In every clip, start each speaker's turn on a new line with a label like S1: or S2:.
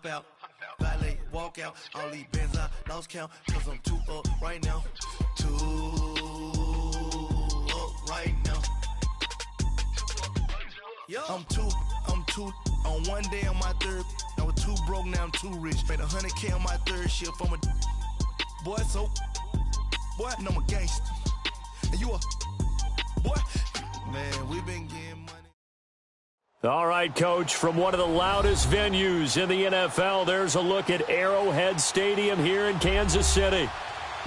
S1: Out, valet, walk out, all these bands I lost count, cause I'm too up right now, too up right now. I'm too, on one day on my third, I was too broke, now I'm too rich, made 100K on my third shift, I'm a boy, so, boy, and I'm a gangster, and you a, boy, man, we been getting money.
S2: All right, Coach, from one of the loudest venues in the NFL, there's a look at Arrowhead Stadium here in Kansas City.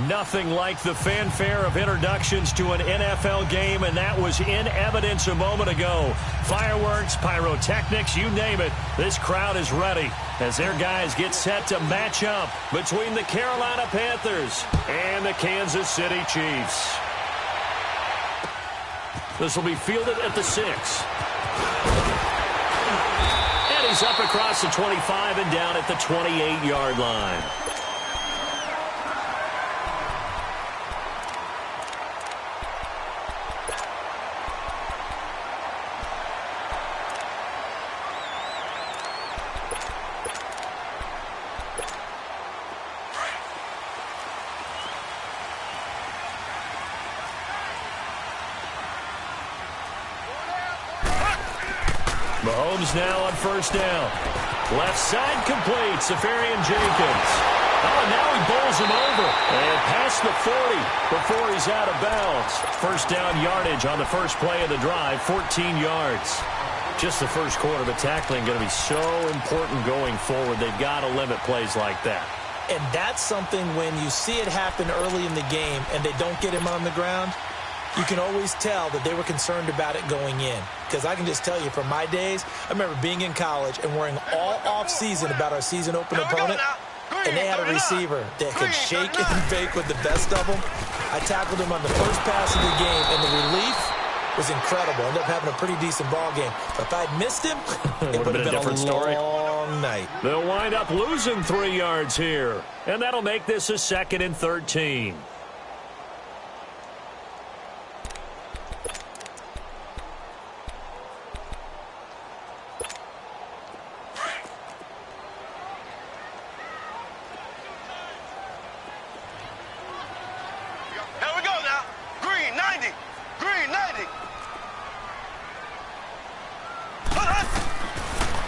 S2: Nothing like the fanfare of introductions to an NFL game, and that was in evidence a moment ago. Fireworks, pyrotechnics, you name it, this crowd is ready as their guys get set to match up between the Carolina Panthers and the Kansas City Chiefs. This will be fielded at the 6. He's up across the 25 and down at the 28-yard line. Mahomes now on first down. Left side complete. Safarian Jenkins. Oh, and now he bowls him over. And past the 40 before he's out of bounds. First down yardage on the first play of the drive, 14 yards. Just the first quarter, but tackling going to be so important going forward. They've got to limit plays like that.
S3: And that's something when you see it happen early in the game and they don't get him on the ground, you can always tell that they were concerned about it going in. Because I can just tell you from my days, I remember being in college and worrying all off-season about our season-open opponent, and they had a receiver that could shake and bake with the best of them. I tackled him on the first pass of the game, and the relief was incredible. Ended up having a pretty decent ball game. But if I'd missed him, it would have been a different story. Long night.
S2: They'll wind up losing 3 yards here, and that'll make this a 2nd and 13.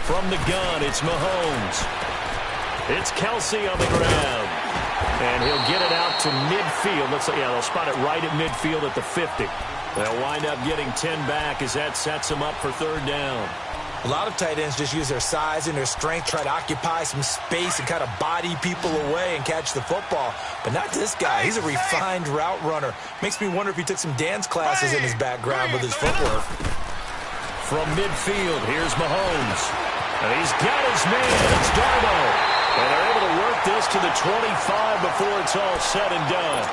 S2: From the gun, it's Mahomes. It's Kelsey on the ground. And he'll get it out to midfield. Looks like, yeah, they'll spot it right at midfield at the 50. They'll wind up getting 10 back as that sets them up for 3rd down.
S3: A lot of tight ends just use their size and their strength, try to occupy some space and kind of body people away and catch the football. But not this guy. He's a refined route runner. Makes me wonder if he took some dance classes in his background with his footwork.
S2: From midfield, here's Mahomes. And he's got his man. It's Darbo. And they're able to work this to the 25 before it's all said and done.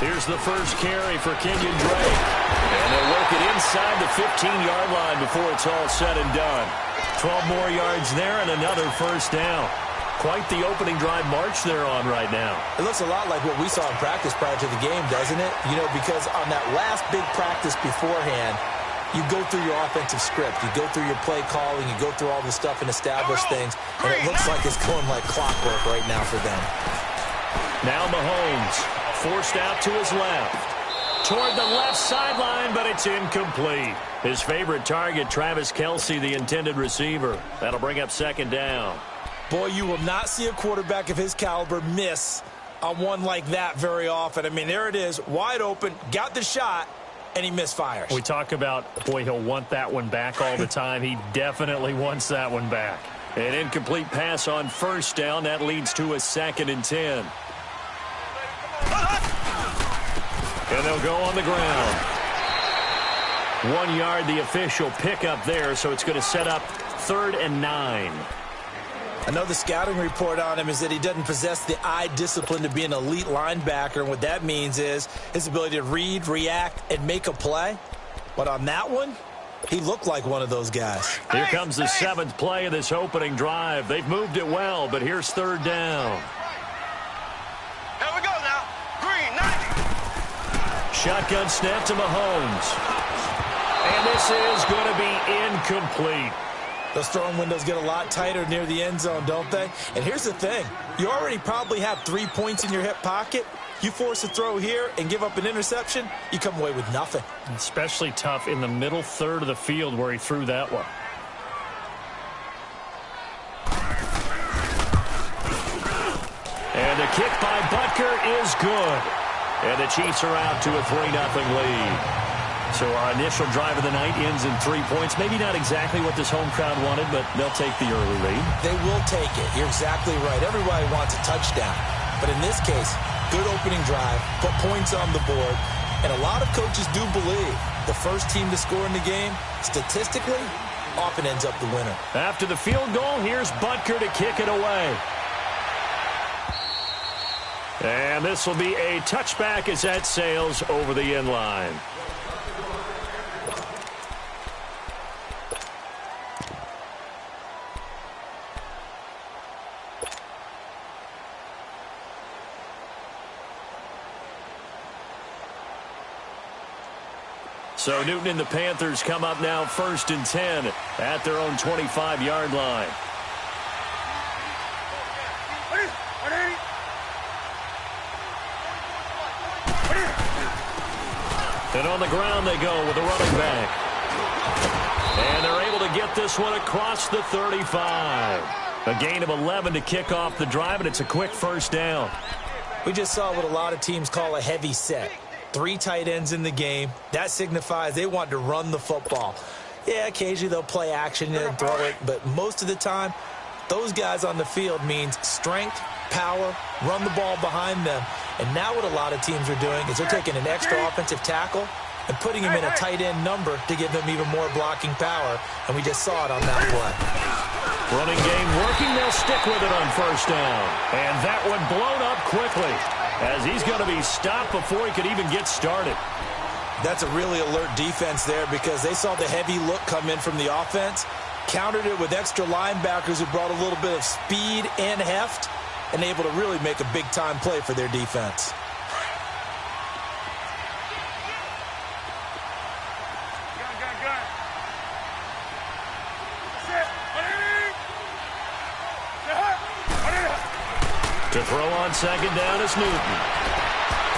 S2: Here's the first carry for Kenyon Drake. And they'll work it inside the 15-yard line before it's all said and done. 12 more yards there and another first down. Quite the opening drive march they're on right now.
S3: It looks a lot like what we saw in practice prior to the game, doesn't it? You know, because on that last big practice beforehand, you go through your offensive script. You go through your play calling. You go through all the stuff and establish things. And it looks like it's going like clockwork right now for them.
S2: Now Mahomes forced out to his left. Toward the left sideline, but it's incomplete. His favorite target, Travis Kelsey, the intended receiver. That'll bring up 2nd down.
S3: Boy, you will not see a quarterback of his caliber miss on one like that very often. I mean, there it is, wide open, got the shot, and he misfires.
S2: We talk about, boy, he'll want that one back all the time. He definitely wants that one back. An incomplete pass on first down. That leads to a 2nd and 10. And they'll go on the ground. 1 yard, the official pickup there, so it's going to set up 3rd and 9.
S3: I know the scouting report on him is that he doesn't possess the eye discipline to be an elite linebacker, and what that means is his ability to read, react, and make a play. But on that one, he looked like one of those guys.
S2: Here comes the 7th play of this opening drive. They've moved it well, but here's 3rd down.
S4: Here we go now. Green, 90.
S2: Shotgun snap to Mahomes. And this is going to be incomplete.
S3: Those throwing windows get a lot tighter near the end zone, don't they? And here's the thing. You already probably have 3 points in your hip pocket. You force a throw here and give up an interception, you come away with nothing.
S2: Especially tough in the middle third of the field where he threw that one. And the kick by Butker is good. And the Chiefs are out to a 3-0 lead. So our initial drive of the night ends in 3 points. Maybe not exactly what this home crowd wanted, but they'll take the early lead.
S3: They will take it. You're exactly right. Everybody wants a touchdown. But in this case, good opening drive, put points on the board, and a lot of coaches do believe the first team to score in the game, statistically, often ends up the winner.
S2: After the field goal, here's Butker to kick it away. And this will be a touchback as that sails over the end line. So Newton and the Panthers come up now 1st and 10 at their own 25-yard line. And on the ground they go with a running back. And they're able to get this one across the 35. A gain of 11 to kick off the drive, and it's a quick 1st down.
S3: We just saw what a lot of teams call a heavy set. 3 tight ends in the game. That signifies they want to run the football. Yeah, occasionally they'll play action and throw it, but most of the time, those guys on the field means strength, power, run the ball behind them. And now what a lot of teams are doing is they're taking an extra offensive tackle and putting him in a tight end number to give them even more blocking power, and we just saw it on that play.
S2: Running game working, they'll stick with it on 1st down. And that one blown up quickly, as he's going to be stopped before he could even get started.
S3: That's a really alert defense there because they saw the heavy look come in from the offense, countered it with extra linebackers who brought a little bit of speed and heft, and able to really make a big-time play for their defense.
S2: To throw on 2nd down is Newton.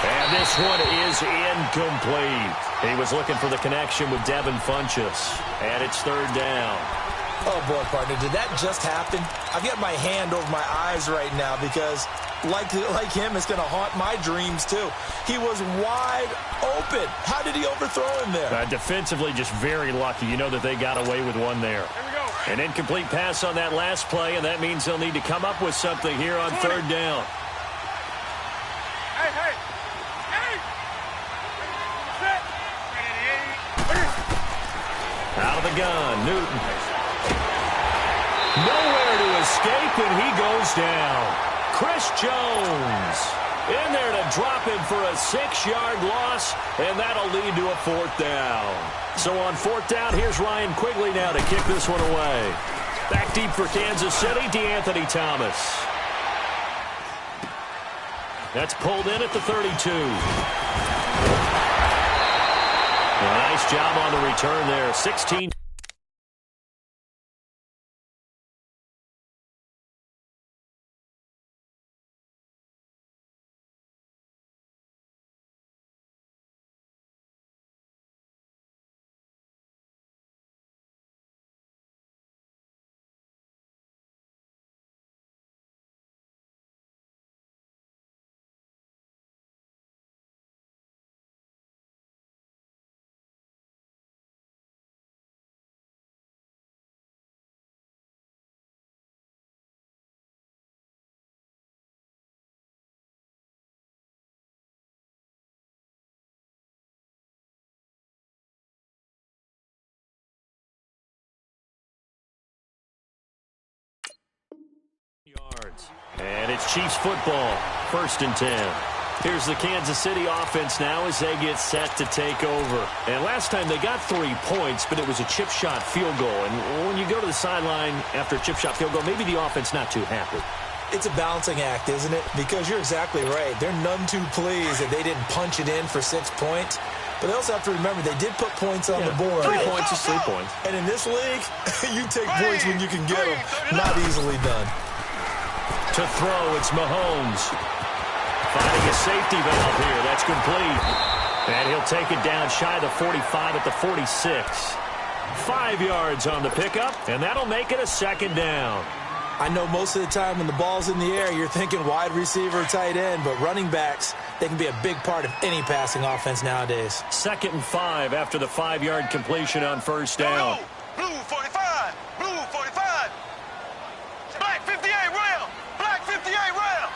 S2: And this one is incomplete. He was looking for the connection with Devin Funchess. And it's 3rd down.
S3: Oh, boy, partner, did that just happen? I've got my hand over my eyes right now because, like him, it's going to haunt my dreams, too. He was wide open. How did he overthrow him there?
S2: Defensively, just very lucky. You know that they got away with one there. An incomplete pass on that last play, and that means they'll need to come up with something here on 3rd down. Out of the gun, Newton. Nowhere to escape, and he goes down. Chris Jones in there to drop him for a 6-yard loss, and that'll lead to a 4th down. So on 4th down, here's Ryan Quigley now to kick this one away. Back deep for Kansas City, DeAnthony Thomas. That's pulled in at the 32. Nice job on the return there. 16. yards. And it's Chiefs football, 1st and 10. Here's the Kansas City offense now as they get set to take over. And last time they got 3 points, but it was a chip shot field goal. And when you go to the sideline after a chip shot field goal, maybe the offense not too happy.
S3: It's a balancing act, isn't it? Because you're exactly right. They're none too pleased that they didn't punch it in for 6 points. But they also have to remember they did put points on the board.
S2: 3 points is 3 points.
S3: And in this league, you take points when you can get them. Not easily done.
S2: To throw, it's Mahomes. Finding a safety valve here. That's complete. And he'll take it down shy of the 45 at the 46. 5 yards on the pickup, and that'll make it a 2nd down.
S3: I know most of the time when the ball's in the air, you're thinking wide receiver, tight end, but running backs, they can be a big part of any passing offense nowadays.
S2: 2nd and 5 after the 5-yard completion on 1st down.
S4: Blue 45. Blue 45. Black 58 rail. Black 58 rail.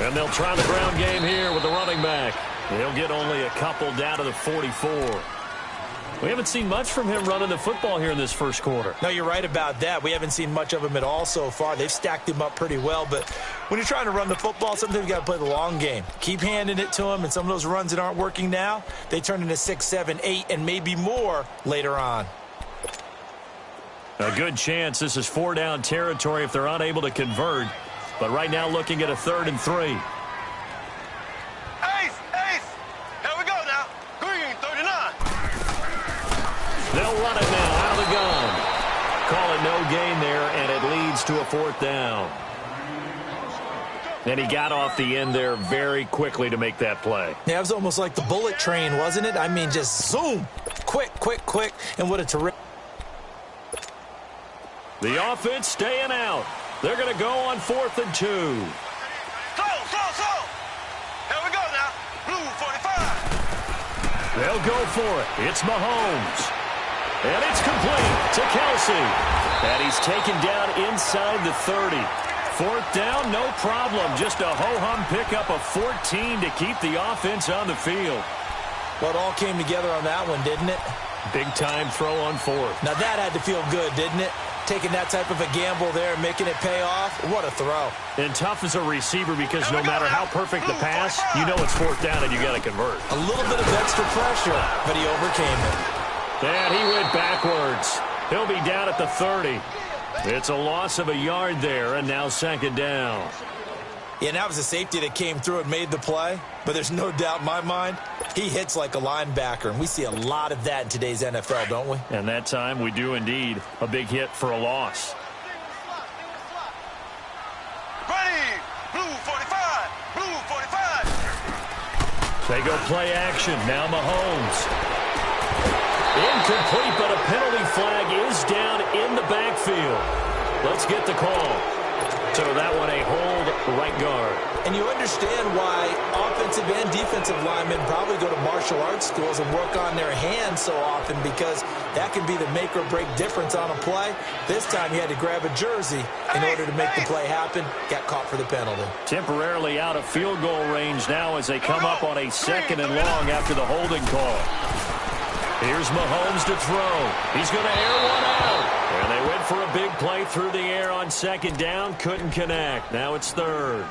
S2: And they'll try the ground game here with the running back. He'll get only a couple down to the 44. We haven't seen much from him running the football here in this first quarter.
S3: No, you're right about that. We haven't seen much of him at all so far. They've stacked him up pretty well, but when you're trying to run the football, sometimes you got to play the long game. Keep handing it to him, and some of those runs that aren't working now, they turn into 6, 7, 8, and maybe more later on.
S2: A good chance this is 4-down territory if they're unable to convert. But right now looking at a 3rd and 3.
S4: Ace. Here we go now. Green 39.
S2: They'll run it now out of the gun. Call it no gain there, and it leads to a 4th down. And he got off the end there very quickly to make that play.
S3: Yeah, it was almost like the bullet train, wasn't it? I mean, just zoom. Quick, and what a terrific.
S2: The offense staying out. They're going to go on 4th and 2.
S4: Slow. Here we go now. Blue 45.
S2: They'll go for it. It's Mahomes. And it's complete to Kelsey. And he's taken down inside the 30. 4th down, no problem. Just a ho-hum pickup of 14 to keep the offense on the field.
S3: Well, it all came together on that one, didn't it?
S2: Big-time throw on 4th.
S3: Now that had to feel good, didn't it? Taking that type of a gamble there and making it pay off. What a throw.
S2: And tough as a receiver because no matter how perfect the pass, you know it's 4th down and you got to convert.
S3: A little bit of extra pressure, but he overcame it.
S2: And he went backwards. He'll be down at the 30. It's a loss of a yard there, and now 2nd down.
S3: Yeah, and that was a safety that came through and made the play. But there's no doubt in my mind, he hits like a linebacker. And we see a lot of that in today's NFL, don't we?
S2: And that time we do indeed. A big hit for a loss.
S4: Ready. Blue 45. Blue 45.
S2: They go play action. Now Mahomes. Incomplete, but a penalty flag is down in the backfield. Let's get the call. So that one a hold right guard.
S3: And you understand why offensive and defensive linemen probably go to martial arts schools and work on their hands so often, because that can be the make or break difference on a play. This time he had to grab a jersey in order to make the play happen. Got caught for the penalty.
S2: Temporarily out of field goal range now as they come up on a 2nd and long after the holding call. Here's Mahomes to throw. He's going to air one out. And they went for a big play through the air on 2nd down. Couldn't connect. Now it's 3rd.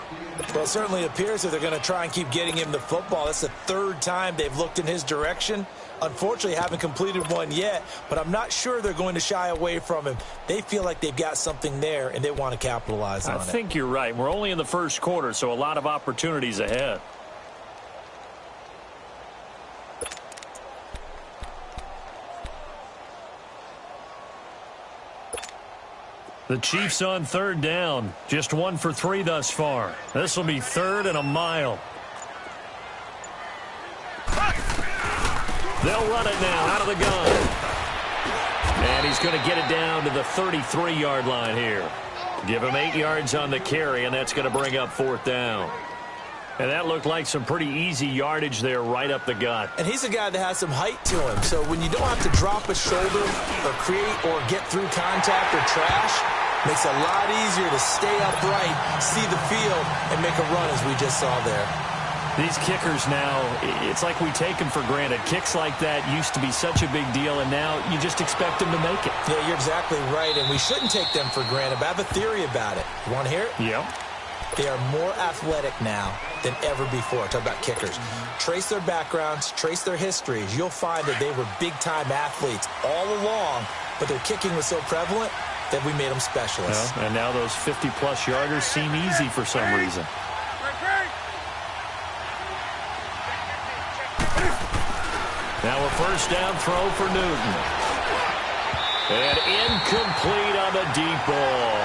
S3: Well, it certainly appears that they're going to try and keep getting him the football. That's the 3rd time they've looked in his direction. Unfortunately, haven't completed one yet, but I'm not sure they're going to shy away from him. They feel like they've got something there, and they want to capitalize on it.
S2: I think you're right. We're only in the first quarter, so a lot of opportunities ahead. The Chiefs on 3rd down. Just 1 for 3 thus far. This will be 3rd and a mile. They'll run it now out of the gun. And he's going to get it down to the 33-yard line here. Give him 8 yards on the carry, and that's going to bring up 4th down. And that looked like some pretty easy yardage there right up the gut.
S3: And he's a guy that has some height to him. So when you don't have to drop a shoulder or create or get through contact or trash, makes it a lot easier to stay upright, see the field, and make a run as we just saw there.
S2: These kickers now, it's like we take them for granted. Kicks like that used to be such a big deal, and now you just expect them to make it.
S3: Yeah, you're exactly right, and we shouldn't take them for granted, but I have a theory about it. You want to hear it?
S2: Yep.
S3: They are more athletic now than ever before. Talk about kickers. Trace their backgrounds, trace their histories. You'll find that they were big-time athletes all along, but their kicking was so prevalent that we made them specialists.
S2: Well, and now those 50-plus yarders seem easy for some reason. Now a first down throw for Newton. And incomplete on the deep ball.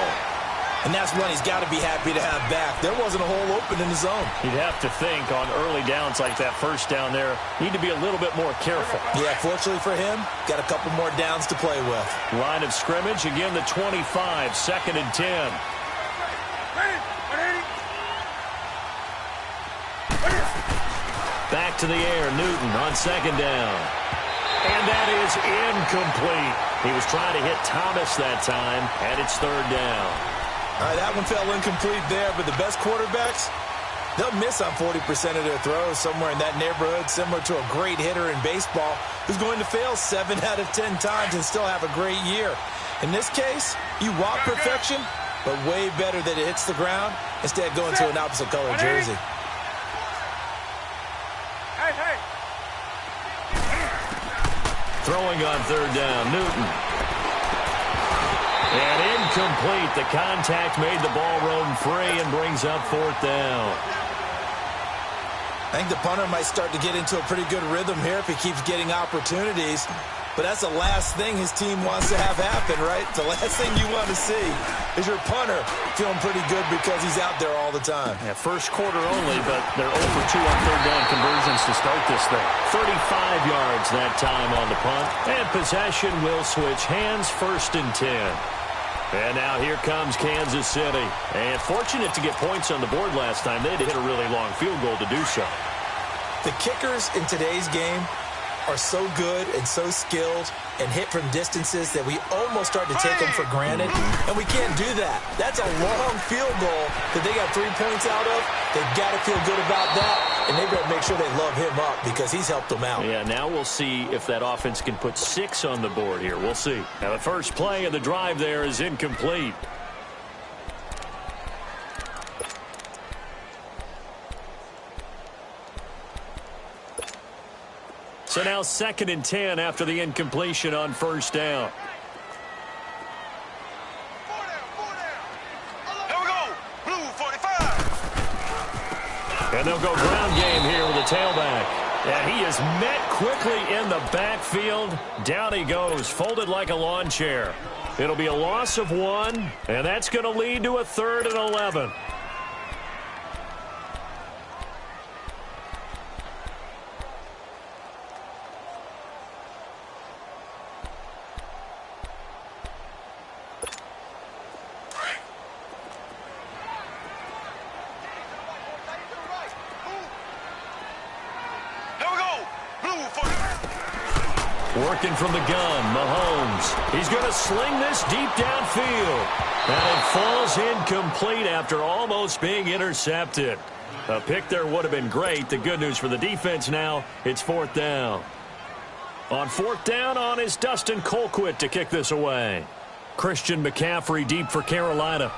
S3: And that's one he's got to be happy to have back. There wasn't a hole open in the zone.
S2: You'd have to think on early downs like that first down there, need to be a little bit more careful.
S3: Yeah, fortunately for him, got a couple more downs to play with.
S2: Line of scrimmage, again the 25, 2nd and 10. Back to the air, Newton on 2nd down. And that is incomplete. He was trying to hit Thomas that time, and it's 3rd down.
S3: All right, that one fell incomplete there, but the best quarterbacks, they'll miss on 40% of their throws, somewhere in that neighborhood, similar to a great hitter in baseball who's going to fail 7 out of 10 times and still have a great year. In this case, you want perfection, but way better that it hits the ground instead of going to an opposite color jersey.
S2: Throwing on 3rd down, Newton. And incomplete. The contact made the ball roam free and brings up 4th down.
S3: I think the punter might start to get into a pretty good rhythm here if he keeps getting opportunities. But that's the last thing his team wants to have happen, right? The last thing you want to see is your punter feeling pretty good because he's out there all the time.
S2: Yeah, first quarter only, but they're 0 for 2 on 3rd down conversions to start this thing. 35 yards that time on the punt. And possession will switch hands, 1st and 10. And now here comes Kansas City. And fortunate to get points on the board last time. They had to hit a really long field goal to do so.
S3: The kickers in today's game are so good and so skilled and hit from distances that we almost start to take them for granted, and we can't do that. That's a long field goal that they got 3 points out of. They've got to feel good about that, and they better make sure they love him up because he's helped them out.
S2: Yeah, now we'll see if that offense can put 6 on the board here. We'll see. Now the first play of the drive there is incomplete. So now 2nd and 10 after the incompletion on 1st down.
S4: Here we go. Blue 45.
S2: And they'll go ground game here with a tailback. And he is met quickly in the backfield. Down he goes, folded like a lawn chair. It'll be a loss of 1, and that's going to lead to a 3rd and 11. Working from the gun, Mahomes. He's going to sling this deep downfield. And it falls incomplete after almost being intercepted. A pick there would have been great. The good news for the defense now, it's 4th down. On 4th down on is Dustin Colquitt to kick this away. Christian McCaffrey deep for Carolina.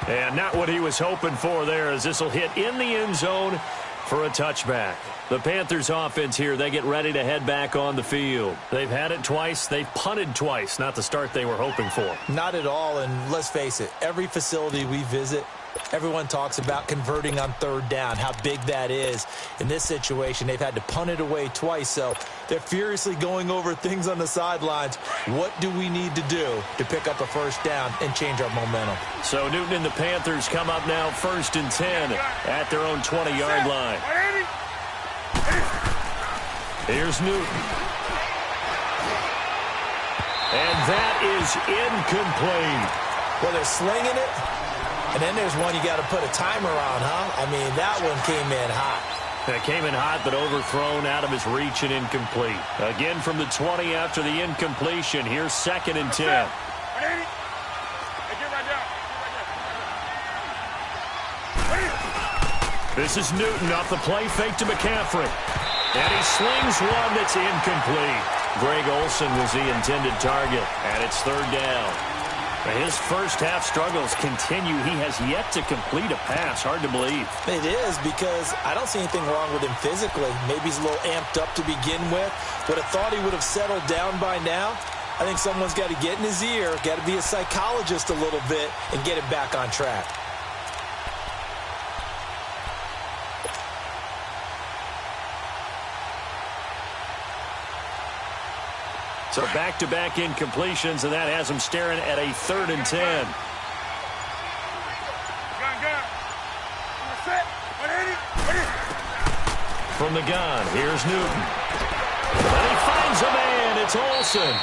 S2: And not what he was hoping for there, as this will hit in the end zone for a touchback. The Panthers offense here, they get ready to head back on the field. They've had it twice. They've punted twice. Not the start they were hoping for.
S3: Not at all, and let's face it, every facility we visit, everyone talks about converting on 3rd down, how big that is. In this situation, they've had to punt it away twice, so they're furiously going over things on the sidelines. What do we need to do to pick up a 1st down and change our momentum?
S2: So Newton and the Panthers come up now 1st and 10 at their own 20-yard line. Here's Newton. And that is incomplete.
S3: Well, they're slinging it. And then there's one you got to put a timer on, huh? I mean, that one came in hot.
S2: It came in hot, but overthrown out of his reach and incomplete. Again from the 20 after the incompletion. Here's 2nd and 10. This is Newton off the play fake to McCaffrey. And he slings one that's incomplete. Greg Olsen was the intended target, and it's third down. His first half struggles continue. He has yet to complete a pass. Hard to believe.
S3: It is, because I don't see anything wrong with him physically. Maybe he's a little amped up to begin with. Would have thought he would have settled down by now. I think someone's got to get in his ear, got to be a psychologist a little bit, and get him back on track.
S2: So back-to-back incompletions, and that has him staring at a 3rd and 10. From the gun, here's Newton. And he finds a man. It's Olsen.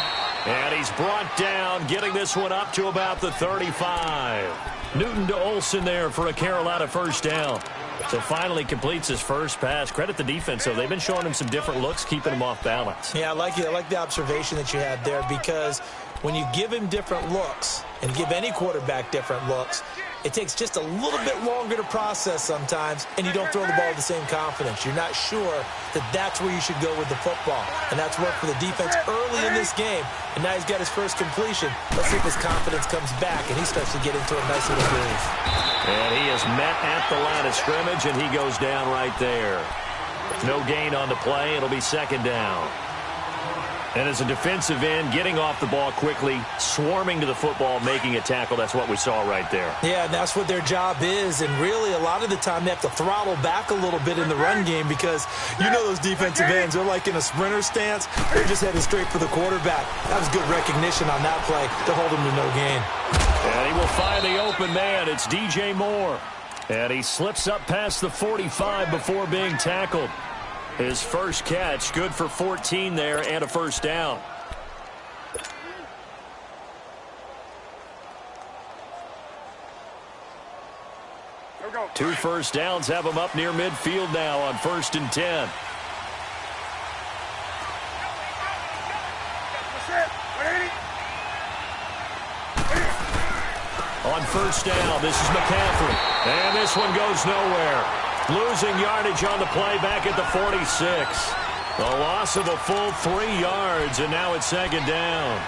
S2: And he's brought down, getting this one up to about the 35. Newton to Olsen there for a Carolina first down. So finally completes his first pass. Credit the defense, though. They've been showing him some different looks, keeping him off balance.
S3: Yeah, I like it. I like the observation that you had there, because when you give him different looks and give any quarterback different looks, it takes just a little bit longer to process sometimes, and you don't throw the ball with the same confidence. You're not sure that that's where you should go with the football. And that's worked for the defense early in this game. And now he's got his first completion. Let's see if his confidence comes back and he starts to get into a nice little groove.
S2: And he is met at the line of scrimmage, and he goes down right there. No gain on the play. It'll be second down. And as a defensive end, getting off the ball quickly, swarming to the football, making a tackle, that's what we saw right there.
S3: Yeah, and that's what their job is. And really, a lot of the time, they have to throttle back a little bit in the run game, because you know those defensive ends, they're like in a sprinter stance. They're just headed straight for the quarterback. That was good recognition on that play to hold him to no gain.
S2: And he will find the open man. It's DJ Moore. And he slips up past the 45 before being tackled. His first catch, good for 14 there and a first down. Two first downs have him up near midfield now on 1st and 10. On first down, this is McCaffrey. And this one goes nowhere. Losing yardage on the play back at the 46. The loss of a full 3 yards, and now it's second down.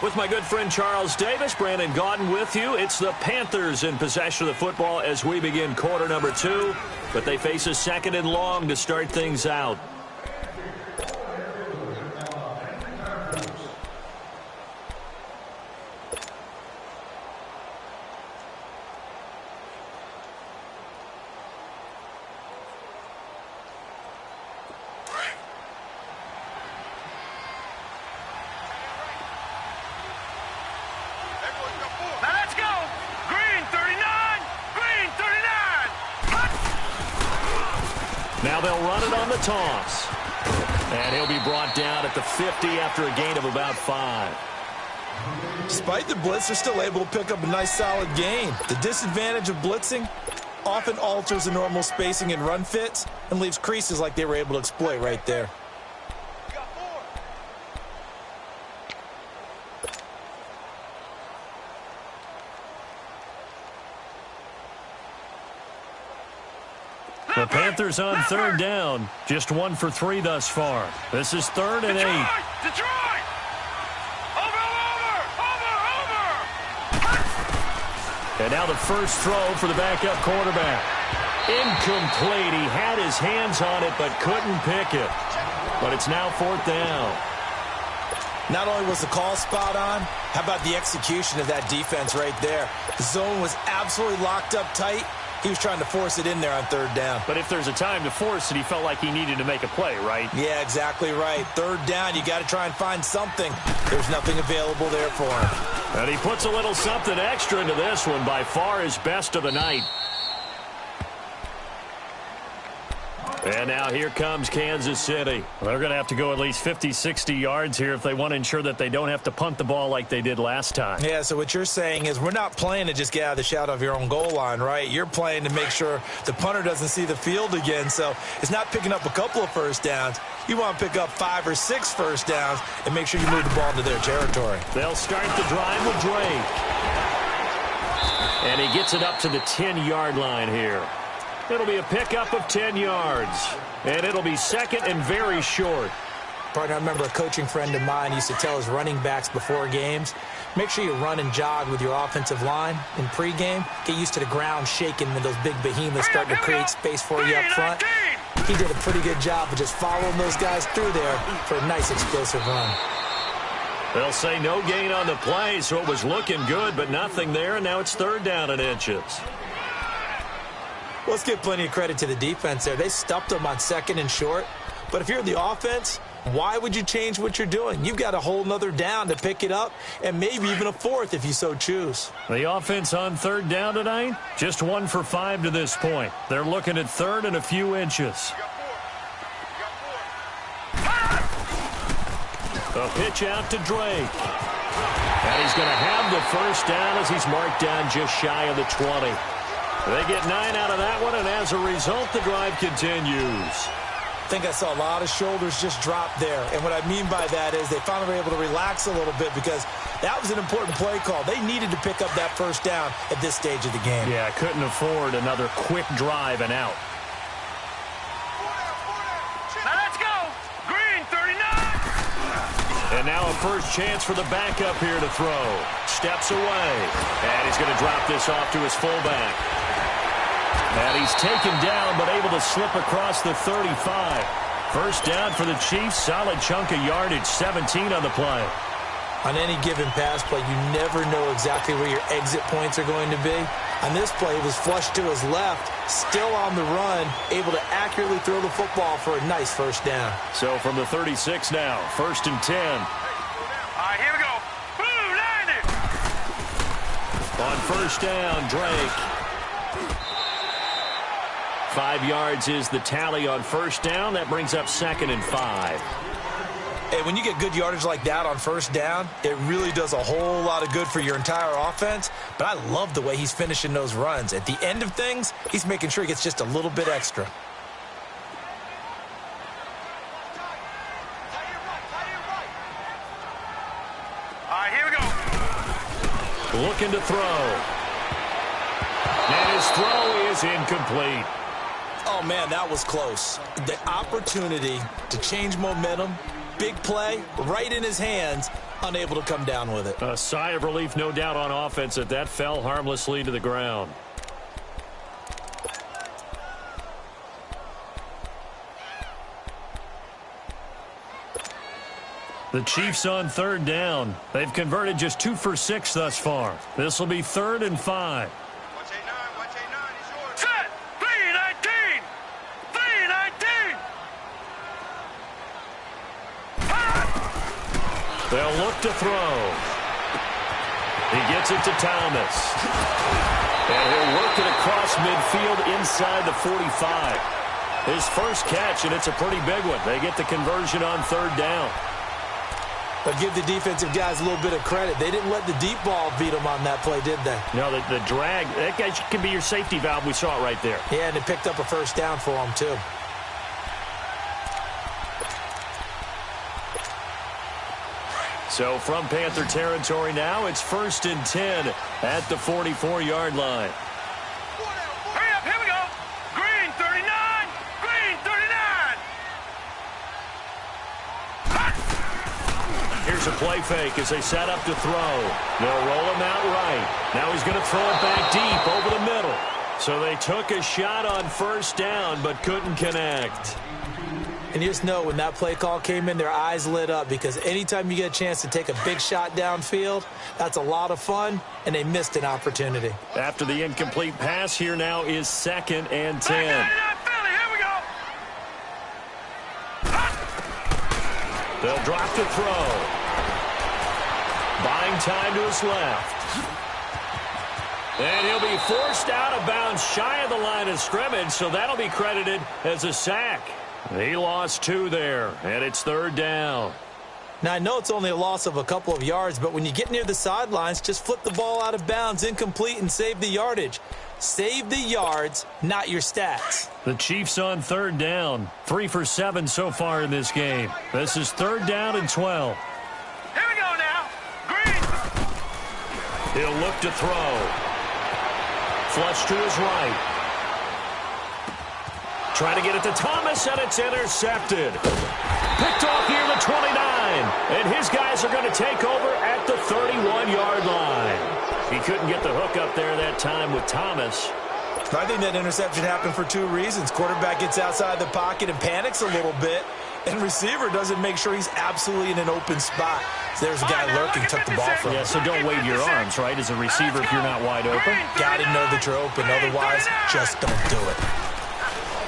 S2: With my good friend Charles Davis, Brandon Gaudin with you. It's the Panthers in possession of the football as we begin quarter number 2. But they face a 2nd and long to start things out. Now they'll run it on the toss. And he'll be brought down at the 50 after a gain of about 5.
S3: Despite the blitz, they're still able to pick up a nice solid gain. The disadvantage of blitzing often alters the normal spacing and run fits and leaves creases like they were able to exploit right there.
S2: The Panthers on 3rd down. Just 1 for 3 thus far. This is 3rd and 8.
S4: Detroit! Over!
S2: And now the first throw for the backup quarterback. Incomplete. He had his hands on it but couldn't pick it. But it's now 4th down.
S3: Not only was the call spot on, how about the execution of that defense right there? The zone was absolutely locked up tight. He was trying to force it in there on 3rd down.
S2: But if there's a time to force it, he felt like he needed to make a play, right?
S3: Yeah, exactly right. 3rd down, you got to try and find something. There's nothing available there for him.
S2: And he puts a little something extra into this one, by far his best of the night. And now here comes Kansas City. They're going to have to go at least 50, 60 yards here if they want to ensure that they don't have to punt the ball like they did last time.
S3: Yeah, so what you're saying is we're not playing to just get out of the shadow of your own goal line, right? You're playing to make sure the punter doesn't see the field again. So it's not picking up a couple of first downs. You want to pick up 5 or 6 first downs and make sure you move the ball into their territory.
S2: They'll start the drive with Drake. And he gets it up to the 10-yard line here. It'll be a pickup of 10 yards. And it'll be second and very short.
S3: Partner, I remember a coaching friend of mine used to tell his running backs before games, make sure you run and jog with your offensive line in pregame. Get used to the ground shaking when those big behemoths start to create space for you up front. He did a pretty good job of just following those guys through there for a nice explosive run.
S2: They'll say no gain on the play, so it was looking good, but nothing there, and now it's third down and inches.
S3: Let's give plenty of credit to the defense there. They stuffed them on second and short. But if you're the offense, why would you change what you're doing? You've got a whole nother down to pick it up, and maybe even a fourth if you so choose.
S2: The offense on third down tonight, just 1 for 5 to this point. They're looking at third and a few inches. A pitch out to Drake. And he's going to have the first down as he's marked down just shy of the 20. They get 9 out of that one, and as a result, the drive continues.
S3: I think I saw a lot of shoulders just drop there. And what I mean by that is they finally were able to relax a little bit because that was an important play call. They needed to pick up that first down at this stage of the game.
S2: Yeah, couldn't afford another quick drive and out.
S4: Now let's go. Green, 39.
S2: And now a first chance for the backup here to throw. Steps away. And he's going to drop this off to his fullback. And he's taken down, but able to slip across the 35. First down for the Chiefs. Solid chunk of yardage, 17 on the play.
S3: On any given pass play, you never know exactly where your exit points are going to be. On this play, it was flushed to his left, still on the run, able to accurately throw the football for a nice first down.
S2: So from the 36 now, first and 10.
S4: All right, here we go. Boom, landed.
S2: On first down, Drake. 5 yards is the tally on first down. That brings up second and 5.
S3: Hey, when you get good yardage like that on first down, it really does a whole lot of good for your entire offense. But I love the way he's finishing those runs. At the end of things, he's making sure he gets just a little bit extra.
S4: All right, here we go.
S2: Looking to throw. And his throw is incomplete.
S3: Oh, man, that was close. The opportunity to change momentum, big play, right in his hands, unable to come down with it.
S2: A sigh of relief, no doubt, on offense that fell harmlessly to the ground. The Chiefs on third down. They've converted just 2 for 6 thus far. This will be third and 5.
S4: Watch A9, watch A9, it's yours. Set, 319, 319.
S2: They'll look to throw. He gets it to Thomas. And he'll work it across midfield inside the 45. His first catch, and it's a pretty big one. They get the conversion on third down.
S3: But give the defensive guys a little bit of credit. They didn't let the deep ball beat them on that play, did they?
S2: No, the drag, that guy can be your safety valve. We saw it right there.
S3: Yeah, and it picked up a first down for them, too.
S2: So from Panther territory now, it's first and 10 at the 44-yard line.
S4: Hurry up, here we go. Green, 39, green, 39.
S2: Here's a play fake as they set up to throw. They'll roll him out right. Now he's going to throw it back deep over the middle. So they took a shot on first down but couldn't connect.
S3: And you just know when that play call came in, their eyes lit up because anytime you get a chance to take a big shot downfield, that's a lot of fun, and they missed an opportunity.
S2: After the incomplete pass, here now is second and 10.
S4: Here we go.
S2: They'll drop to throw. Buying time to his left. And he'll be forced out of bounds shy of the line of scrimmage, so that'll be credited as a sack. He lost 2 there, and it's 3rd down.
S3: Now, I know it's only a loss of a couple of yards, but when you get near the sidelines, just flip the ball out of bounds, incomplete, and save the yardage. Save the yards, not your stats.
S2: The Chiefs on 3rd down. 3 for 7 so far in this game. This is 3rd down and 12.
S4: Here we go now. Green.
S2: He'll look to throw. Flush to his right. Trying to get it to Thomas, and it's intercepted. Picked off near the 29. And his guys are going to take over at the 31-yard line. He couldn't get the hook up there that time with Thomas.
S3: I think that interception happened for 2 reasons. Quarterback gets outside the pocket and panics a little bit. And receiver doesn't make sure he's absolutely in an open spot. So there's a guy lurking, took the ball from him.
S2: Yeah, so don't wave your arms, right, as a receiver if you're not wide open.
S3: Got to know that you're open. Otherwise, just don't do it.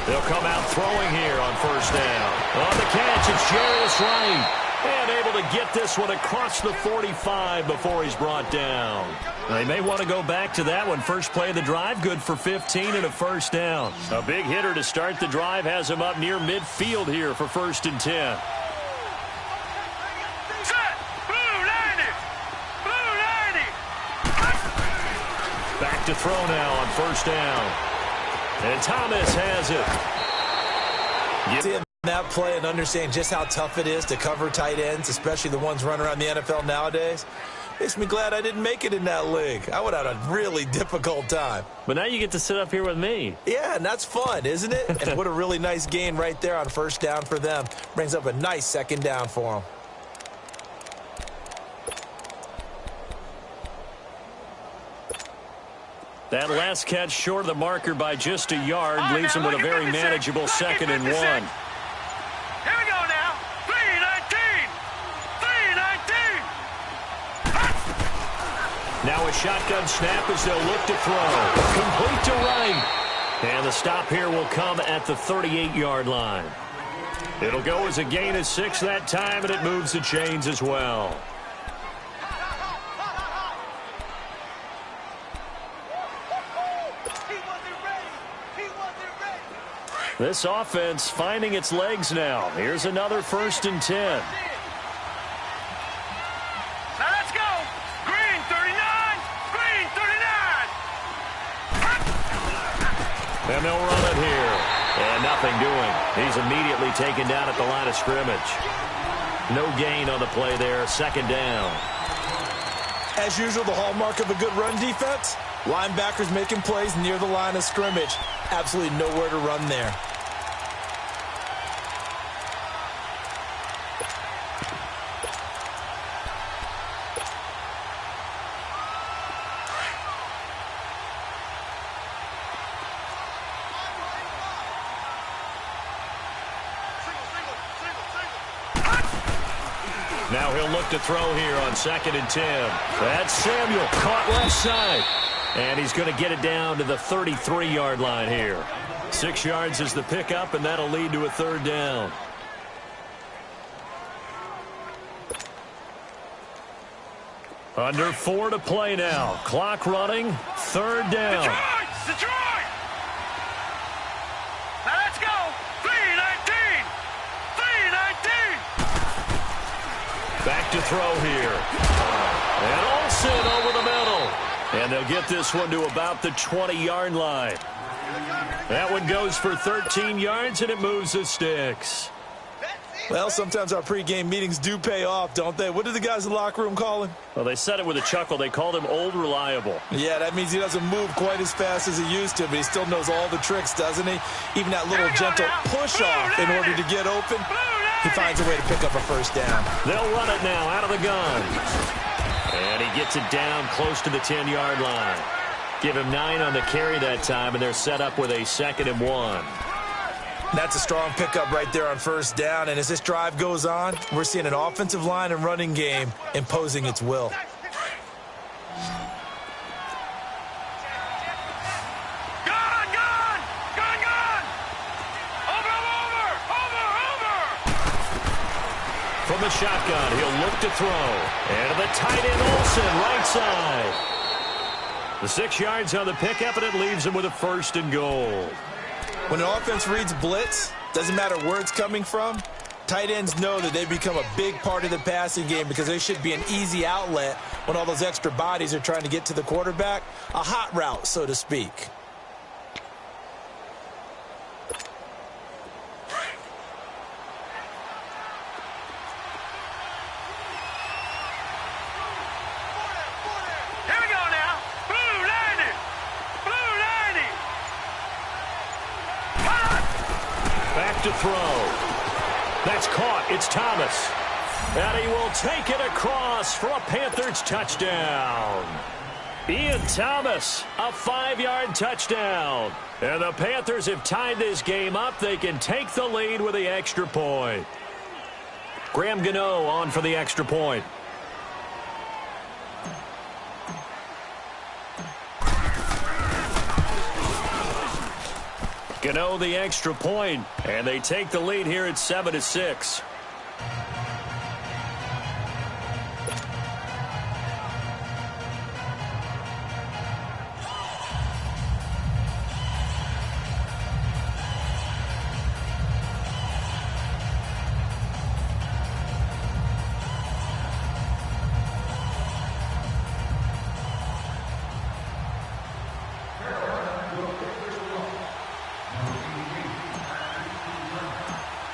S2: They'll come out throwing here on 1st down. On the catch, it's Jarius Wright. And able to get this one across the 45 before he's brought down. They may want to go back to that one. First play of the drive, good for 15 and a 1st down. A big hitter to start the drive has him up near midfield here for 1st and 10.
S4: Set. Blue 90. Blue 90.
S2: Back to throw now on 1st down. And Thomas has it.
S3: See that play and understand just how tough it is to cover tight ends, especially the ones running around the NFL nowadays. Makes me glad I didn't make it in that league. I would have had a really difficult time.
S2: But now you get to sit up here with me.
S3: Yeah, and that's fun, isn't it? And what a really nice gain right there on 1st down for them. Brings up a nice 2nd down for them.
S2: That last catch short of the marker by just a yard leaves him with a very manageable 2nd and 1.
S4: Here we go now. 3-19. 3-19.
S2: Now a shotgun snap as they'll look to throw. Complete to right. And the stop here will come at the 38-yard line. It'll go as a gain of 6 that time, and it moves the chains as well. This offense finding its legs now. Here's another 1st and 10.
S4: Now let's go. Green 39. Green 39.
S2: And they'll run it here. And nothing doing. He's immediately taken down at the line of scrimmage. No gain on the play there. 2nd down.
S3: As usual, the hallmark of a good run defense, linebackers making plays near the line of scrimmage. Absolutely nowhere to run there.
S2: Now he'll look to throw here on 2nd and 10. That's Samuel, caught left side. And he's going to get it down to the 33-yard line here. 6 yards is the pickup, and that'll lead to a 3rd down. Under 4 to play now. Clock running. 3rd down.
S4: Detroit! Now let's go. 3-19. 3-19.
S2: Back to throw here. And Olsen over the middle. And they'll get this one to about the 20-yard line. That one goes for 13 yards, and it moves the sticks.
S3: Well, sometimes our pregame meetings do pay off, don't they? What did the guys in the locker room call him?
S2: Well, they said it with a chuckle. They called him Old Reliable.
S3: Yeah, that means he doesn't move quite as fast as he used to, but he still knows all the tricks, doesn't he? Even that little gentle push-off in order to get open, he finds a way to pick up a 1st down.
S2: They'll run it now out of the gun. And he gets it down close to the 10-yard line. Give him 9 on the carry that time, and they're set up with a 2nd and 1.
S3: That's a strong pickup right there on 1st down. And as this drive goes on, we're seeing an offensive line and running game imposing its will.
S2: From the shotgun, he'll look to throw. And to the tight end, Olsen, right side. The 6 yards on the pickup, and it leaves them with a 1st and goal.
S3: When an offense reads blitz, doesn't matter where it's coming from, tight ends know that they become a big part of the passing game because they should be an easy outlet when all those extra bodies are trying to get to the quarterback. A hot route, so to speak.
S2: To throw. That's caught. It's Thomas. And he will take it across for a Panthers touchdown. Ian Thomas, a 5-yard touchdown. And the Panthers have tied this game up. They can take the lead with the extra point. Graham Gano on for the extra point. Gano the extra point, and they take the lead here at 7-6.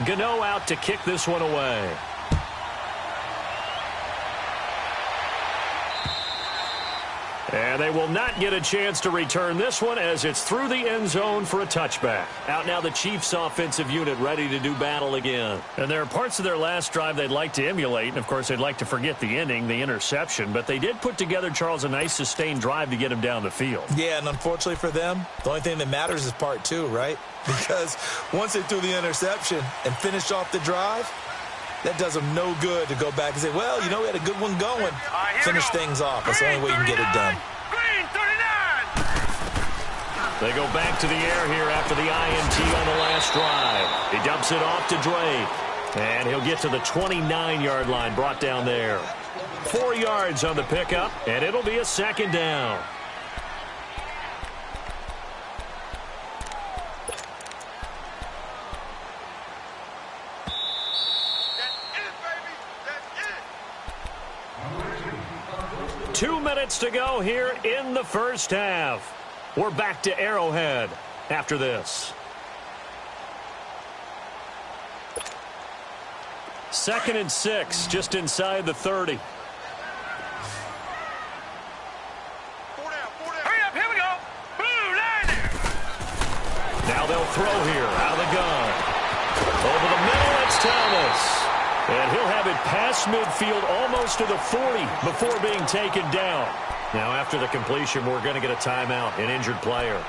S2: Gano out to kick this one away. And they will not get a chance to return this one as it's through the end zone for a touchback. Out now the Chiefs offensive unit ready to do battle again. And there are parts of their last drive they'd like to emulate. And, of course, they'd like to forget the ending, the interception. But they did put together, Charles, a nice sustained drive to get him down the field.
S3: Yeah, and unfortunately for them, the only thing that matters is part 2, right? Because once they threw the interception and finished off the drive, that does them no good to go back and say, well, you know, we had a good one going. Finish things off. That's the only way you can get it done.
S2: They go back to the air here after the INT on the last drive. He dumps it off to Drake. And he'll get to the 29-yard line, brought down there. 4 yards on the pickup, and it'll be a 2nd down. That's it, baby. That's it. 2 minutes to go here in the first half. We're back to Arrowhead after this. 2nd and 6, just inside the 30.
S4: Hurry up, here we go. Blue line.
S2: Now they'll throw here out of the gun. Over the middle, it's Thomas. And he'll have it past midfield almost to the 40 before being taken down. Now, after the completion, we're going to get a timeout, an injured player.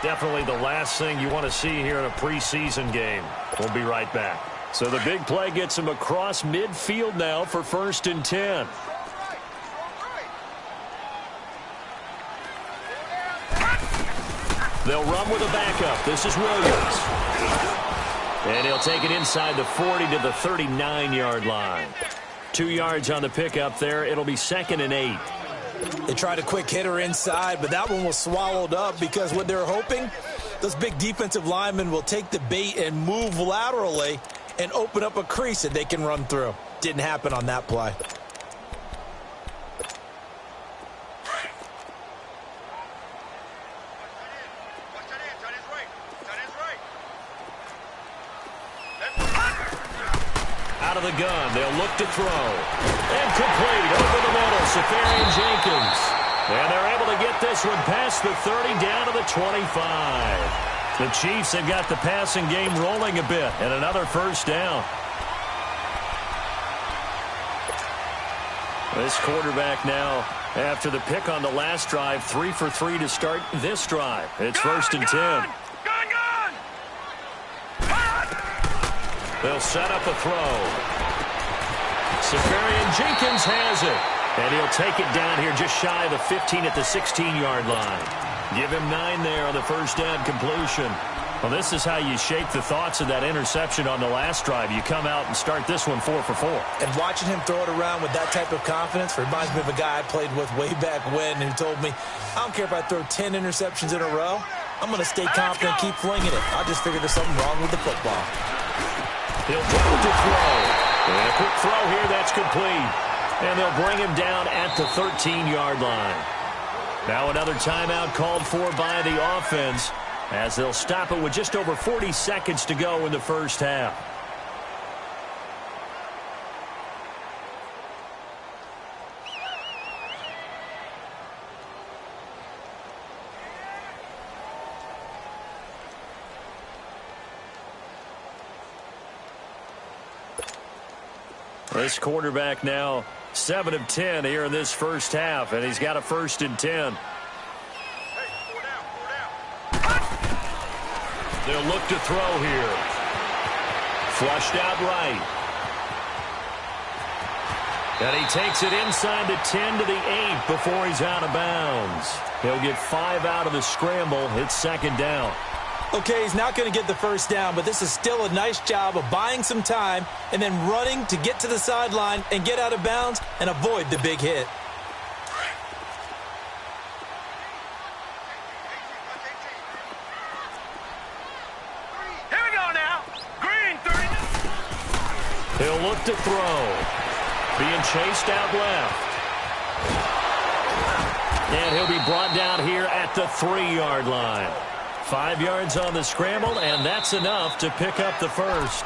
S2: Definitely the last thing you want to see here in a preseason game. We'll be right back. So the big play gets him across midfield now for 1st and 10. They'll run with a backup. This is Williams. And he'll take it inside the 40 to the 39-yard line. 2 yards on the pickup there. It'll be 2nd and 8.
S3: They tried a quick hitter inside, but that one was swallowed up because what they're hoping, those big defensive linemen will take the bait and move laterally and open up a crease that they can run through. Didn't happen on that play.
S2: Out of the gun, they'll look to throw. And complete over the middle, Safarian Jenkins. And they're able to get this one past the 30 down to the 25. The Chiefs have got the passing game rolling a bit, and another 1st down. This quarterback now, after the pick on the last drive, 3 for 3 to start this drive. It's 1st and 10. They'll set up a throw. Safarian Jenkins has it. And he'll take it down here just shy of the 15 at the 16-yard line. Give him 9 there on the 1st down completion. Well, this is how you shake the thoughts of that interception on the last drive. You come out and start this one 4 for 4.
S3: And watching him throw it around with that type of confidence reminds me of a guy I played with way back when who told me, I don't care if I throw 10 interceptions in a row. I'm going to stay confident, keep flinging it. I just figured there's something wrong with the football.
S2: He'll drop to throw. And a quick throw here, that's complete. And they'll bring him down at the 13-yard line. Now another timeout called for by the offense, as they'll stop it with just over 40 seconds to go in the first half. This quarterback now 7 of 10 here in this first half, and he's got a 1st and 10. They'll look to throw here. Flushed out right. And he takes it inside the 10 to the 8 before he's out of bounds. He'll get 5 out of the scramble. It's 2nd down.
S3: Okay, he's not going to get the first down, but this is still a nice job of buying some time and then running to get to the sideline and get out of bounds and avoid the big hit.
S2: He'll look to throw. Being chased out left. And he'll be brought down here at the 3-yard line. 5 yards on the scramble, and that's enough to pick up the first.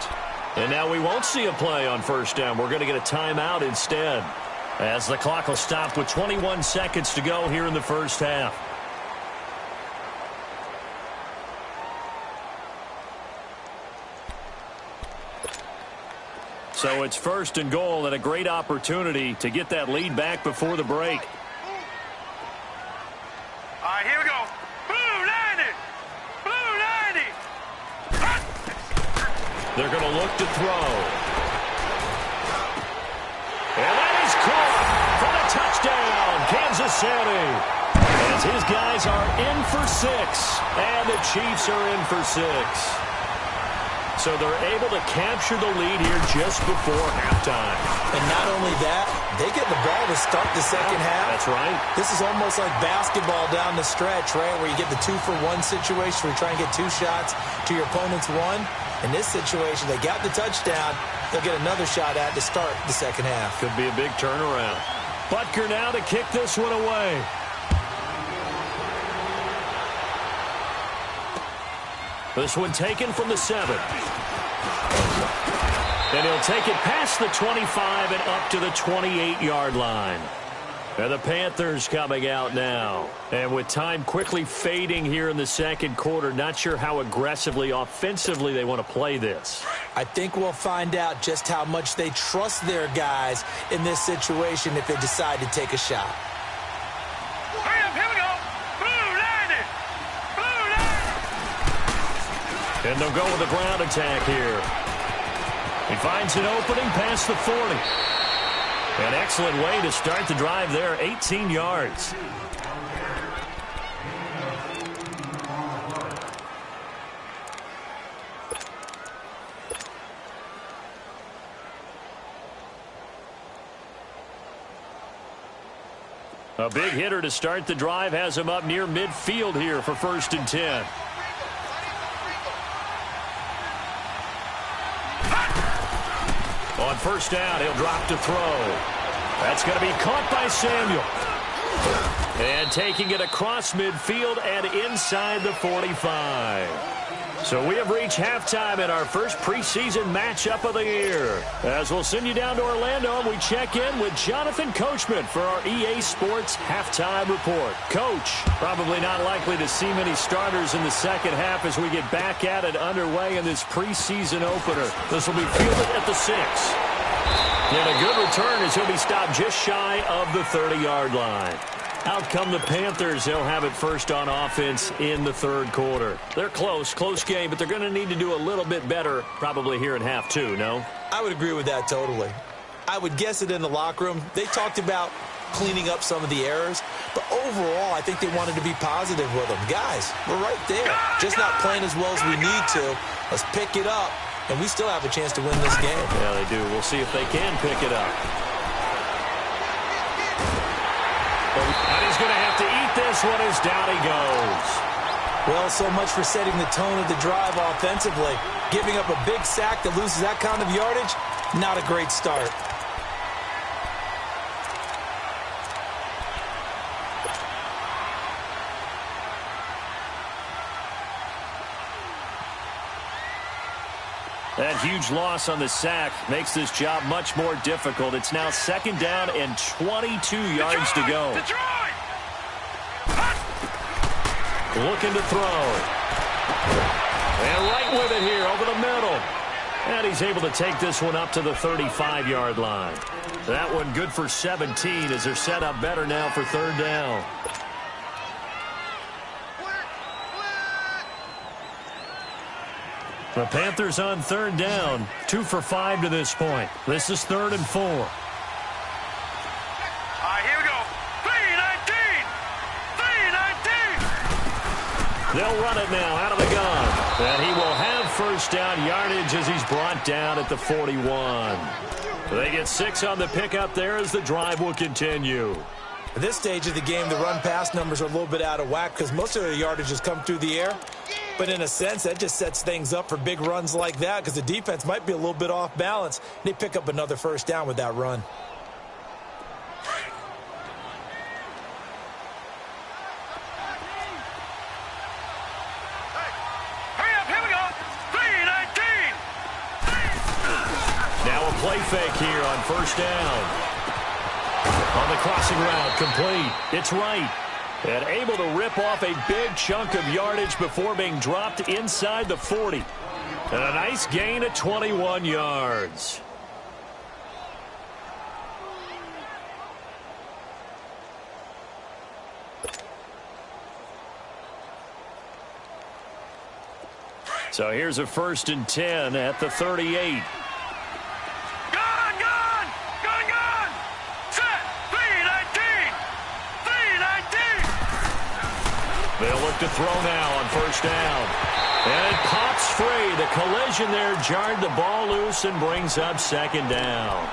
S2: And now we won't see a play on 1st down. We're going to get a timeout instead, as the clock will stop with 21 seconds to go here in the first half. So it's 1st and goal, and a great opportunity to get that lead back before the break.
S4: All right, here we go. Blue 90! Blue 90!
S2: They're going to look to throw. And that is caught for the touchdown, Kansas City. As his guys are in for 6, and the Chiefs are in for 6. So they're able to capture the lead here just before halftime.
S3: And not only that, they get the ball to start the second half.
S2: That's right.
S3: This is almost like basketball down the stretch, right, where you get the 2-for-1 situation where you try and get 2 shots to your opponent's 1. In this situation, they got the touchdown. They'll get another shot at to start the second half.
S2: Could be a big turnaround. Butker now to kick this one away. This one taken from the 7. And he'll take it past the 25 and up to the 28-yard line. And the Panthers coming out now. And with time quickly fading here in the second quarter, not sure how aggressively, offensively they want to play this.
S3: I think we'll find out just how much they trust their guys in this situation if they decide to take a shot.
S4: Hurry up, here we go. Blue 90! Blue 90!
S2: And they'll go with a ground attack here. He finds an opening past the 40. An excellent way to start the drive there, 18 yards. A big hitter to start the drive has him up near midfield here for 1st and 10. On 1st down, he'll drop to throw. That's going to be caught by Samuel. And taking it across midfield and inside the 45. So we have reached halftime in our first preseason matchup of the year. As we'll send you down to Orlando, and we check in with Jonathan Coachman for our EA Sports Halftime Report. Coach, probably not likely to see many starters in the second half as we get back at it underway in this preseason opener. This will be fielded at the 6. And a good return as he'll be stopped just shy of the 30-yard line. Out come the Panthers. They'll have it first on offense in the third quarter. They're close game, but they're going to need to do a little bit better probably here in half 2, no?
S3: I would agree with that totally. I would guess it in the locker room. They talked about cleaning up some of the errors. But overall, I think they wanted to be positive with them. Guys, we're right there. Just not playing as well as we need to. Let's pick it up, and we still have a chance to win this game.
S2: Yeah, they do. We'll see if they can pick it up. And he's going to have to eat this one as down he goes.
S3: Well, so much for setting the tone of the drive offensively. Giving up a big sack that loses that kind of yardage, not a great start.
S2: That huge loss on the sack makes this job much more difficult. It's now 2nd down and 22 yards to go. Looking to throw. And right with it here over the middle. And he's able to take this one up to the 35-yard line. That one good for 17 as they're set up better now for 3rd down. The Panthers on 3rd down, 2 for 5 to this point. This is 3rd and 4.
S4: All right, here we go. 3-19. 3-19.
S2: They'll run it now out of the gun. And he will have 1st down yardage as he's brought down at the 41. They get 6 on the pickup there as the drive will continue.
S3: At this stage of the game, the run-pass numbers are a little bit out of whack because most of the yardage has come through the air. But in a sense, that just sets things up for big runs like that because the defense might be a little bit off balance. They pick up another 1st down with that run.
S4: Hurry up, here we go. 3-19.
S2: Now a play fake here on 1st down. On the crossing route, complete. It's right. And able to rip off a big chunk of yardage before being dropped inside the 40. And a nice gain of 21 yards. So here's a 1st and 10 at the 38. They'll look to throw now on 1st down. And it pops free. The collision there jarred the ball loose and brings up 2nd down.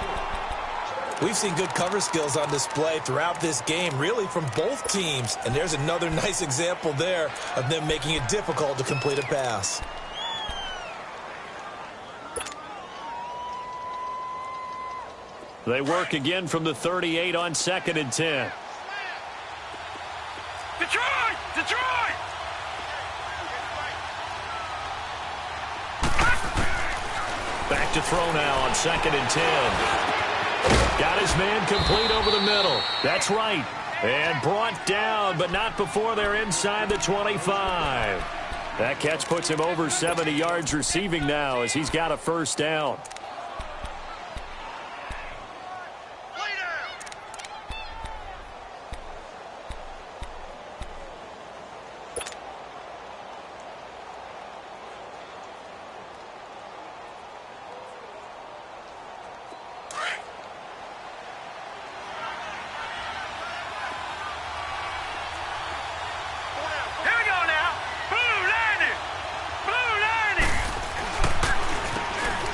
S3: We've seen good cover skills on display throughout this game, really from both teams. And there's another nice example there of them making it difficult to complete a pass.
S2: They work again from the 38 on 2nd and 10.
S4: Detroit! Detroit!
S2: Back to throw now on 2nd and 10. Got his man complete over the middle. That's right. And brought down, but not before they're inside the 25. That catch puts him over 70 yards receiving now as he's got a 1st down.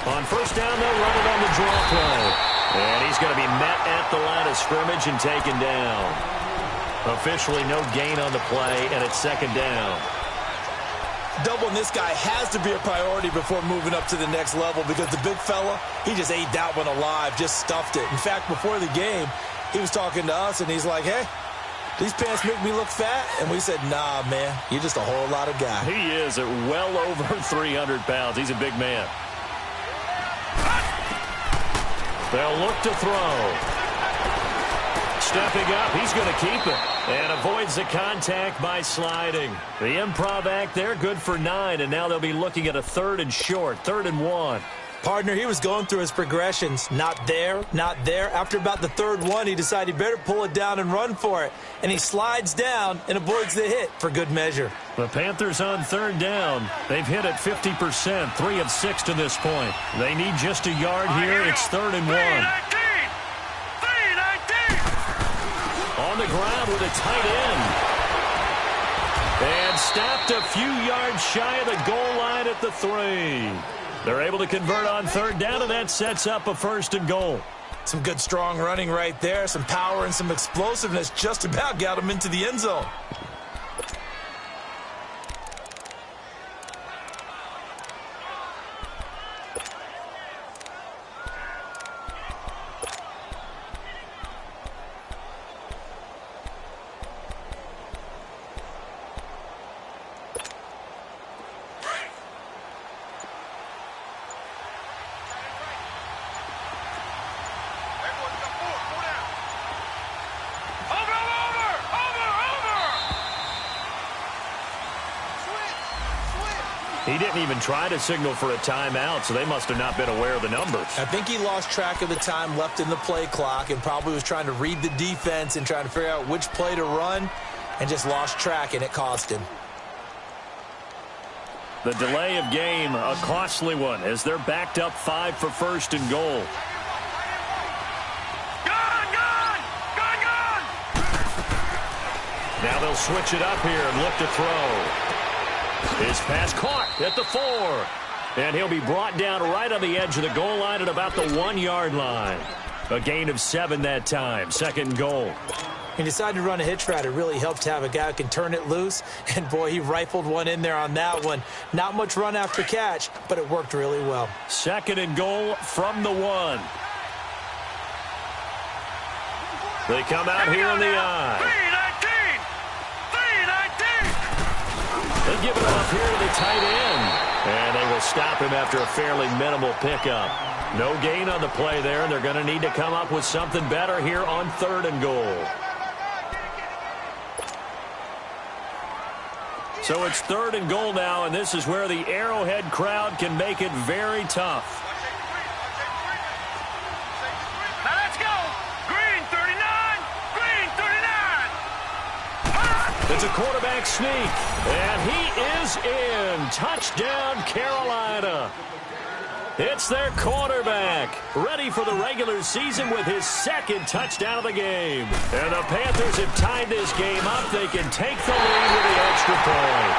S2: On 1st down, they'll run it on the draw play. And he's going to be met at the line of scrimmage and taken down. Officially no gain on the play, and it's 2nd down.
S3: Doubling this guy has to be a priority before moving up to the next level because the big fella, he just ate that one alive, just stuffed it. In fact, before the game, he was talking to us, and he's like, hey, these pants make me look fat. And we said, nah, man, you're just a whole lot of guy.
S2: He is at well over 300 pounds. He's a big man. They'll look to throw. Stepping up, he's going to keep it. And avoids the contact by sliding. The improv act there, good for 9. And now they'll be looking at a 3rd and short, 3rd and 1.
S3: Partner, he was going through his progressions. Not there, not there. After about the 3rd one, he decided he better pull it down and run for it. And he slides down and avoids the hit for good measure.
S2: The Panthers on 3rd down. They've hit it 50%, 3 of 6 to this point. They need just a yard here. It's 3rd and 1. ground with a tight end. And stopped a few yards shy of the goal line at the 3. They're able to convert on third down, and that sets up a 1st and goal.
S3: Some good, strong running right there. Some power and some explosiveness just about got him into the end zone.
S2: He didn't even try to signal for a timeout, so they must have not been aware of the numbers.
S3: I think he lost track of the time left in the play clock and probably was trying to read the defense and trying to figure out which play to run and just lost track, and it cost him.
S2: The delay of game, a costly one, as they're backed up 5 for 1st and goal. Now they'll switch it up here and look to throw. His pass caught at the 4. And he'll be brought down right on the edge of the goal line at about the 1-yard line. A gain of 7 that time. 2nd and goal.
S3: He decided to run a hitch route. It really helped to have a guy who can turn it loose. And, boy, he rifled one in there on that one. Not much run after catch, but it worked really well.
S2: 2nd and goal from the 1. They come out here in the eye. They give it up here to the tight end. And they will stop him after a fairly minimal pickup. No gain on the play there, and they're going to need to come up with something better here on 3rd and goal. So it's 3rd and goal now, and this is where the Arrowhead crowd can make it very tough.
S4: Now let's go. Green 39. Green 39.
S2: It's a quarterback sneak, and he is in. Touchdown, Carolina. It's their quarterback, ready for the regular season with his 2nd touchdown of the game. And the Panthers have tied this game up. They can take the lead with the extra point.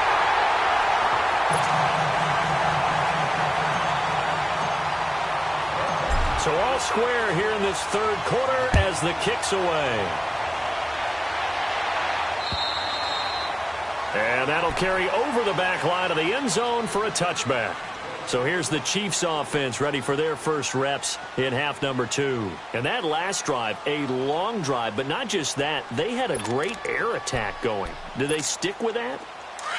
S2: So all square here in this 3rd quarter as the kick's away. And that'll carry over the back line of the end zone for a touchback. So here's the Chiefs offense ready for their first reps in half number 2. And that last drive, a long drive, but not just that. They had a great air attack going. Do they stick with that?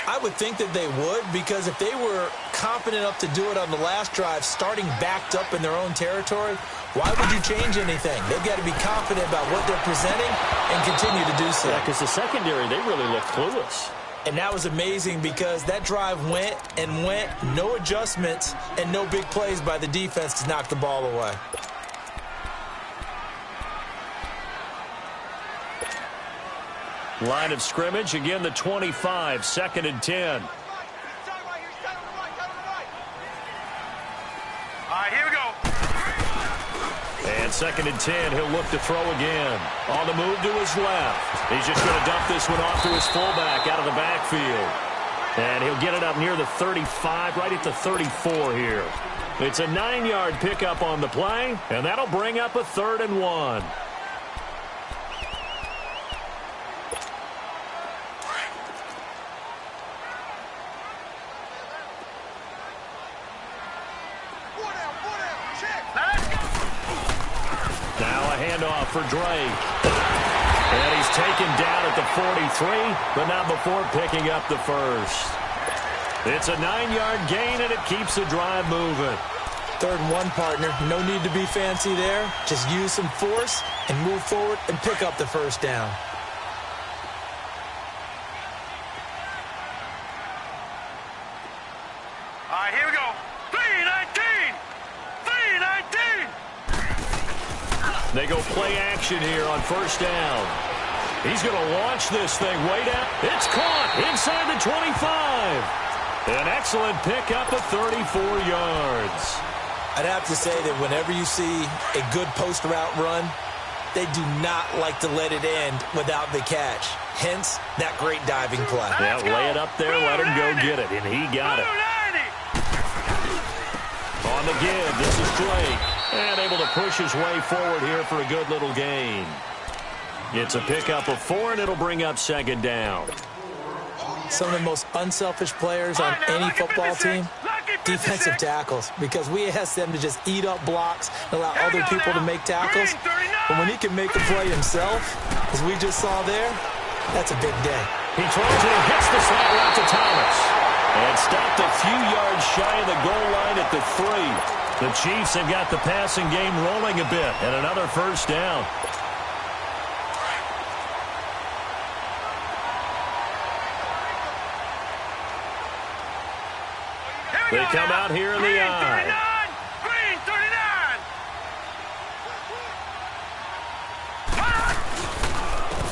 S3: I would think that they would, because if they were confident enough to do it on the last drive, starting backed up in their own territory, why would you change anything? They've got to be confident about what they're presenting and continue to do so.
S2: Yeah, because the secondary, they really looked clueless.
S3: And that was amazing because that drive went and went, no adjustments, and no big plays by the defense to knock the ball away.
S2: Line of scrimmage, again the 25, 2nd and 10.
S4: All right, here we go.
S2: And 2nd and 10, he'll look to throw again. On the move to his left. He's just going to dump this one off to his fullback out of the backfield. And he'll get it up near the 35, right at the 34 here. It's a 9-yard pickup on the play, and that'll bring up a 3rd and 1. Handoff for Drake. And he's taken down at the 43, but not before picking up the 1st. It's a 9-yard gain, and it keeps the drive moving.
S3: 3rd and 1, partner. No need to be fancy there. Just use some force and move forward and pick up the 1st down.
S4: All right, here we go. 3-19. 3-19.
S2: They go play action here on 1st down. He's going to launch this thing way down. It's caught inside the 25. An excellent pickup of 34 yards.
S3: I'd have to say that whenever you see a good post route run, they do not like to let it end without the catch. Hence, that great diving play.
S2: Yeah, lay it up there, let him go get it, and he got it. On the give, this is Drake. And able to push his way forward here for a good little gain. It's a pickup of 4, and it'll bring up second down.
S3: Some of the most unselfish players on any football team, defensive tackles, because we ask them to just eat up blocks and allow other people to make tackles. But when he can make a play himself, as we just saw there, that's a big day.
S2: He throws it and hits the slant route to Thomas. And stopped a few yards shy of the goal line at the 3. The Chiefs have got the passing game rolling a bit, and another first down. They come out here in the eye.
S4: Green 39.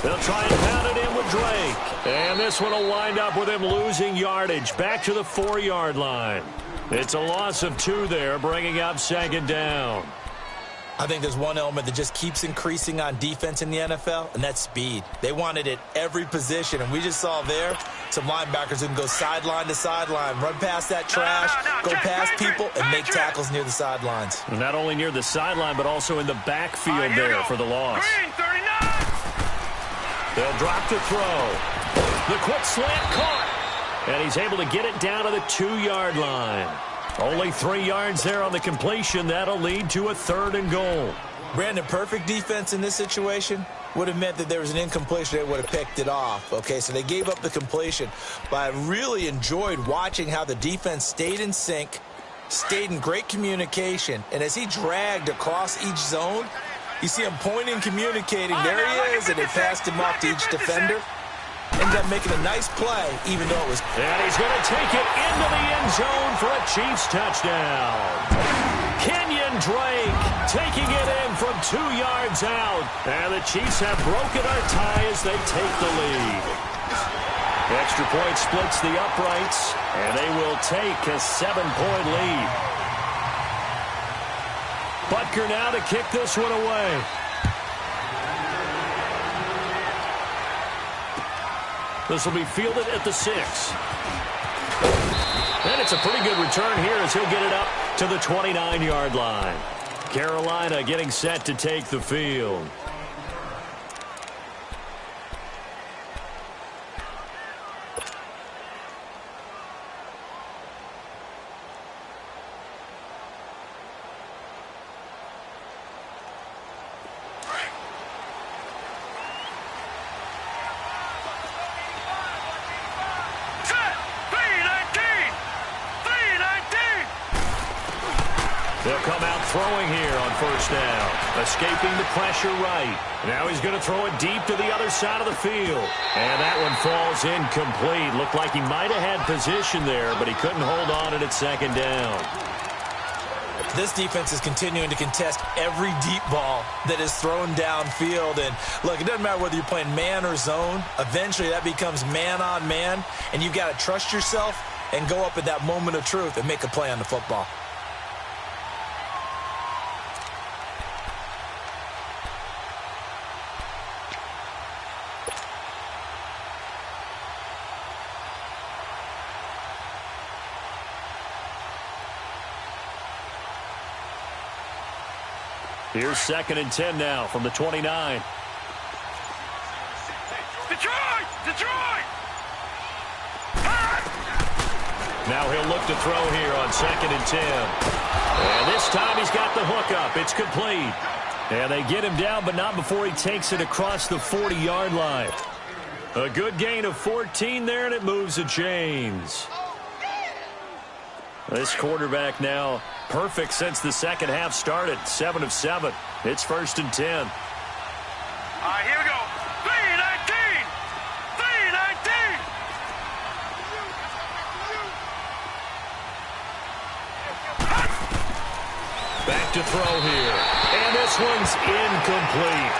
S2: They'll try and pound it in with Drake. And this one will wind up with him losing yardage back to the 4-yard line. It's a loss of 2 there, bringing up second down.
S3: I think there's one element that just keeps increasing on defense in the NFL, and that's speed. They want it at every position, and we just saw there some linebackers who can go sideline to sideline, run past that trash, go past people, and make tackles near the sidelines.
S2: And not only near the sideline, but also in the backfield there for the loss. They'll drop to throw. The quick slant caught. And he's able to get it down to the 2-yard line. Only 3 yards there on the completion. That'll lead to a 3rd and goal.
S3: Brandon, perfect defense in this situation would have meant that there was an incompletion. They would have picked it off. Okay, so they gave up the completion. But I really enjoyed watching how the defense stayed in sync, stayed in great communication. And as he dragged across each zone, you see him pointing, communicating. There he is, and they passed him off to each defender. Ended up making a nice play, even though it was...
S2: And he's going to take it into the end zone for a Chiefs touchdown. Kenyon Drake taking it in from 2 yards out. And the Chiefs have broken our tie as they take the lead. Extra point splits the uprights, and they will take a 7-point lead. Butker now to kick this one away. This will be fielded at the 6. And it's a pretty good return here as he'll get it up to the 29-yard line. Carolina getting set to take the field. They'll come out throwing here on first down. Escaping the pressure right. Now he's going to throw it deep to the other side of the field. And that one falls incomplete. Looked like he might have had position there, but he couldn't hold on it at second down.
S3: This defense is continuing to contest every deep ball that is thrown downfield. And, look, it doesn't matter whether you're playing man or zone. Eventually that becomes man on man, and you've got to trust yourself and go up at that moment of truth and make a play on the football.
S2: Here's 2nd and 10 now from the 29.
S4: Detroit! Detroit!
S2: Now he'll look to throw here on 2nd and 10. And this time he's got the hook up. It's complete. And they get him down, but not before he takes it across the 40-yard line. A good gain of 14 there, and it moves the chains. This quarterback now perfect since the second half started. 7 of 7. It's 1st and 10.
S4: All right, here we go. 3-19! 3-19!
S2: Back to throw here. And this one's incomplete.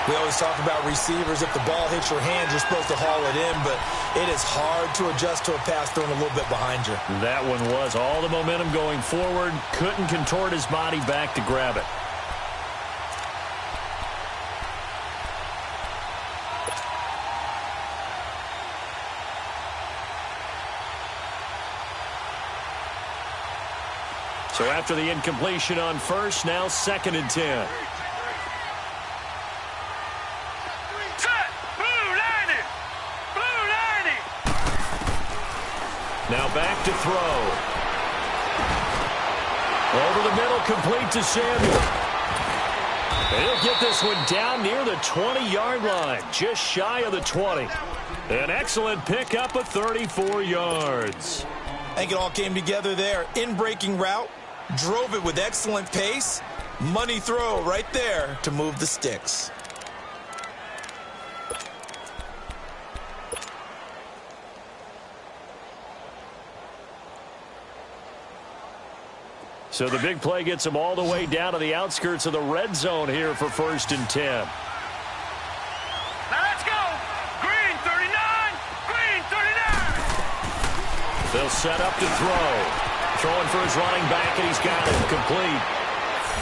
S3: We always talk about receivers. If the ball hits your hands, you're supposed to haul it in, but it is hard to adjust to a pass thrown a little bit behind you.
S2: That one was all the momentum going forward. Couldn't contort his body back to grab it. So after the incompletion on first, now 2nd and 10.
S4: Set. Blue 90. Blue 90.
S2: Now back to throw. Over the middle, complete to Samuel. And he'll get this one down near the 20-yard line, just shy of the 20. An excellent pickup of 34 yards.
S3: I think it all came together there. In-breaking route, drove it with excellent pace. Money throw right there to move the sticks.
S2: So the big play gets him all the way down to the outskirts of the red zone here for 1st and 10.
S4: Now let's go. Green 39. Green 39.
S2: They'll set up to throw. Throwing for his running back, and he's got it complete.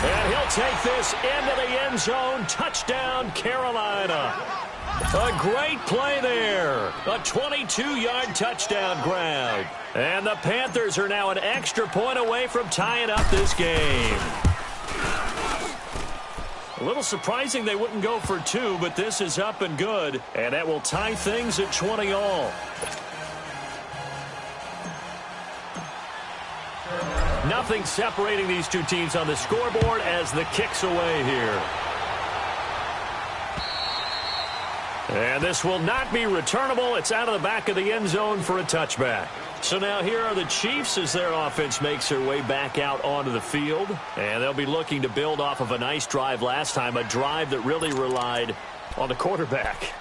S2: And he'll take this into the end zone. Touchdown, Carolina. A great play there. A 22-yard touchdown grab. And the Panthers are now an extra point away from tying up this game. A little surprising they wouldn't go for 2, but this is up and good. And that will tie things at 20 all. Nothing separating these two teams on the scoreboard as the kick's away here. And this will not be returnable. It's out of the back of the end zone for a touchback. So now here are the Chiefs as their offense makes their way back out onto the field. And they'll be looking to build off of a nice drive last time, a drive that really relied on the quarterback.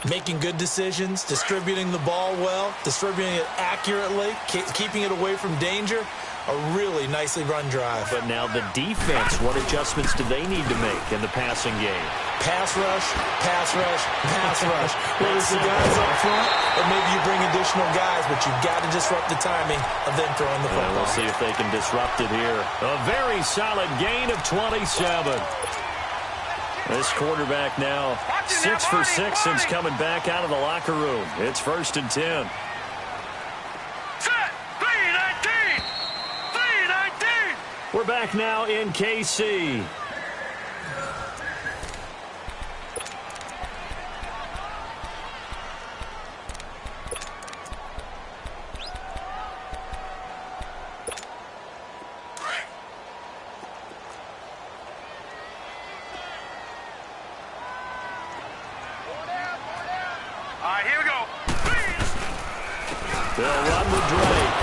S3: Making good decisions, distributing the ball well, distributing it accurately, keeping it away from danger. A really nicely run drive.
S2: But now the defense, what adjustments do they need to make in the passing game?
S3: Pass rush, pass rush, pass rush. Whether it's the guys up front or maybe you bring additional guys, but you've got to disrupt the timing of them throwing the football.
S2: We'll see if they can disrupt it here. A very solid gain of 27. This quarterback now 6 for 6 since coming back out of the locker room. It's 1st and 10. We're back now in KC.
S4: All right, here we go.
S2: They'll run with Drake.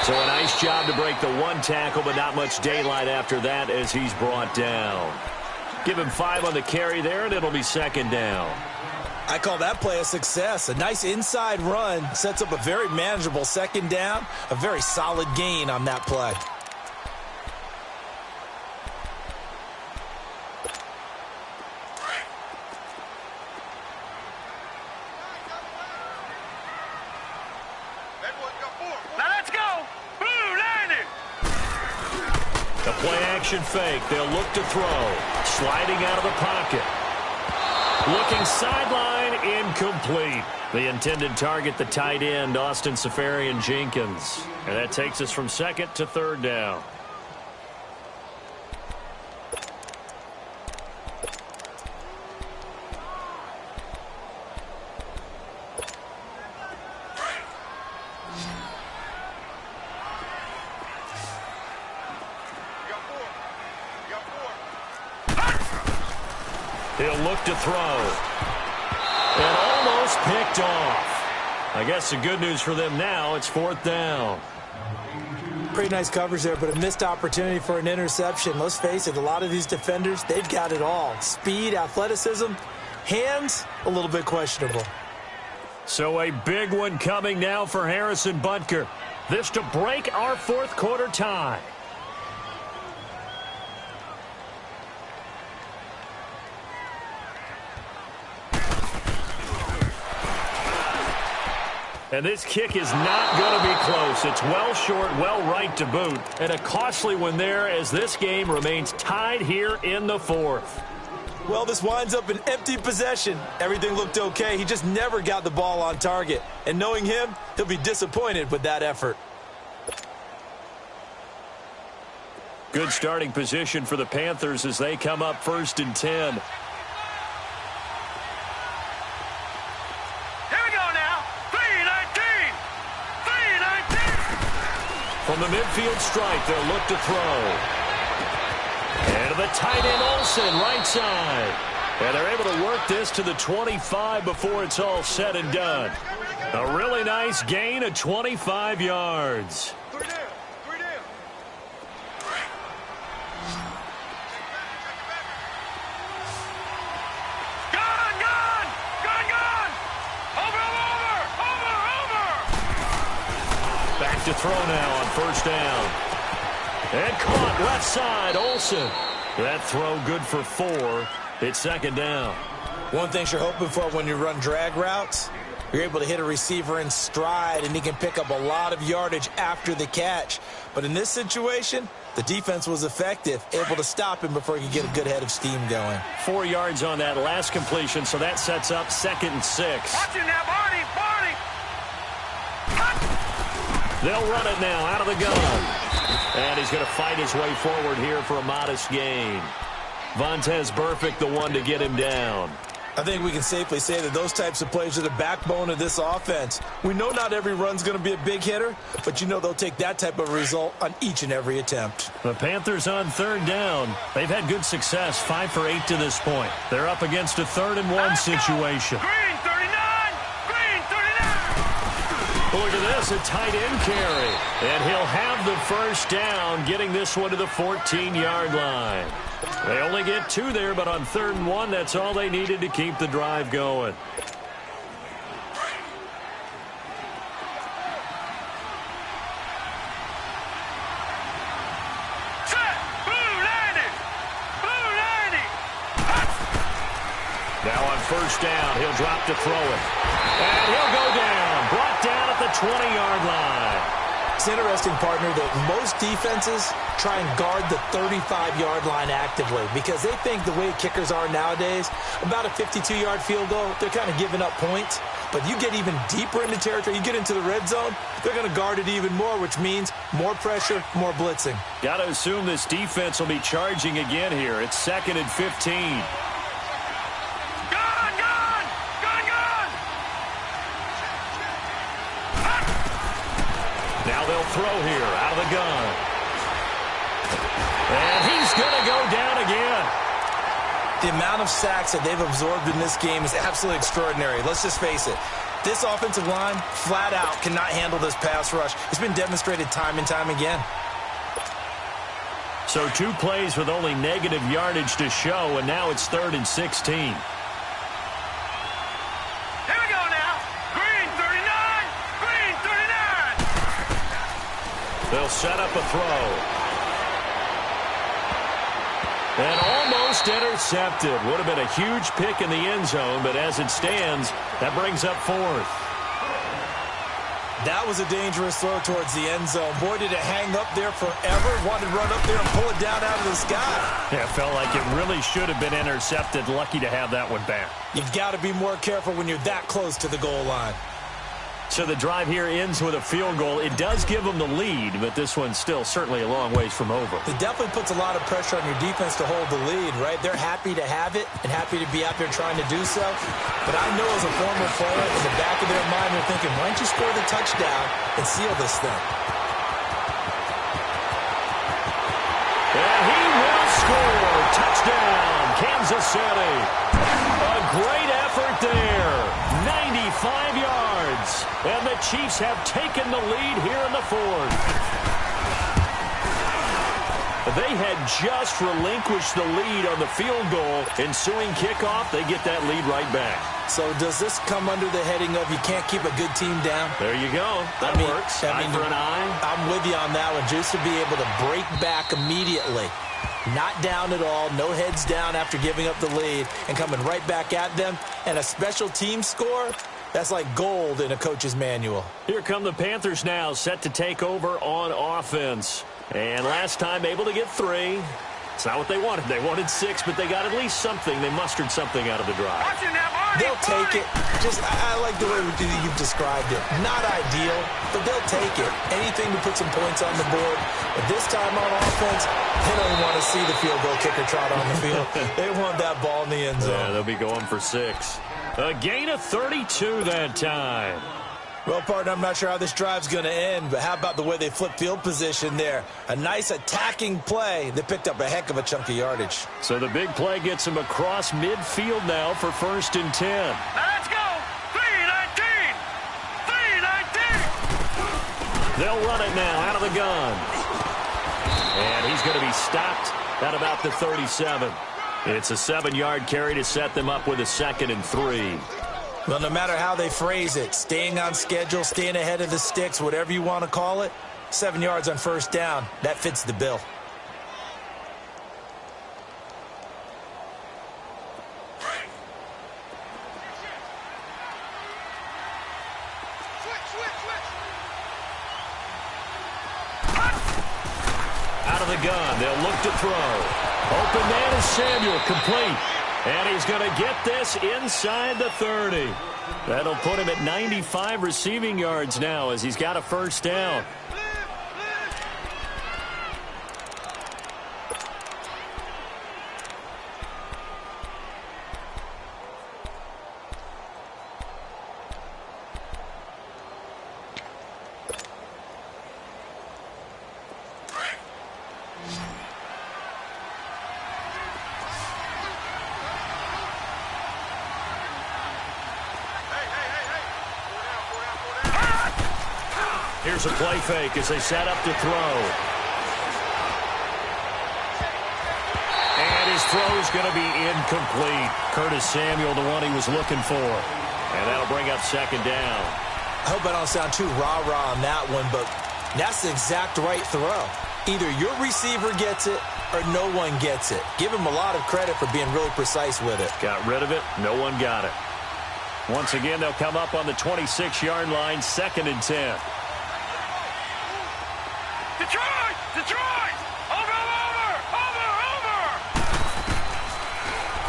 S2: So a nice job to break the one tackle, but not much daylight after that as he's brought down. Give him 5 on the carry there, and it'll be 2nd down.
S3: I call that play a success. A nice inside run sets up a very manageable 2nd down. A very solid gain on that play.
S2: Play-action fake. They'll look to throw. Sliding out of the pocket. Looking sideline, incomplete. The intended target, the tight end, Austin Seferian-Jenkins. And that takes us from 2nd to 3rd down. He'll look to throw. And almost picked off. I guess the good news for them now, it's 4th down.
S3: Pretty nice coverage there, but a missed opportunity for an interception. Let's face it, a lot of these defenders, they've got it all. Speed, athleticism, hands, a little bit questionable.
S2: So a big one coming now for Harrison Butker. This to break our 4th quarter tie. And this kick is not going to be close. It's well short, well right to boot. And a costly one there as this game remains tied here in the 4th.
S3: Well, this winds up an empty possession. Everything looked okay. He just never got the ball on target. And knowing him, he'll be disappointed with that effort.
S2: Good starting position for the Panthers as they come up 1st and 10.
S4: Here we go now. 3-19. 3-19.
S2: From the midfield stripe, they'll look to throw. And to the tight end, Olsen, right side. And they're able to work this to the 25 before it's all said and done. A really nice gain of 25 yards. Back to throw now on 1st down. And caught left side, Olsen. That throw good for 4. It's 2nd down.
S3: One thing you're hoping for when you run drag routes, you're able to hit a receiver in stride, and he can pick up a lot of yardage after the catch. But in this situation, the defense was effective, able to stop him before he could get a good head of steam going.
S2: 4 yards on that last completion, so that sets up 2nd and 6.
S4: Watch it now, Barney.
S2: They'll run it now out of the gun. And he's going to fight his way forward here for a modest gain. Vontaze Burfict, the one to get him down.
S3: I think we can safely say that those types of plays are the backbone of this offense. We know not every run's going to be a big hitter, but you know they'll take that type of result on each and every attempt.
S2: The Panthers on 3rd down. They've had good success, 5 for 8 to this point. They're up against a 3rd and 1 situation.
S4: Green 39. Green 39.
S2: Look at this, a tight end carry. And he'll have the 1st down, getting this one to the 14-yard line. They only get 2 there, but on 3rd and 1, that's all they needed to keep the drive going.
S4: Set. Blue 90. Blue 90.
S2: Now on 1st down, he'll drop to throw it. And he'll go down, brought down at the 20-yard line.
S3: It's interesting, partner, that most defenses try and guard the 35-yard line actively because they think the way kickers are nowadays, about a 52-yard field goal, they're kind of giving up points. But you get even deeper into territory, you get into the red zone, they're going to guard it even more, which means more pressure, more blitzing.
S2: Got to assume this defense will be charging again here. It's 2nd and 15. Now they'll throw here out of the gun. And he's going to go down again.
S3: The amount of sacks that they've absorbed in this game is absolutely extraordinary. Let's just face it. This offensive line, flat out, cannot handle this pass rush. It's been demonstrated time and time again.
S2: So 2 plays with only negative yardage to show, and now it's 3rd and 16. They'll set up a throw. And almost intercepted. Would have been a huge pick in the end zone, but as it stands, that brings up 4th.
S3: That was a dangerous throw towards the end zone. Boy, did it hang up there forever. Wanted to run up there and pull it down out of the sky.
S2: Yeah, it felt like it really should have been intercepted. Lucky to have that one back.
S3: You've got to be more careful when you're that close to the goal line.
S2: So the drive here ends with a field goal. It does give them the lead, but this one's still certainly a long ways from over.
S3: It definitely puts a lot of pressure on your defense to hold the lead, right? They're happy to have it and happy to be out there trying to do so. But I know as a former player, in the back of their mind, they're thinking, why don't you score the touchdown and seal this thing?
S2: And he will score. Touchdown, Kansas City. A great effort there. 95 yards. And the Chiefs have taken the lead here in the 4th. They had just relinquished the lead on the field goal. Ensuing kickoff, they get that lead right back.
S3: So does this come under the heading of you can't keep a good team down?
S2: There you go. That works. Eye for an eye.
S3: I'm with you on that one. Just to be able to break back immediately. Not down at all. No heads down after giving up the lead and coming right back at them. And a special team score, that's like gold in a coach's manual.
S2: Here come the Panthers now, set to take over on offense. And last time able to get 3. It's not what they wanted. They wanted 6, but they got at least something. They mustered something out of the drive.
S3: They'll take it. I like the way you've described it. Not ideal, but they'll take it. Anything to put some points on the board. But this time on offense, they don't even want to see the field goal kicker trot on the field. They want that ball in the end zone.
S2: Yeah, they'll be going for 6. A gain of 32 that time.
S3: Well, partner, I'm not sure how this drive's going to end, but how about the way they flip field position there? A nice attacking play. They picked up a heck of a chunk of yardage.
S2: So the big play gets them across midfield now for 1st and 10.
S4: Now let's go. 3-19. 3-19.
S2: They'll run it now out of the gun. And he's going to be stopped at about the 37. It's a 7-yard carry to set them up with a 2nd and 3.
S3: Well, no matter how they phrase it, staying on schedule, staying ahead of the sticks, whatever you want to call it, 7 yards on 1st down, that fits the bill.
S2: Out of the gun, they'll look to throw. Open man is Samuel, complete. And he's going to get this inside the 30. That'll put him at 95 receiving yards now as he's got a 1st down. Here's a play fake as they set up to throw. And his throw's going to be incomplete. Curtis Samuel, the one he was looking for. And that'll bring up 2nd down.
S3: I hope I don't sound too rah-rah on that one, but that's the exact right throw. Either your receiver gets it or no one gets it. Give him a lot of credit for being really precise with it.
S2: Got rid of it. No one got it. Once again, they'll come up on the 26-yard line, 2nd and 10.
S4: Detroit! Detroit! Over!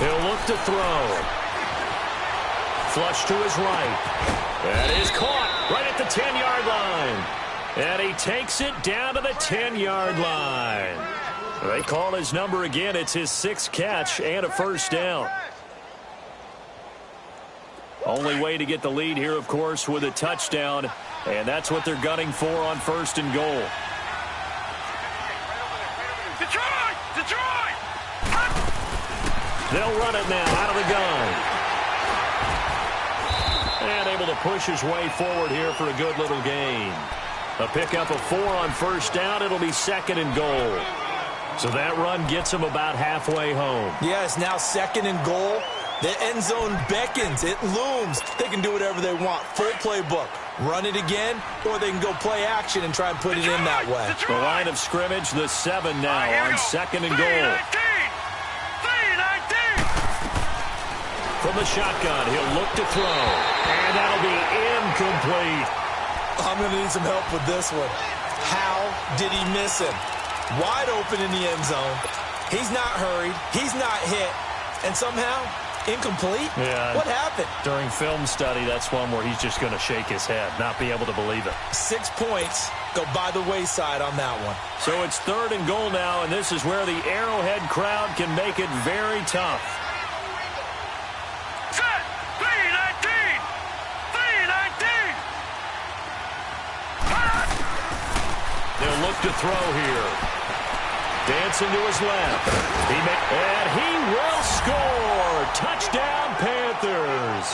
S2: He'll look to throw. Flush to his right. That is caught right at the 10-yard line. And he takes it down to the 10-yard line. They call his number again. It's his 6th catch and a 1st down. Only way to get the lead here, of course, with a touchdown. And that's what they're gunning for on 1st and goal.
S4: Detroit! Detroit!
S2: They'll run it now out of the gun. And able to push his way forward here for a good little gain. A pickup of 4 on 1st down. It'll be 2nd and goal. So that run gets him about halfway home.
S3: Yes, now 2nd and goal. The end zone beckons. It looms. They can do whatever they want. Full playbook. Run it again, or they can go play action and try and put it in that way.
S2: The line of scrimmage, the 7 now on 2nd and goal.
S4: 3-19!
S2: From the shotgun, he'll look to throw. And that'll be incomplete.
S3: I'm going to need some help with this one. How did he miss him? Wide open in the end zone. He's not hurried. He's not hit. And somehow, incomplete?
S2: Yeah.
S3: What happened?
S2: During film study, that's one where he's just going to shake his head, not be able to believe it.
S3: 6 points go by the wayside on that one.
S2: So it's 3rd and goal now, and this is where the Arrowhead crowd can make it very tough.
S4: Set! 3-19! 3-19!
S2: They'll look to throw here. Dancing to his left. And he will score. Touchdown, Panthers.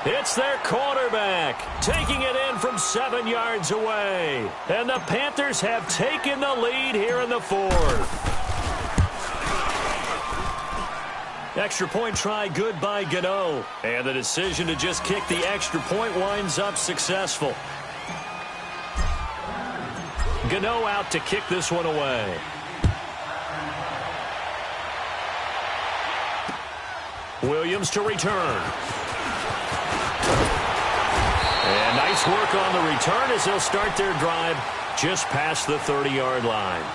S2: It's their quarterback taking it in from 7 yards away. And the Panthers have taken the lead here in the 4th. Extra point try good by Gano. And the decision to just kick the extra point winds up successful. Gano out to kick this one away. Williams to return. And nice work on the return as they'll start their drive just past the 30-yard line.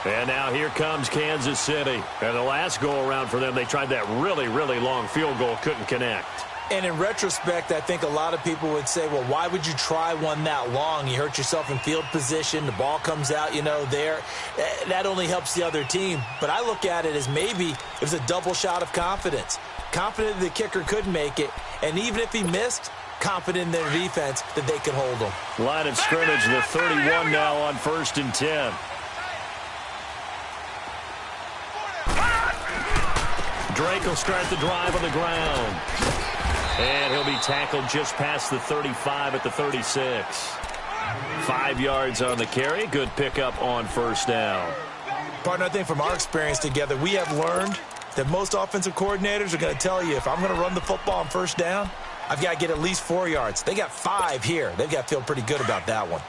S2: And now here comes Kansas City. And the last go-around for them, they tried that really, really long field goal, couldn't connect.
S3: And in retrospect, I think a lot of people would say, well, why would you try one that long? You hurt yourself in field position. The ball comes out, there. That only helps the other team. But I look at it as maybe it was a double shot of confidence. Confident the kicker could make it. And even if he missed, confident in their defense that they could hold him.
S2: Line of scrimmage, the 31 now on 1st and 10. Drake will start the drive on the ground. And he'll be tackled just past the 35 at the 36. 5 yards on the carry. Good pickup on 1st down.
S3: Partner, I think from our experience together, we have learned that most offensive coordinators are going to tell you, if I'm going to run the football on 1st down, I've got to get at least 4 yards. They got 5 here. They've got to feel pretty good about that one.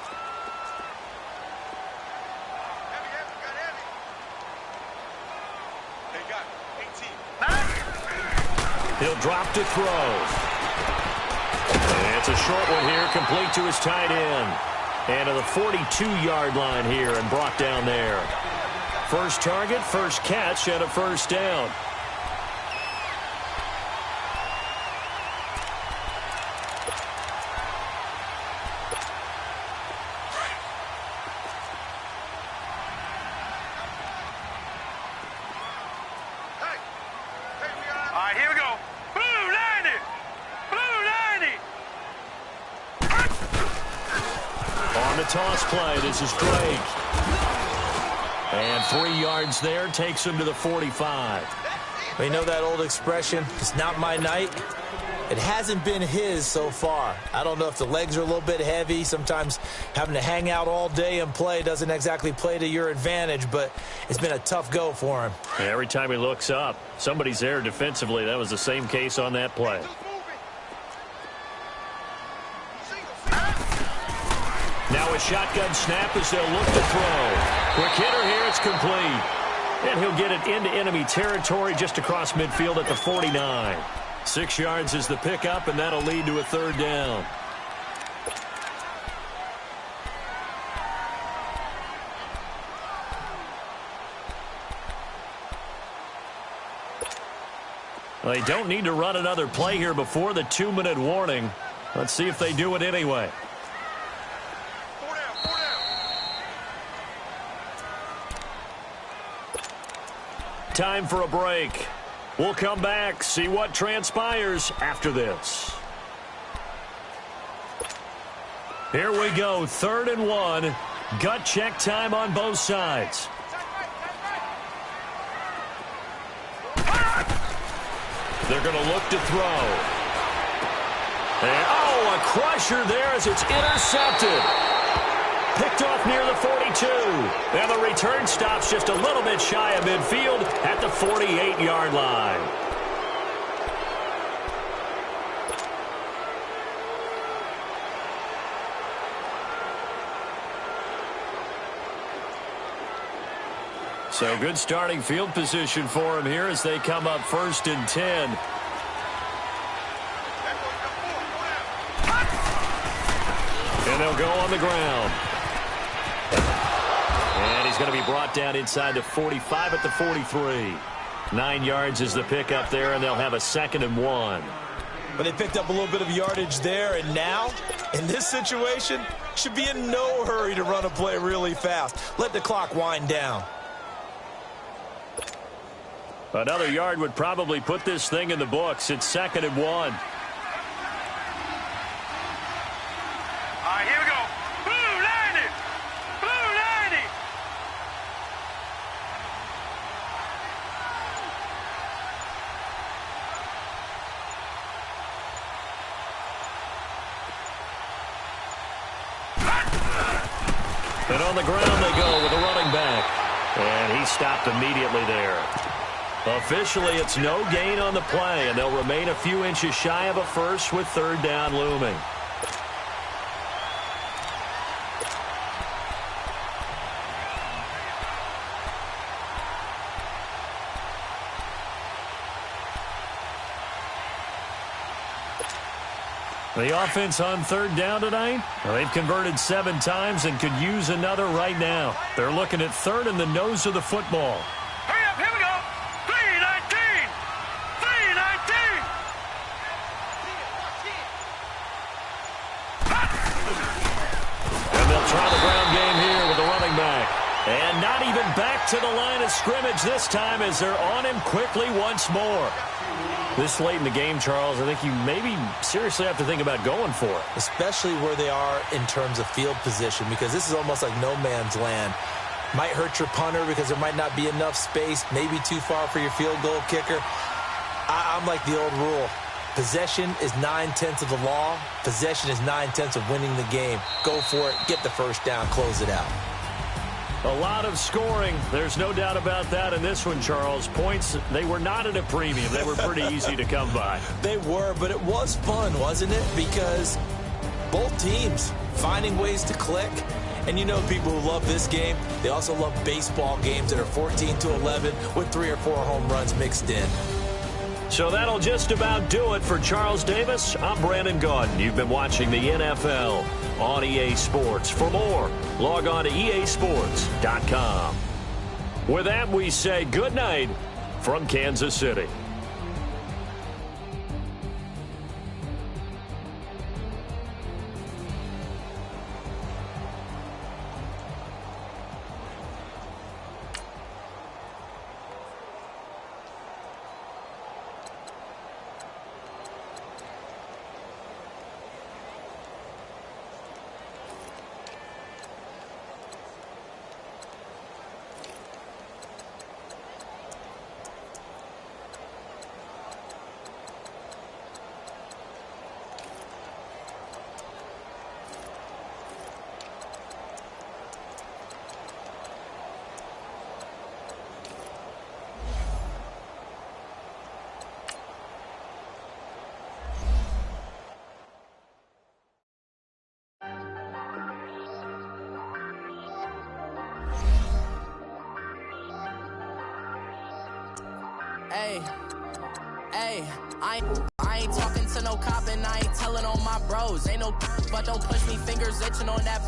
S2: He'll drop to throw. It's a short one here, complete to his tight end. And to the 42-yard line here and brought down there. First target, first catch, and a 1st down. Toss play. This is Drake. And 3 yards there takes him to the 45.
S3: You know that old expression, it's not my night? It hasn't been his so far. I don't know if the legs are a little bit heavy. Sometimes having to hang out all day and play doesn't exactly play to your advantage, but it's been a tough go for him.
S2: Every time he looks up, somebody's there defensively. That was the same case on that play. Now a shotgun snap as they'll look to throw. Quick hitter here, it's complete. And he'll get it into enemy territory just across midfield at the 49. 6 yards is the pickup, and that'll lead to a 3rd down. Well, they don't need to run another play here before the 2-minute warning. Let's see if they do it anyway. Time for a break. We'll come back, see what transpires after this. Here we go, 3rd and 1. Gut check time on both sides. They're going to look to throw. And, a crusher there as it's intercepted. Picked off near the 42. And the return stops just a little bit shy of midfield at the 48-yard line. So good starting field position for him here as they come up 1st and 10. And they'll go on the ground. And he's going to be brought down inside the 45 at the 43. 9 yards is the pickup there, and they'll have a 2nd and 1.
S3: But they picked up a little bit of yardage there, and now, in this situation, should be in no hurry to run a play really fast. Let the clock wind down.
S2: Another yard would probably put this thing in the books. It's 2nd and 1.
S4: Here we go. Blue 90. Blue 90.
S2: And on the ground they go with the running back. And he stopped immediately there. Officially, it's no gain on the play, and they'll remain a few inches shy of a first with 3rd down looming. The offense on third down tonight, well, they've converted 7 times and could use another right now. They're looking at third in the nose of the football.
S4: Hurry up, here we go. 3-19. 3-19.
S2: And they'll try the ground game here with the running back. And not even back to the line of scrimmage this time as they're on him quickly once more. This late in the game, Charles, I think you maybe seriously have to think about going for it.
S3: Especially where they are in terms of field position, because this is almost like no man's land. Might hurt your punter because there might not be enough space, maybe too far for your field goal kicker. I'm like the old rule. Possession is 9/10 of the law. Possession is 9/10 of winning the game. Go for it. Get the first down. Close it out.
S2: A lot of scoring. There's no doubt about that in this one, Charles. Points, they were not at a premium. They were pretty easy to come by.
S3: They were, but it was fun, wasn't it? Because both teams finding ways to click. And you know people who love this game, they also love baseball games that are 14-11 with 3 or 4 home runs mixed in.
S2: So that'll just about do it for Charles Davis. I'm Brandon Gaudin. You've been watching the NFL on EA Sports. For more, log on to easports.com. With that, we say good night from Kansas City.
S5: Hey, I ain't talking to no cop and I ain't telling on my bros. Ain't no but don't push me, fingers itching on that.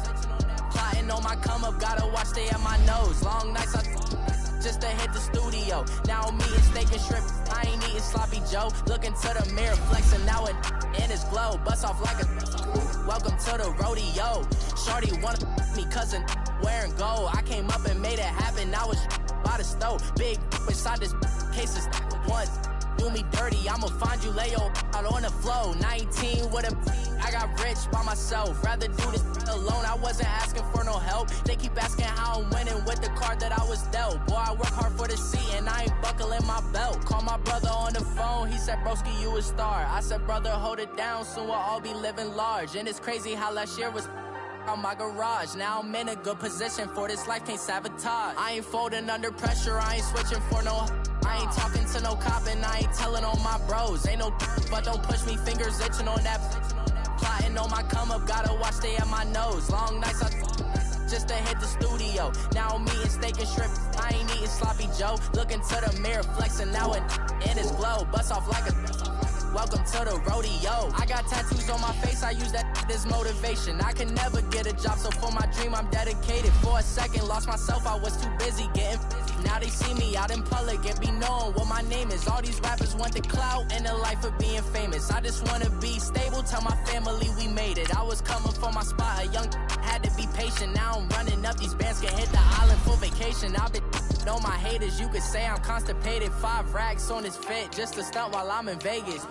S5: Plotting on my come up, gotta watch they at my nose. Long nights just to hit the studio. Now I'm eating steak and shrimp, I ain't eating sloppy Joe. Looking to the mirror, flexing now it in his glow. Bust off like a welcome to the rodeo. Shorty wanna me cousin wearing gold. I came up and made it happen, I was by the stove. Big inside this cases once. Do me dirty, I'ma find you, lay your out on the flow. 19 with a I got rich by myself. Rather do this alone, I wasn't asking for no help. They keep asking how I'm winning with the card that I was dealt. Boy, I work hard for the seat and I ain't buckling my belt. Call my brother on the phone, he said, broski, you a star. I said, brother, hold it down, soon we'll all be living large. And it's crazy how last year was on my garage. Now I'm in a good position for this life, can't sabotage. I ain't folding under pressure, I ain't switching for no. I ain't talking to no cop and I ain't telling on my bros. Ain't no but don't push me, fingers itching on that. Plotting on my come up, gotta watch they at my nose. Long nights just to hit the studio. Now I'm eating steak and shrimp, I ain't eating sloppy Joe. Looking to the mirror, flexing now it in his glow. Bust off like a welcome to the rodeo. I got tattoos on my face, I use that as motivation. I can never get a job, so for my dream I'm dedicated. For a second, lost myself, I was too busy getting now they see me out in public and be knowing what my name is. All these rappers want the clout and the life of being famous. I just wanna be stable, tell my family we made it. I was coming for my spot, a young had to be patient. Now I'm running up, these bands can hit the island for vacation. I've been on my haters, you could say I'm constipated. 5 racks on his fit, just to stunt while I'm in Vegas.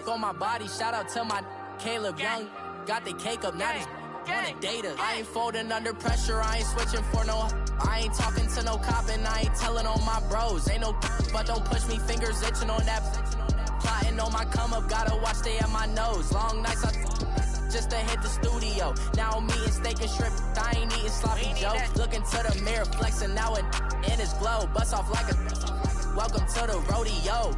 S5: On my body, shout out to my Caleb Young. Got the cake up, now these wanna date us. I ain't folding under pressure, I ain't switching for no. I ain't talking to no cop and I ain't telling on my bros. Ain't no but don't push me, fingers itching on that. Plotting on my come up, gotta watch they at my nose. Long nights just to hit the studio. Now I'm eating steak and shrimp, I ain't eating sloppy Joe. Looking to the mirror, flexing now it in his glow. Bust off like a welcome to the rodeo.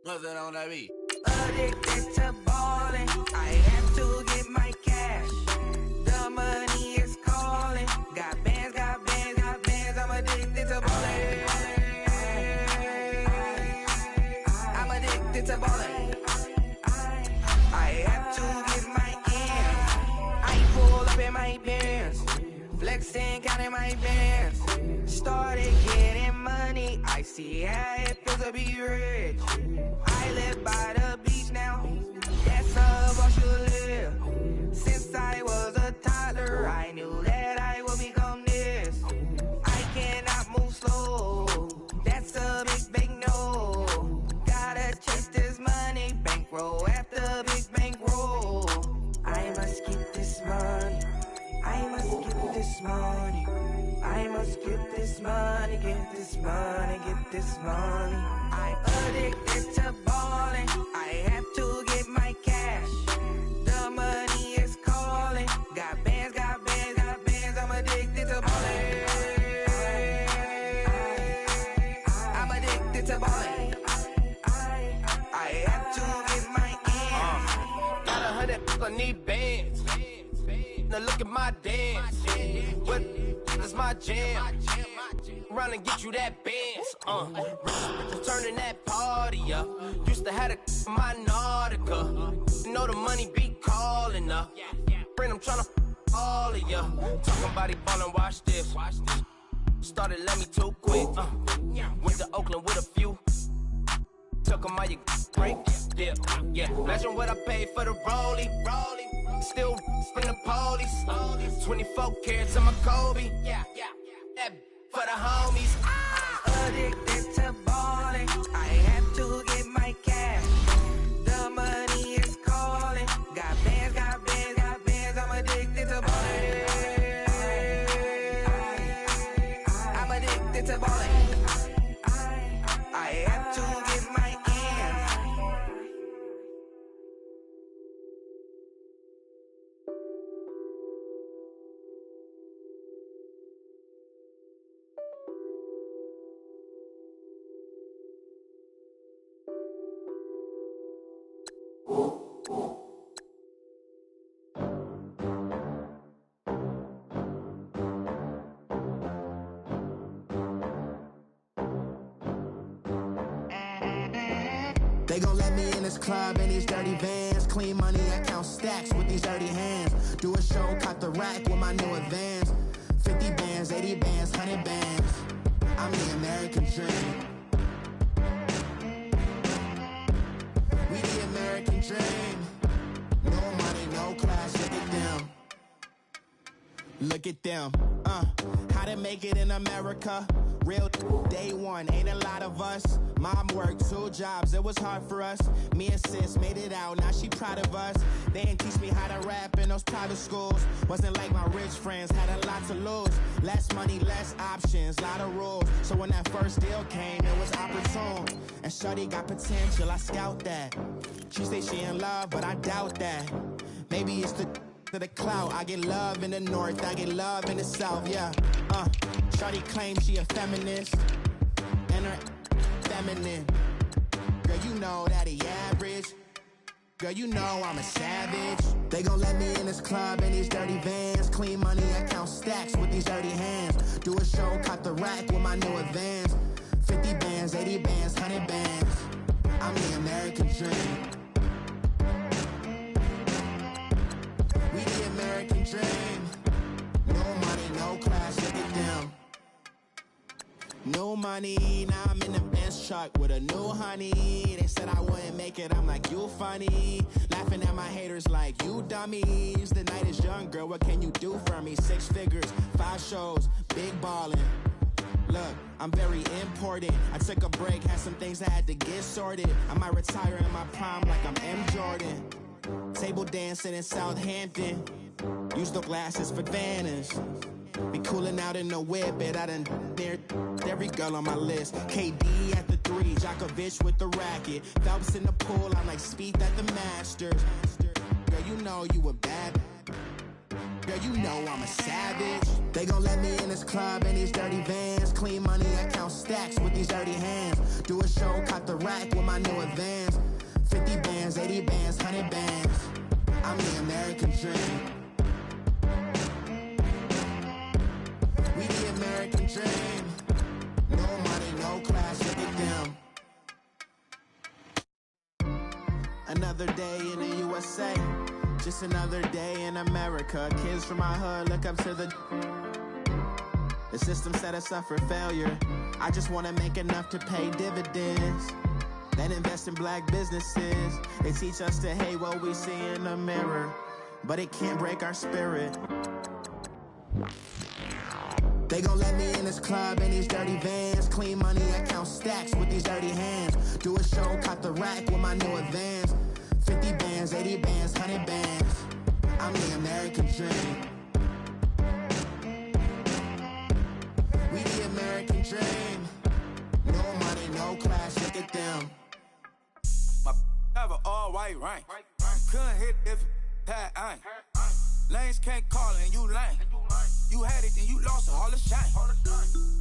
S6: What's that on that beat?
S7: Addicted to ballin', I have to get my cash. The money is calling. Got bands, got bands, got bands. I'm addicted to ballin'. I'm addicted to ballin'. I have to get my ends. I pull up in my pants, flexing, counting my bands. Started getting money. I see how it feels to be rich. I live by the beach now. That's how I should live. Since I was a toddler, I knew that I would become this. I cannot move slow. That's a big no. Gotta chase this money, bankroll after big bankroll. I must get this money. I must get this money. I must get this money, get this money, get this money. I'm addicted to ballin'. I have to get my cash. The money is calling. Got bands, got bands, got bands. I'm addicted to ballin'. I'm addicted to ballin'. I have to get my ends.
S8: Got 100, I need bands. Now look at my dance. What is my jam? Run and get you that bands. Turning that party up. Used to have a my Nautica. Know the money be calling up. Friend, I'm tryna all of ya. Talking about he ballin', watch this. Started let me too quick. Went to Oakland with a few. Took 'em all you break. Yeah. Imagine what I paid for the rollie. Still in the police. 24 carats on my Kobe. That for the homies.
S7: Addicted to ballin'. I have to get my cash. The money is calling. Got bands, got bands, got bands. I'm addicted to ballin'. I'm addicted to ballin'. I have to get my ends.
S9: They gon' let me in this club in these dirty vans. Clean money, I count stacks with these dirty hands. Do a show, cop the rack with my new advance. 50 bands, 80 bands, 100 bands. I'm the American dream. We the American dream. No money, no class, look at them. Look at them, how to make it in America. Real day one, ain't a lot of us. Mom worked 2 jobs, it was hard for us. Me and sis made it out, now she proud of us. They didn't teach me how to rap in those private schools. Wasn't like my rich friends, had a lot to lose. Less money, less options, lot of rules. So when that first deal came, it was opportune. And shorty got potential, I scout that. She say she in love, but I doubt that. Maybe it's to the clout. I get love in the north, I get love in the south, yeah. Shorty claims she a feminist, and her feminine. Girl, you know that he average. Girl, you know I'm a savage. They gon' let me in this club in these dirty vans. Clean money, I count stacks with these dirty hands. Do a show, cop the rack with my new advance. 50 bands, 80 bands, 100 bands. I'm the American dream. We the American dream. No money, no class, look at them. No money, now I'm in the Benz truck with a new honey. They said I wouldn't make it, I'm like, you funny. Laughing at my haters like, you dummies. The night is young, girl, what can you do for me? 6 figures, 5 shows, big ballin'. Look, I'm very important. I took a break, had some things I had to get sorted. I might retire in my prime like I'm M. Jordan. Table dancing in Southampton. Use the glasses for Vannas. Be cooling out in the whip, but I done there every girl on my list. KD at the 3, Djokovic with the racket. Phelps in the pool, I'm like Speed at the Masters. Girl, you know you a bad. Girl, you know I'm a savage. They gon' let me in this club in these dirty vans. Clean money, I count stacks with these dirty hands. Do a show, cop the rack rack with my new advance. 50 bands, 80 bands, 100 bands. I'm the American dream. We the American dream. No money, no class, look at them. Another day in the USA. Just another day in America. Kids from my hood look up to the system set us up for failure. I just want to make enough to pay dividends. Then invest in black businesses. They teach us to hate what we see in the mirror, but it can't break our spirit. They gon' let me in this club in these dirty vans. Clean money, I count stacks with these dirty hands. Do a show, cop the rack with my new advance. 50 bands, 80 bands, 100 bands. I'm the American dream. We the American dream. No money, no class, look at them.
S6: My have an all-white rank. Couldn't hit if it had ain't. Lanes can't call and you lame. You had it and you lost it, all the shine.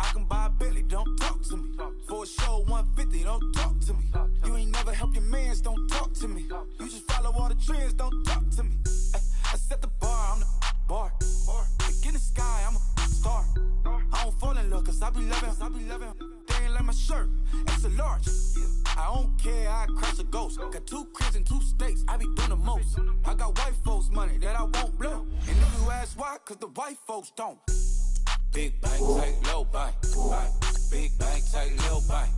S6: I can buy a Billy, don't talk to me. For a show 150, don't talk to me. You ain't never help your mans, don't talk to me. You just follow all the trends, don't talk to me. I set the bar, I'm the bar. Like in the sky, I'm a star. I don't fall in love, cause I be loving. They ain't like my shirt, it's a large. I don't care, I crush a ghost. Got 2 cribs in 2 states, I be doing the most. I got white folks' money that I won't blow. And if you ask why, cause the white folks don't. Big bank, tight, low buy. Big bank, tight, low buy.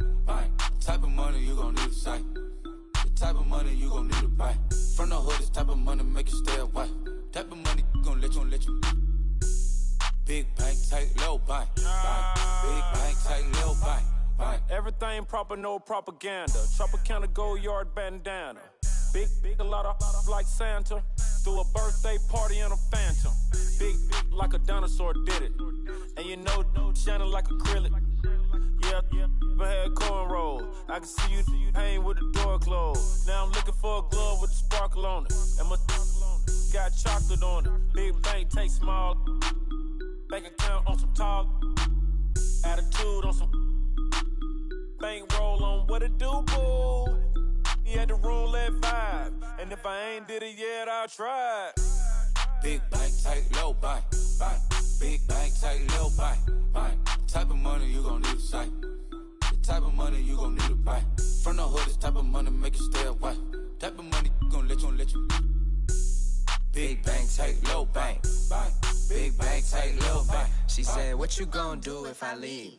S6: Type of money you gon' need to sight. The type of money you gon' need to buy. From the hood, this type of money make you stay away. Type of money gon' let you. Big bank, tight, low buy. Big bank, tight, low buy.
S10: Everything proper, no propaganda. Tropicana gold yard bandana. Big, a lot of like Santa. Threw a birthday party in a phantom. Big, like a dinosaur did it. And you know, shining like acrylic. Yeah, I had cornrow. I can see you hang with the door closed. Now I'm looking for a glove with a sparkle on it. And my got chocolate on it. Big bank, take small. Bank account on some tall. Attitude on some. Bankroll on what it do, boo. He had the roulette vibe. And if I ain't did it yet, I'll try.
S6: Big bank, tight, low buy. Big bank, tight, low buy. Type of money you gon' need to sight. The type of money you gon' need to buy. From the hood, this type of money make you stay away. Type of money gon' let you. Big bank, tight, low bank. Big bank, tight, low bank.
S11: She said, what you gon' do if I leave?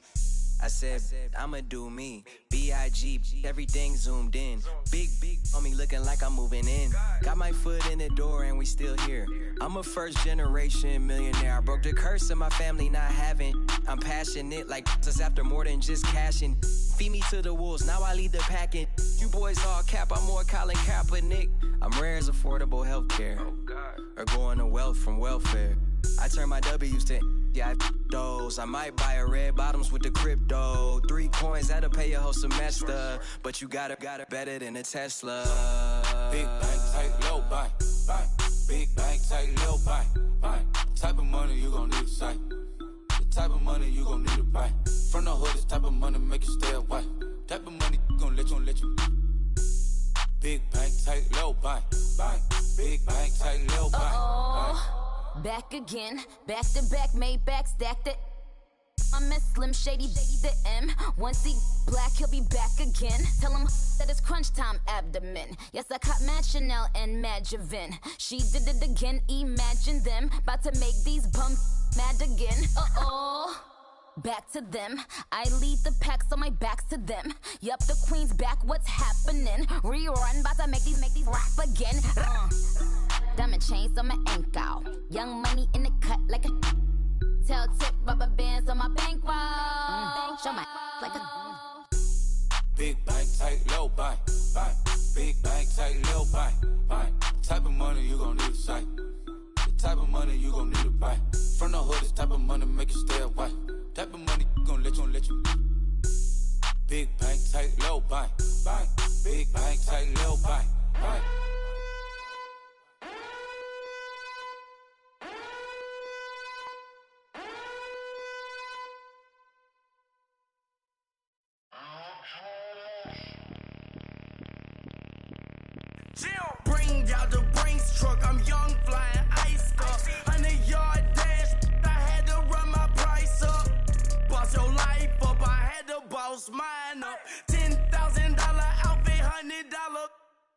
S11: I said, I'ma do me. B.I.G. Everything zoomed in. Big on me looking like I'm moving in. Got my foot in the door and we still here. I'm a first generation millionaire. I broke the curse of my family not having. I'm passionate like just after more than just cashing. Feed me to the wolves, now I lead the packing. You boys all cap, I'm more Colin Kaepernick. I'm rare as affordable healthcare. Or going to wealth from welfare. I turn my W's to those. I might buy a red bottoms with the crypto. 3 coins, that'll pay your whole semester. But you got it better than a Tesla.
S6: Big bank, tight, low buy. Big bank, tight, low buy. Type of money you gon' need to sight. The type of money you gon' need to buy. From the hood, this type of money make you stay away. Type of money gon' let you. Big bank, tight, low buy. Big bank, tight, low buy.
S12: Back again, back to back, made back, stacked it. I'm a Slim Shady, the M. Once he black, he'll be back again. Tell him that it's crunch time abdomen. Yes, I caught Mad Chanel and Mad Javin. She did it again, imagine them. About to make these bums mad again. Back to them. I lead the pack, so my back's to them. Yup, the queen's back, what's happening? Rerun, about to make these rap again. Diamond chains on my ankle. Young money in the cut like a tail tip, rubber bands on my bankroll. Show my like a
S6: Big bank, tight, low buy. Big bank, tight, low buy. Type of money you gon' need to sight. The type of money you gon' need to buy. From the hood, this type of money make you stay away. Type of money gon' let you. Big bank, tight, low buy. Big bank, tight, low buy.
S7: Bring out the Brinks truck, I'm young, flying ice up. 100-yard dash, I had to run my price up. Boss your life up, I had to boss mine up. $10,000 outfit, $100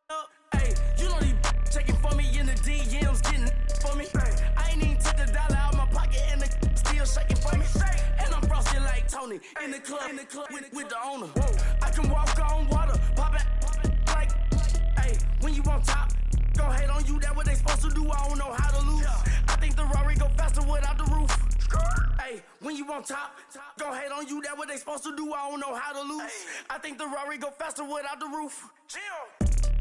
S7: up. Hey, you know these checking for me in the DMs, getting for me. I ain't even took the dollar out my pocket and the still shaking for me. And I'm frosted like Tony in the club with the owner. I can walk on water, pop it like, hey, when you on top, gon' hate on you, that what they supposed to do, I don't know how to lose. I think the Rari go faster without the roof. Hey, when you on top, gon' hate on you, that what they supposed to do, I don't know how to lose. I think the Rari go faster without the roof.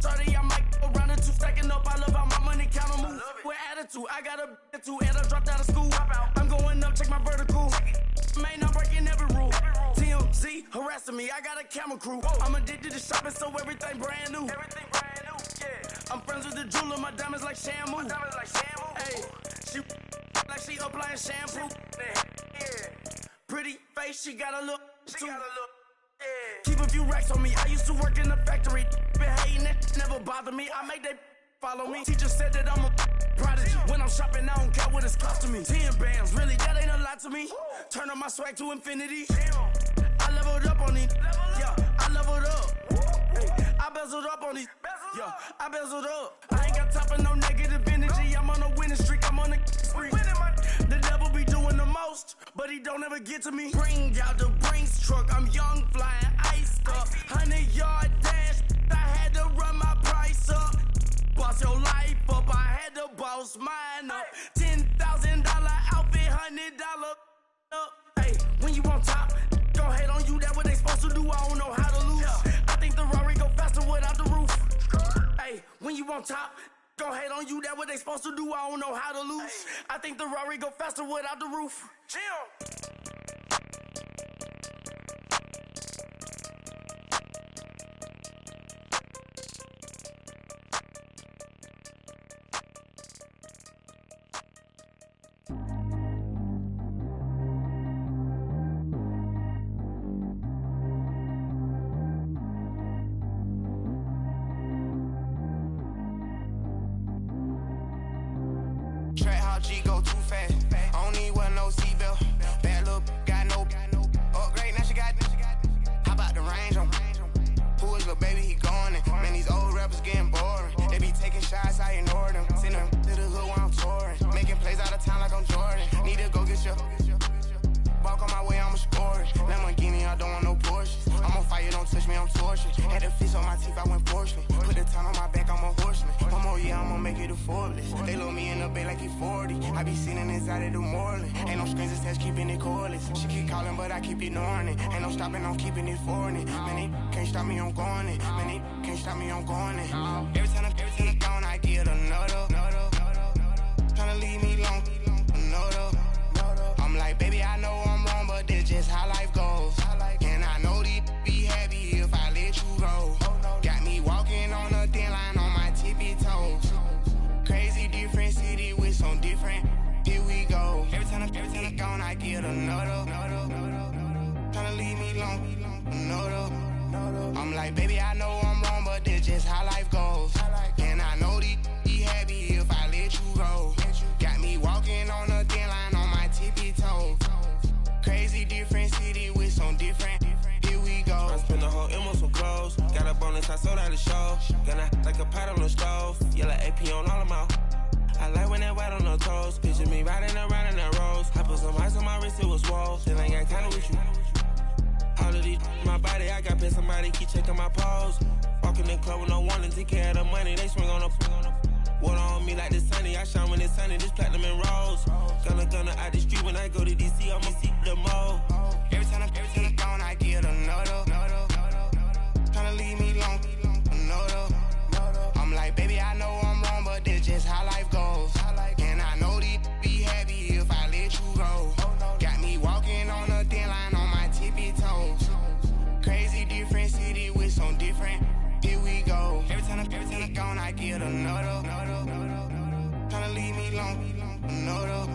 S7: 30, I might go round and two, stacking up, I love how my money count on move. With attitude, I got a attitude, and I dropped out of school. I'm going up, check my vertical. Man, I'm breaking every rule. TMZ harassing me, I got a camera crew. I'm addicted to shopping, so everything brand new. I'm friends with the jeweler, my diamonds like Shamu. Hey, she like she applying shampoo. Pretty face, she got a look. Keep a few racks on me. I used to work in the factory. Been hating it, never bother me. I make they follow me. Teacher said that I'm a prodigy. When I'm shopping, I don't care what it's costing me. 10 bands, really, that ain't a lot to me. Turn up my swag to infinity. I leveled up on these. Yeah, I leveled up. I bezeled up on these. Yeah, I bezeled up. I ain't got time for no negative energy. I'm on a winning streak. I'm on a spree. The devil be doing the most, but he don't ever get to me. Bring out the Brinks truck. I'm young, flying ice up. 100-yard dash. I had to run my price up. Boss your life up. I had to boss mine up. $10,000 outfit, $100 up. Hey, when you on top, gon' hate on you. That what they supposed to do. I don't know how to lose. I think the Rari go faster without the roof. Hey, when you on top, gon' hate on you. That what they supposed to do. I don't know how to lose. I think the Rari go faster without the roof.
S9: Track how G go too fast. I don't need wear no seatbelt. Bad look, got no upgrade. Now she got. How about the range on? Who is little baby? He going in. Man, these old rappers getting boring. They be taking shots, I ignore them. Send them to the hood while I'm touring. Making plays out of town like I'm Jordan. Need to go get your. Walk on my way, I'ma score it. Lamborghini, I don't want no Porsches. I'm on fire, don't touch me, I'm tortured. Had the fish on my teeth, I went porcelain. Put the town on my back, I'm a horseman. One more year, I'ma make it a Forbes. They load me in the bay like he 40. I be sitting inside of the Moreland. Ain't no screens attached, keeping it cordless. She keep calling, but I keep ignoring it. Ain't no stopping, I'm keeping it for it. Man, they can't stop me, I'm going it. Man, they can't stop me, I'm going it. Every time I'm gone, I get another. Tryna leave me long, another. I'm like, baby, I know I'm wrong, but this just how life goes. And I know these be happy if I let you go. Got me walking on a thin line on my tippy toes. Crazy different city with some different. Here we go. Every time I'm gone, I get another. Tryna leave me long, another. I'm like, baby, I know I'm wrong, but this just how life goes. And I know these be happy if I let you go. Got me walking on a thin line on my tippy toes. Crazy different city with some different. Here we go.
S13: I spent the whole M on some clothes. Got a bonus, I sold out the show. Gonna like a pot on the stove. Yellow AP on all of my. I like when that white on the toes. Picture me riding around in that rose. I put some ice on my wrist, it was swole. Still ain't got time with you. All of these my body, I got pissed. Somebody keep checking my pose. Walking in the club with no warning, take care of the money. They swing on the. Water on me like the sunny, I shine when it's sunny, this platinum and rose. Gonna out the street when I go to DC, I'ma see the mall.
S9: Every time I'm gone, I get another. Tryna leave me long, another. I'm like, baby, I know I'm wrong, but this just how life goes. And I know these be happy if I let you go. Got me walking on a thin line on my tippy toes. Crazy different city with some different. Here we go. Every time I'm gone, I get another. Tryna leave me long, another.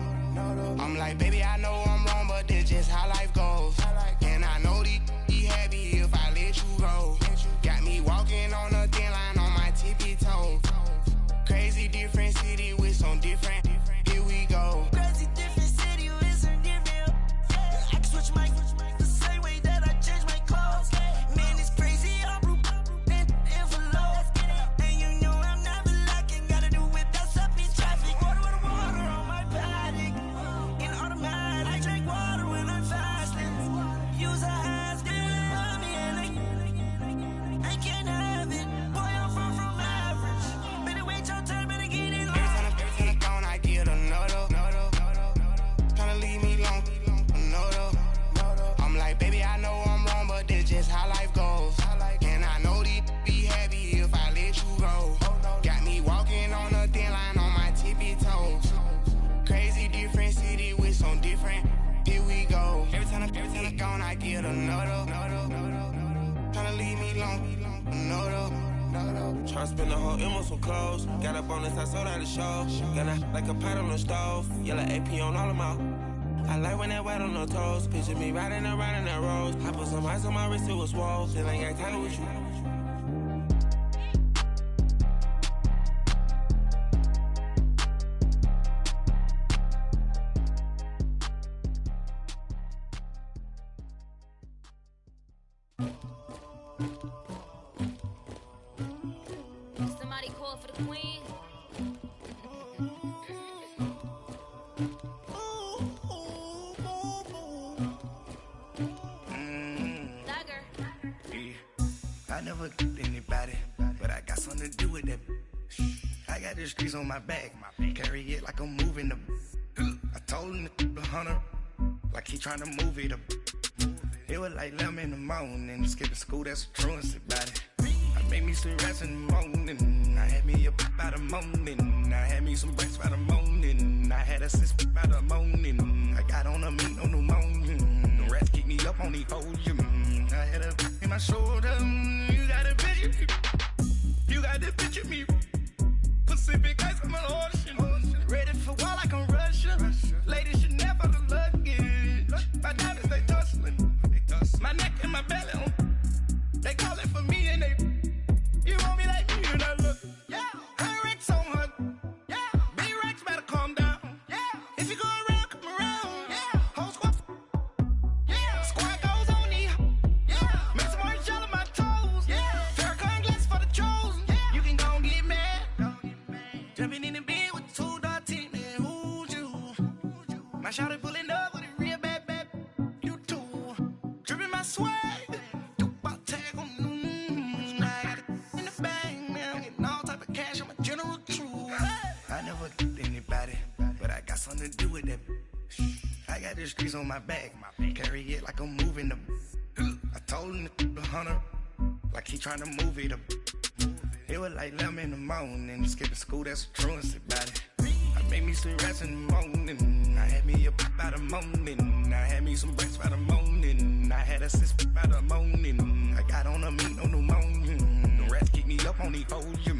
S9: I'm like, baby, I know I'm wrong, but this just how life goes. And I know these be happy if I let you go. Got me walking on a thin line on my tippy toes. Maybe I know I'm wrong, but that's just how life goes. And I know these be happy if I let you go. Got me walking on a thin line on my tippy toes. Crazy different city with some different. Here we go. Every time I gone, I get another. Tryna leave me alone, another.
S13: Tryna spend the whole M on some clothes. Got up on this, I sold out the show. Got a, like a pot on the stove. Yellow AP on all of them. I like when that wet on the toes. Picture me riding around in that rose. I put some ice on my wrist, it was swole. Still ain't got time with you.
S12: Somebody call for the queen.
S9: I never get anybody, but I got something to do with that. I got the streets on my back, carry it like I'm moving the. I told him the 100, like he trying to move it up. It was like 11 in the morning, skipping school, that's a truancy about it. I made me some rest in the morning, I had me up by the morning, I had me some breaks by the morning, I had a sis by the morning, I got on a meat on the morning, the rats keep me up on the podium, I had a in my shoulder, you got a picture me, you got the picture me, Pacific ice on my ocean, ready for war like I'm Russia, ladies should never the luggage, my diamonds they tussling, my neck and my belly on, they call it for me and they, you want me like me and I look, yeah, her Rex on her, yeah, B-Rex better calm down, yeah, if you go around, come around, yeah, whole squad, yeah, squad goes on me, yeah, make some orange gel on my toes, yeah, Farrakhan glass for the chosen, yeah, you can go and get mad, jumping in the bed with the 2 dot team, man, who's you, my shawty pulling up with a real bad, you too, dripping my swag, I never get anybody, but I got something to do with that. I got the streets on my back, carry it like I'm moving the. I told him the 100, like he trying to move it up. It was like 11 in the morning, skipping school, that's a truancy about it. I made me some rest in the morning, I had me up by the morning, I had me some breaks by the morning, I had a sis by the morning, I got on a meat on the morning, the rats keep me up on the podium,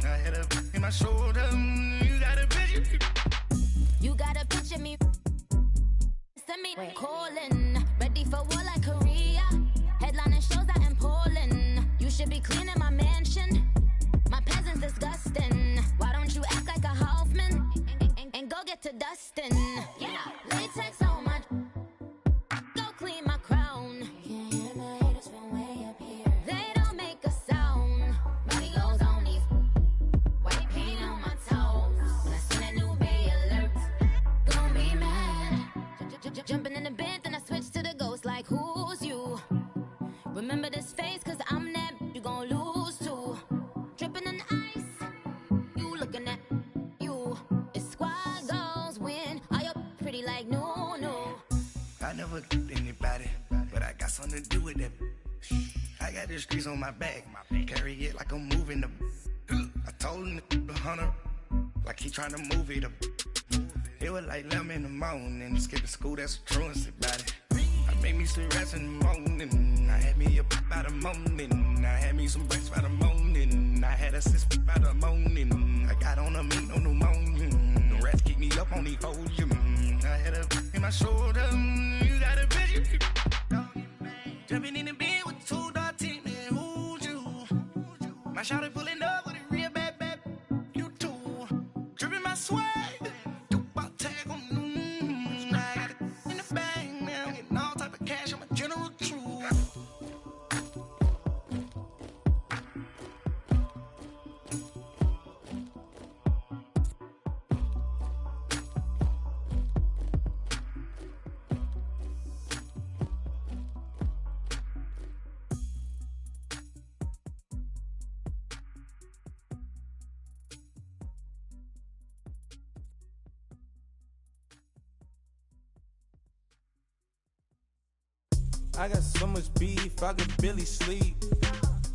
S9: I had a in my shoulder, you got a picture,
S12: You got a picture me. Send me calling, ready for war like Korea. Headlining shows out in Poland. You should be cleaning my mansion. My peasants disgusting. Why don't you act like a Hoffman and go get to dustin'? Yeah, latex on my. Go clean my crown. Can't hear the haters from way up here. They don't make a sound. Money goes on these. White paint on my toes. When I see that new Bay alert, gon' be mad. Jumping in the bed, then I switch to the ghost like who's you? Remember this face, cause I'm that you gon' lose too. Dripping in ice, you looking at you. It's squad goals win. Are you pretty like no?
S9: I never get anybody, but I got something to do with that. I got the streets on my back, carry it like I'm moving the. I told him the 100, like he trying to move it up. It was like 11 in the morning, skipping school, that's a truancy about it. I made me some rest in the morning, I had me up by the morning, I had me some breaks by the morning, I had a sis by the morning, I got on a meat on the morning, the rats keep me up on the podium, I had a in my shoulder, you got a picture, jumping in the bed with the 2 dot team, man, who's you? My shawty pulling up with a real bad, you too, dripping my swag. I got so much beef, I could barely sleep.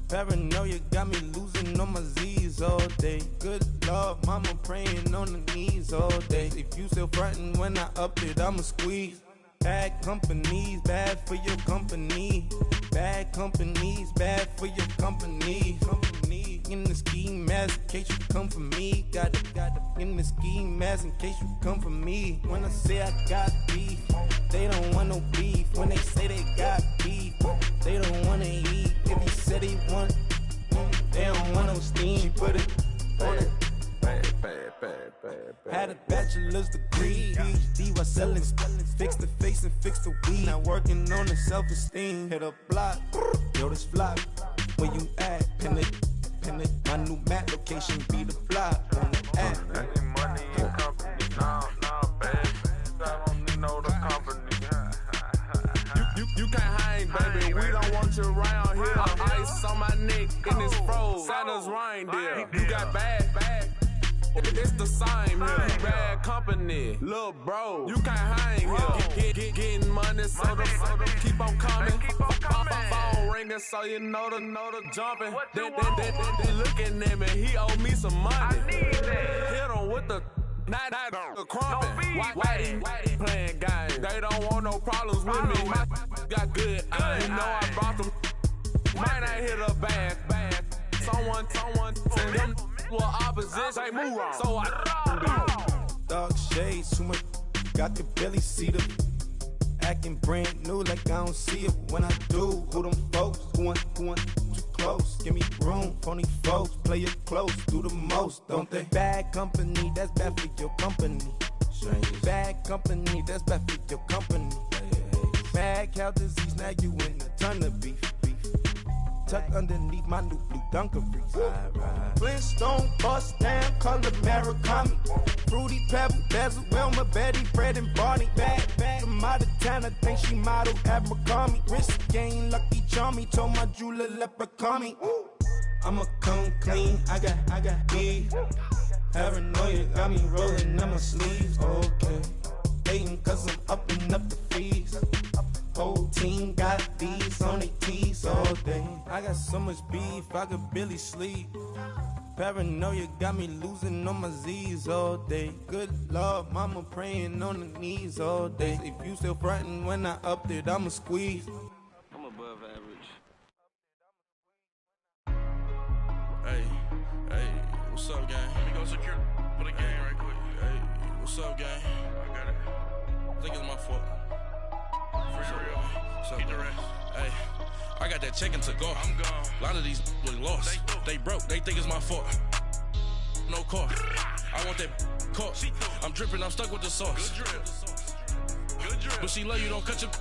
S9: Paranoia got me losing on my Z's all day. Good Lord, mama praying on the knees all day. If you still frontin' when I up it, I'ma squeeze. Bad companies, bad for your company. Bad companies, bad for your company. Company in the ski mask in case you come for me. Got it in the ski mask in case you come for me. When I say I got beef, they don't want no beef. When they say they got beef, they don't wanna eat. If you said they want, they don't want no steam. She put it on it. Had a bachelor's degree, PhD while selling. Fix the face and fix the weed. Now working on the self-esteem. Hit a block, yo this flop. Where you at? Pin it. My new map location be the flop on the app.
S14: Money and company, no, baby. I don't need no the company. You can't hang, baby. We don't want you around here. Ice on my neck and it's froze. Santa's reindeer. You got bad. It's the same here. You bad company, little bro. You can't hang here. Getting money, so the keep on coming. Phone ringing, so you know the jumping. They looking at me, he owe me some money. Hit him with the not the crumping. Why they playing games? They don't want no problems with me. My got good. You know I brought them. Might not hit a bad. Someone send them. Well, opposition, they move wrong. So I
S9: Dark shades, too much. I could barely see them. Acting brand new, like I don't see it when I do. Who them folks? Who want too close? Give me room, phony folks. Play it close, do the most, don't they? Bad company, that's bad for your company. Bad company, that's bad for your company. Mad cow disease, now you in a ton of beef. Tuck underneath my new blue Dunkaroos. Flintstone bust down, color Murakami. Fruity Pebble, Basil, Wilma, Betty, Fred, and Barney. Bad, from out of town, I think she model Abercrombie. Wrist game, Lucky Charmy, told my jeweler leprechaun. I'ma come clean, I got beef. Paranoia got me rolling on my sleeves, okay. Hating cause I'm upping up the fees. Whole team got these on their tees all day. I got so much beef, I could barely sleep. Paranoia got me losing on my Z's all day. Good Lord, mama praying on the knees all day. If you still frontin' when I upped it, I'ma squeeze.
S14: I'm above average.
S15: Hey, what's up, gang? Let me go secure for the game right quick. Hey, what's up, gang? I got it. I think it's my fault. Keep the rest. Hey, I got that check to go. I'm gone. A lot of these look lost. They broke. They think it's my fault. No car. I want that caught. I'm dripping. I'm stuck with the sauce. Good drip. But she love you. Don't cut your.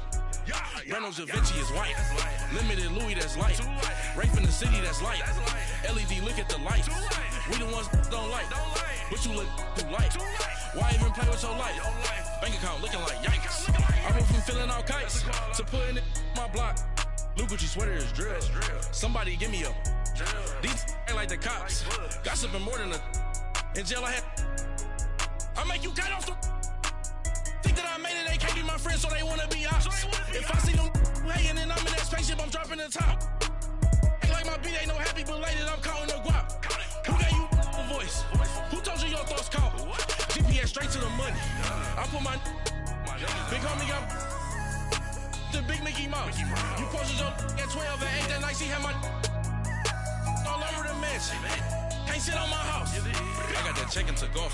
S15: Reynolds Da Vinci is white. Limited Louis, that's light. Rafe in the city, that's light. LED, look at the lights. We the ones don't like. But you look too light. Why even play with your life? Bank account looking like yikes. I went from filling out kites to putting it in my block. Blue Gucci sweater is drill. Somebody give me a. These ain't like the cops. Gossiping more than a. In jail I had. I make you cut off the. Think that I made it, they can't be my friends, so they wanna be ops. If I see them hanging and I'm in that spaceship, I'm dropping the top. Ain't like my beat ain't no happy belated, I'm counting the guap. Who gave you a voice? Who told you your thoughts count? GPS straight to the money. I put my big homie got the big Mickey Mouse. You posted your at 12 and 8 that night, she had my all over the mansion. Can't sit on my house. I got that check to go.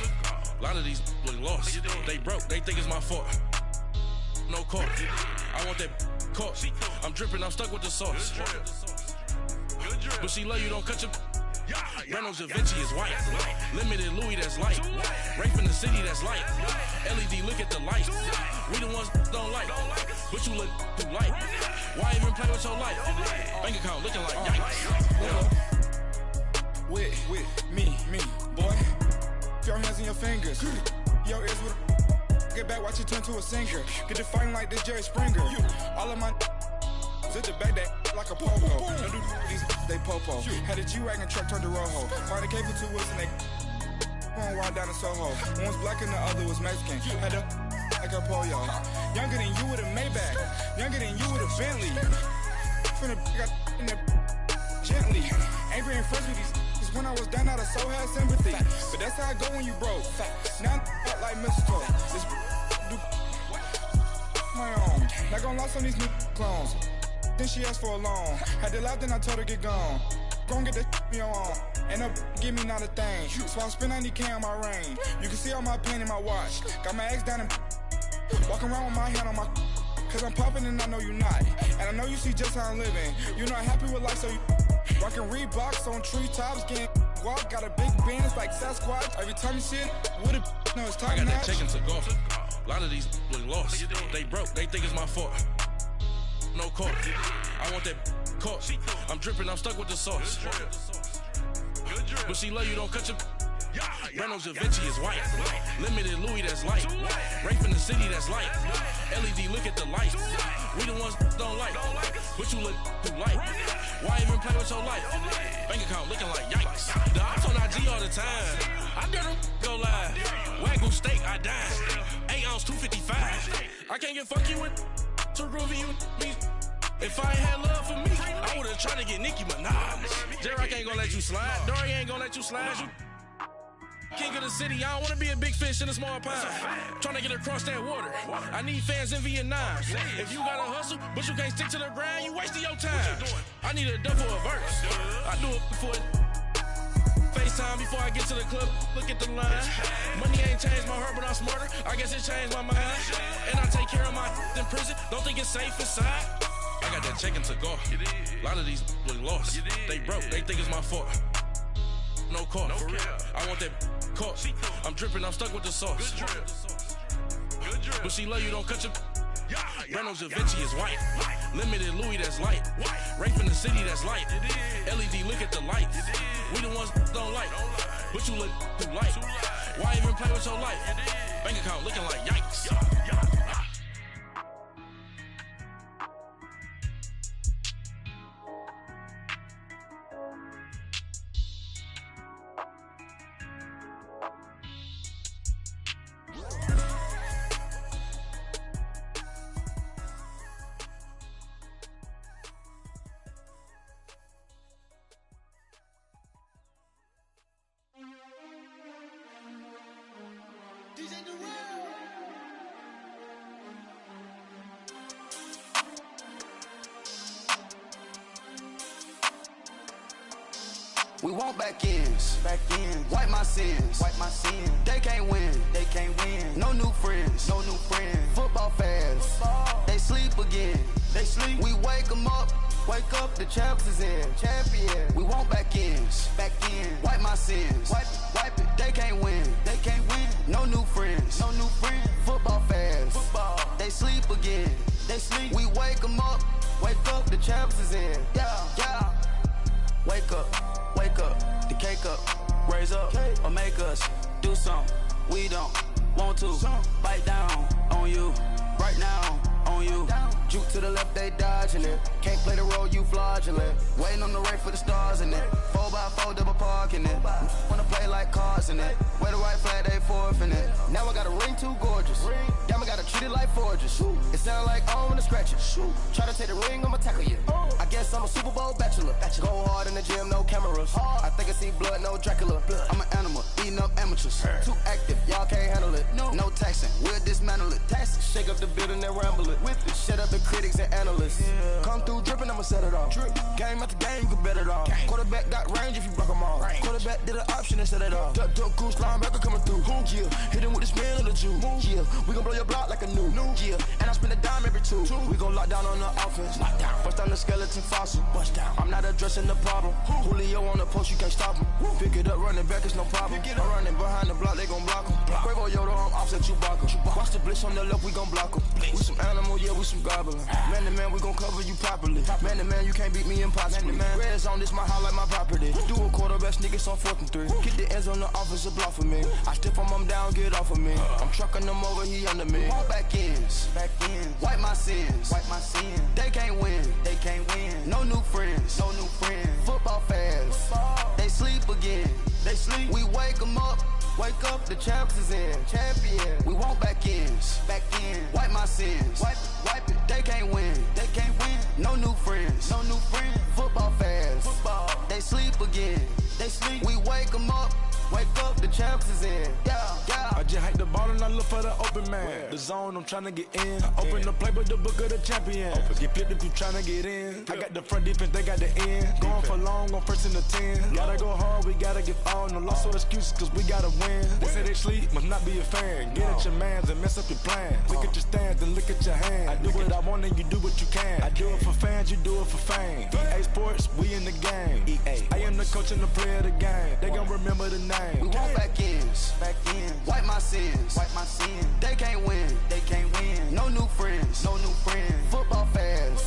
S15: A lot of these look lost. They broke, they think it's my fault. No car. I want that caught. I'm dripping, I'm stuck with the sauce. But she love you, don't cut your. Reynolds Da Vinci is white. Limited Louis, that's light. Rafe in the city, that's light. LED, look at the lights. We the ones don't like. But you look too light. Why even play with your life? Bank account looking like yikes.
S16: With me, boy. Your hands in your fingers. Your ears with a get back, watch it turn to a singer. Get the fighting like this Jerry Springer. All of my sit the back that like a popo. No do these they popo. Had a G-Wagon truck turned to Rojo. Find a cable 2 wheels and they going wild down in Soho. One's black and the other was Mexican. Had a like a pollo. Younger than you with a Maybach. Younger than you with a Bentley. Finna got in the gently. Ain't been friends with these niggas when I was down out of so had sympathy. But that's how it go when you broke. Now I'm like mistletoe. This do my own. Not gonna lost on these new clones. Then she asked for a loan. Had to laugh, then I told her get gone. Gon' get that me on. And up, give me not a thing. So I spend 90K on my ring. You can see all my pain in my watch. Got my ex down and walking around with my hand on my. Cause I'm popping and I know you not. And I know you see just how I'm living. You're not happy with life, so you rockin' Reeboks on treetops, getting walk. Got a big bands like Sasquatch. Every time you see it, with a no, it's time.
S15: I got that chicken to go. A lot of these was lost. They broke, they think it's my fault. No court. I want that caught. I'm dripping, I'm stuck with the sauce. But she love you, don't cut your. Reynolds Da Vinci is white. Limited Louis, that's light. Rape in the city, that's light. LED, look at the light. We the ones don't like. But you look too light. Why even play with your life? Bank account looking like yikes. The ops on IG all the time. I dare them go live. Wagyu steak, I died. 8 ounce, 255. I can't get fuck you with too groovy you me. If I ain't had love for me, I would've tried to get Nicki Minaj. J-Rock ain't gonna let you slide. Dory ain't gonna let you slide. You king of the city, I don't wanna be a big fish in a small pond. Trying to get across that water. I need fans in Vietnam. If you gotta hustle, but you can't stick to the grind, you wasting your time. I need a dub for a verse. I do it for FaceTime before I get to the club. Look at the line. Money ain't changed my heart, but I'm smarter. I guess it changed my mind. And I take care of my in prison. Don't think it's safe inside. I got that chicken to go. A lot of these was lost. They broke, they think it's my fault. No court. I want that caught. I'm dripping, I'm stuck with the sauce. But she love you, don't cut your. Reynolds Da Vinci is white. Limited Louis, that's light. Rape in the city, that's light. LED, look at the lights. We the ones don't like. But you look too light. Why even play with your life? Bank account looking like yikes.
S17: We want back ends, wipe my sins, They can't win, No new friends, Football fans, they sleep again, We wake them up, the champs is in, champion. We want back ends, wipe my sins, wipe it. They can't win, No new friends, Football fans, they sleep again, We wake them up, the champs is in, yeah. Wake up, the cake up, raise up, or make us do something we don't want to. Bite down on you, right now on you. Juke to the left, they dodging it. Can't play the role, you fraudulent. Waiting on the race for the stars in it. 4x4 double parking it. Wanna play like cars in it. Wear the white flag, they forfeit it. Now I got a ring too gorgeous. Damn, I gotta treat it like forges. It sound like I'm gonna scratch it. Try to take the ring, I'ma tackle you. I guess I'm a Super Bowl bachelor. Go hard in the gym, no cameras. I think I see blood, no Dracula. I'm an animal, eating up amateurs. Too active, y'all can't handle it. No taxing, we'll dismantle it. Shake up the building and ramble it. With it, shut up the critics and analysts. Come through dripping, I'ma set it off. Game after game, you can bet it off. Quarterback got range if you block them off. Quarterback did an option and set it off. Duck, goose, linebacker coming through. Yeah, hit him with the spin of the Jew. Yeah, we gon' blow your block like a new. Yeah, and I spend a dime every two. We gon' lock down on the offense. Bust down the skeleton fossil. I'm not addressing the problem. Julio on the post, you can't stop him. Pick it up, running back, it's no problem. I'm running behind the block, they gon' block him. Quavo Yoda, I'm offset Chewbacca. Watch the blitz on the left, we gon' block him. We some animal, yeah, we some goblin. Man to man, we gon' cover you properly. Man to man, you can't beat me impossibly. Red zone, this my house like my property. Do a quarterback sneakers on 4th and 3. Get the ends on the offensive block for me. I step on him down, get off of me. I'm trucking them over, he under me. Back ends, wipe my sins, They can't win, No new friends, Football fans, they sleep again, We wake them up, Wake up, the champs is in. Champion. We want back ends. Back in. Wipe my sins. Wipe it. They can't win. They can't win. No new friends. No new friends. Football fans. Football. They sleep again. They sleep. We wake them up. Wake up, the champs is in. Yeah, yeah.
S14: I just hike the ball and I look for the open man. The zone, I'm tryna get in. Open the playbook, the book of the champion. Get flipped if you tryna get in. I got the front defense, they got the end. Going for long, on first and the 10. Gotta go hard, we gotta give all. No loss or excuses, cause we gotta win. They say they sleep, must not be a fan. Get at your mans and mess up your plans. Look at your stands and look at your hands. I do what I want and you do what you can. I do it for fans, you do it for fame. EA Sports, we in the game. EA. I am the coach and the player of the game. They gon' remember the name.
S17: We want back ends. Wipe my sins. They can't win. They can't win. No new friends. No new friends. Football fans.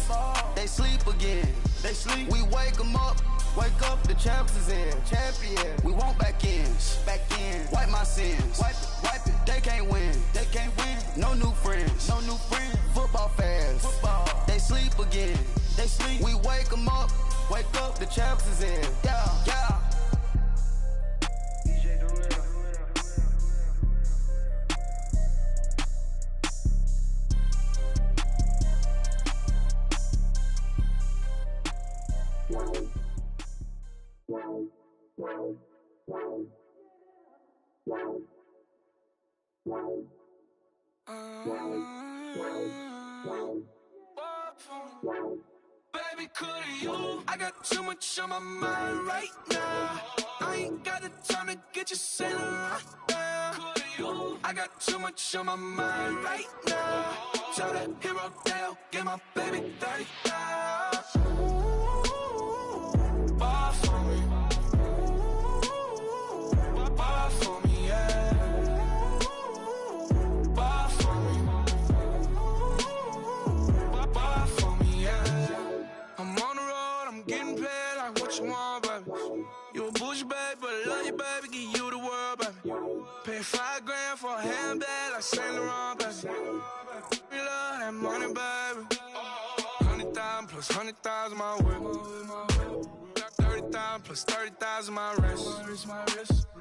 S17: They sleep again. They sleep. We wake them up. Wake up, the champs is in. Champion. We want back ends. Wipe my sins. Wipe it. They can't win. They can't win. No new friends. No new friends. Football fans. They sleep again. They sleep. We wake them up. Wake up, the champs is in. Yeah, yeah.
S6: Baby, could you? I got too much on my mind right now. I ain't got the time to get you sailing right now. Could you? I got too much on my mind right now. Tell that hero Dale, get my baby 30,000. Bar for me. Bar for me, yeah. Bar for me. Bar for me, yeah. I'm on the road, I'm getting paid like what you want, baby. You a bougie, baby, but I love you, baby. Give you the world, baby. Pay $5 grand for a handbag like Saint Laurent, baby. We love that money, baby. 100,000 plus 100,000 my whip. 30,000 plus 30,000 my wrist.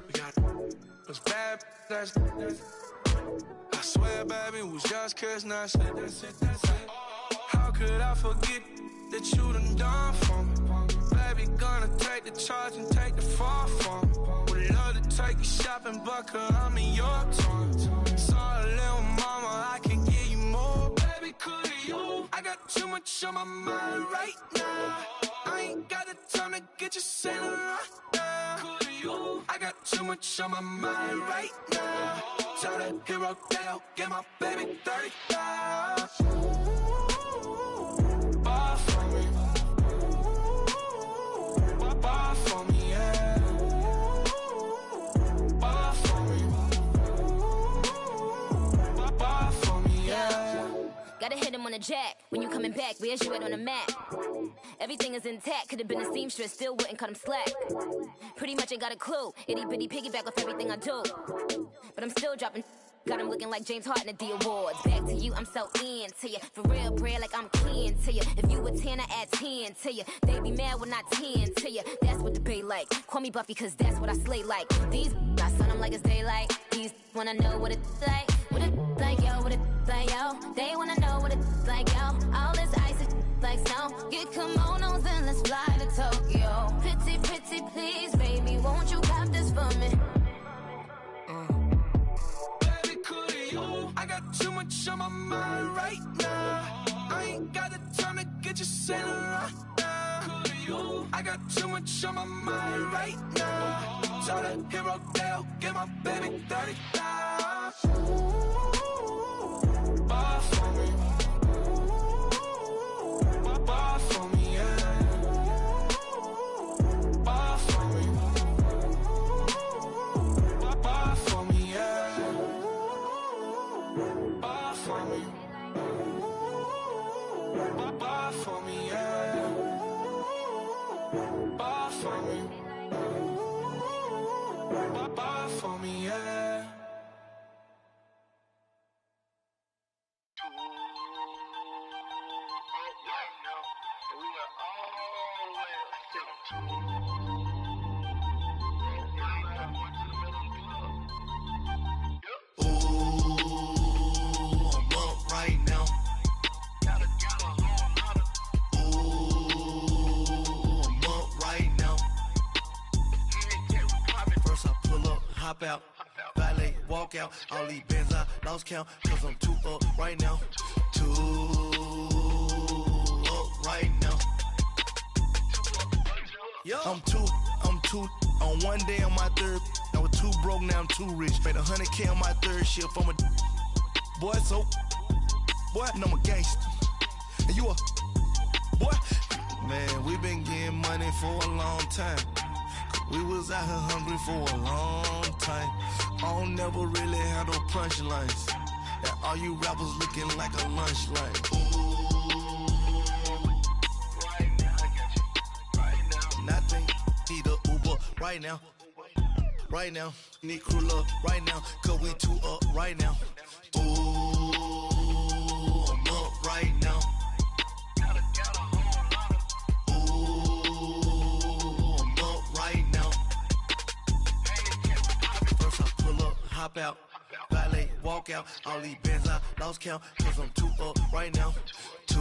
S6: We got those bad, that's I swear, baby, it was just kiss, that's it. How could I forget that you done for me? Baby, gonna take the charge and take the fall from me. Would love to take you shopping, but cause I'm in your town. Sorry, little mama, I can give you more. Baby, could you? I got too much on my mind right now. I ain't got the time to get you sailing right now. Could you? I got too much on my mind right now. Tell that hero Dale, get my baby 30,000. Bar for me. Bar for me, yeah. Bar for me. Bar for me, yeah.
S12: Gotta hit him on the jack. When you coming back, where's you at on the map? Everything is intact. Could've been a seamstress, still wouldn't cut him slack. Pretty much ain't got a clue. Itty bitty piggyback off everything I do. But I'm still dropping. Got him looking like James Harden at the awards. Back to you, I'm so into you. For real, bread, like I'm kin to you. If you a 10, I add 10 to you. They be mad when I 10 to you. That's what the bay like. Call me Buffy, cause that's what I slay like. These, I son them like it's daylight. These wanna know what it's like. What it like, yo, what it like, yo. They wanna know what it's like, yo. All this ice is like snow. Get kimonos and let's fly to Tokyo. Pretty, pretty, please, baby, won't you cop this for me?
S6: I got too much on my mind right now. I ain't got the time to get you sailing right now. Could you? I got too much on my mind right now. Tell that hero Dale, get my baby 30,000. Bar for me. Bar for me, yeah. Bar for me. Bar for me, yeah. Bar for me. Bar for me, yeah. Bar for me. Bar for me, yeah.
S1: hop out. Valet, walk out. All these bands I lost count, cause I'm too up right now. Too up right now. I'm too on one day on my third. I was too broke, now I'm too rich. Made 100K on my third shift. I'm a boy, so boy, and I'm a gangster. And you a boy. Man, we been getting money for a long time. We was out here hungry for a long time. I don't never really have no punchlines. And all you rappers looking like a lunch line. Right now, I got you. Right now. Nothing. Need a Uber right now. Right now. Need crew love right now. Cause we too up right now. Ooh, I'm up right now. Hop out, valet, walk out. All these bands I lost count, cause I'm too up right now. Too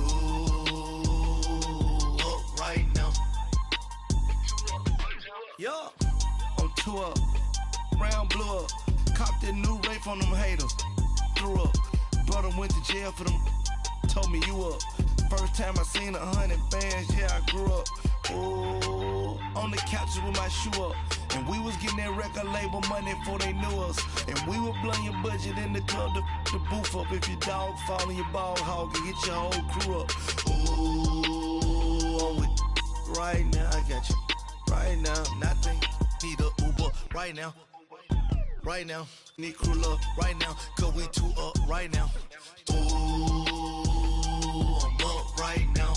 S1: up right now. Yeah, I'm too up. Round blew up. Copped that new rape on them haters. Threw up. Brother went to jail for them. Told me you up. First time I seen 100 bands, yeah, I grew up. Ooh, on the couches with my shoe up. And we was getting that record label money before they knew us. And we were blowing your budget in the club to the booth up. If your dog fall in your ball hog and get your whole crew up. Ooh, I'm with right now, I got you. Right now, nothing. Need a Uber right now. Right now, need crew love right now. Cause we too up right now. Ooh, I'm up right now.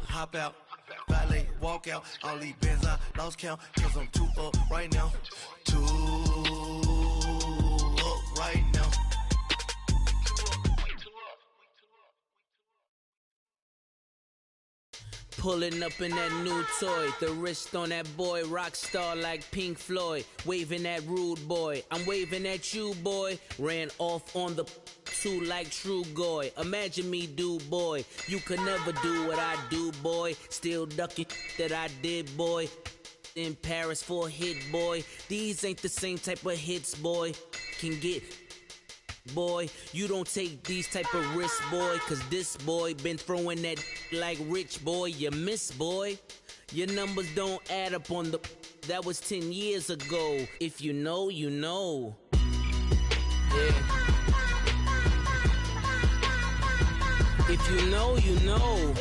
S1: Hop out, valet, walk out. All these bands I lost count, cause I'm too up right now. Too up right now.
S18: Pulling up in that new toy, the wrist on that boy, rock star like Pink Floyd, waving at rude boy, I'm waving at you boy, ran off on the two like True Goy, imagine me do boy, you could never do what I do boy, still ducking that I did boy, in Paris for a hit boy, these ain't the same type of hits boy, can get boy, you don't take these type of risks, boy, cause this boy been throwing that like rich boy, you miss, boy. Your numbers don't add up on the, that was 10 years ago. If you know, you know. Yeah. If you know, you know.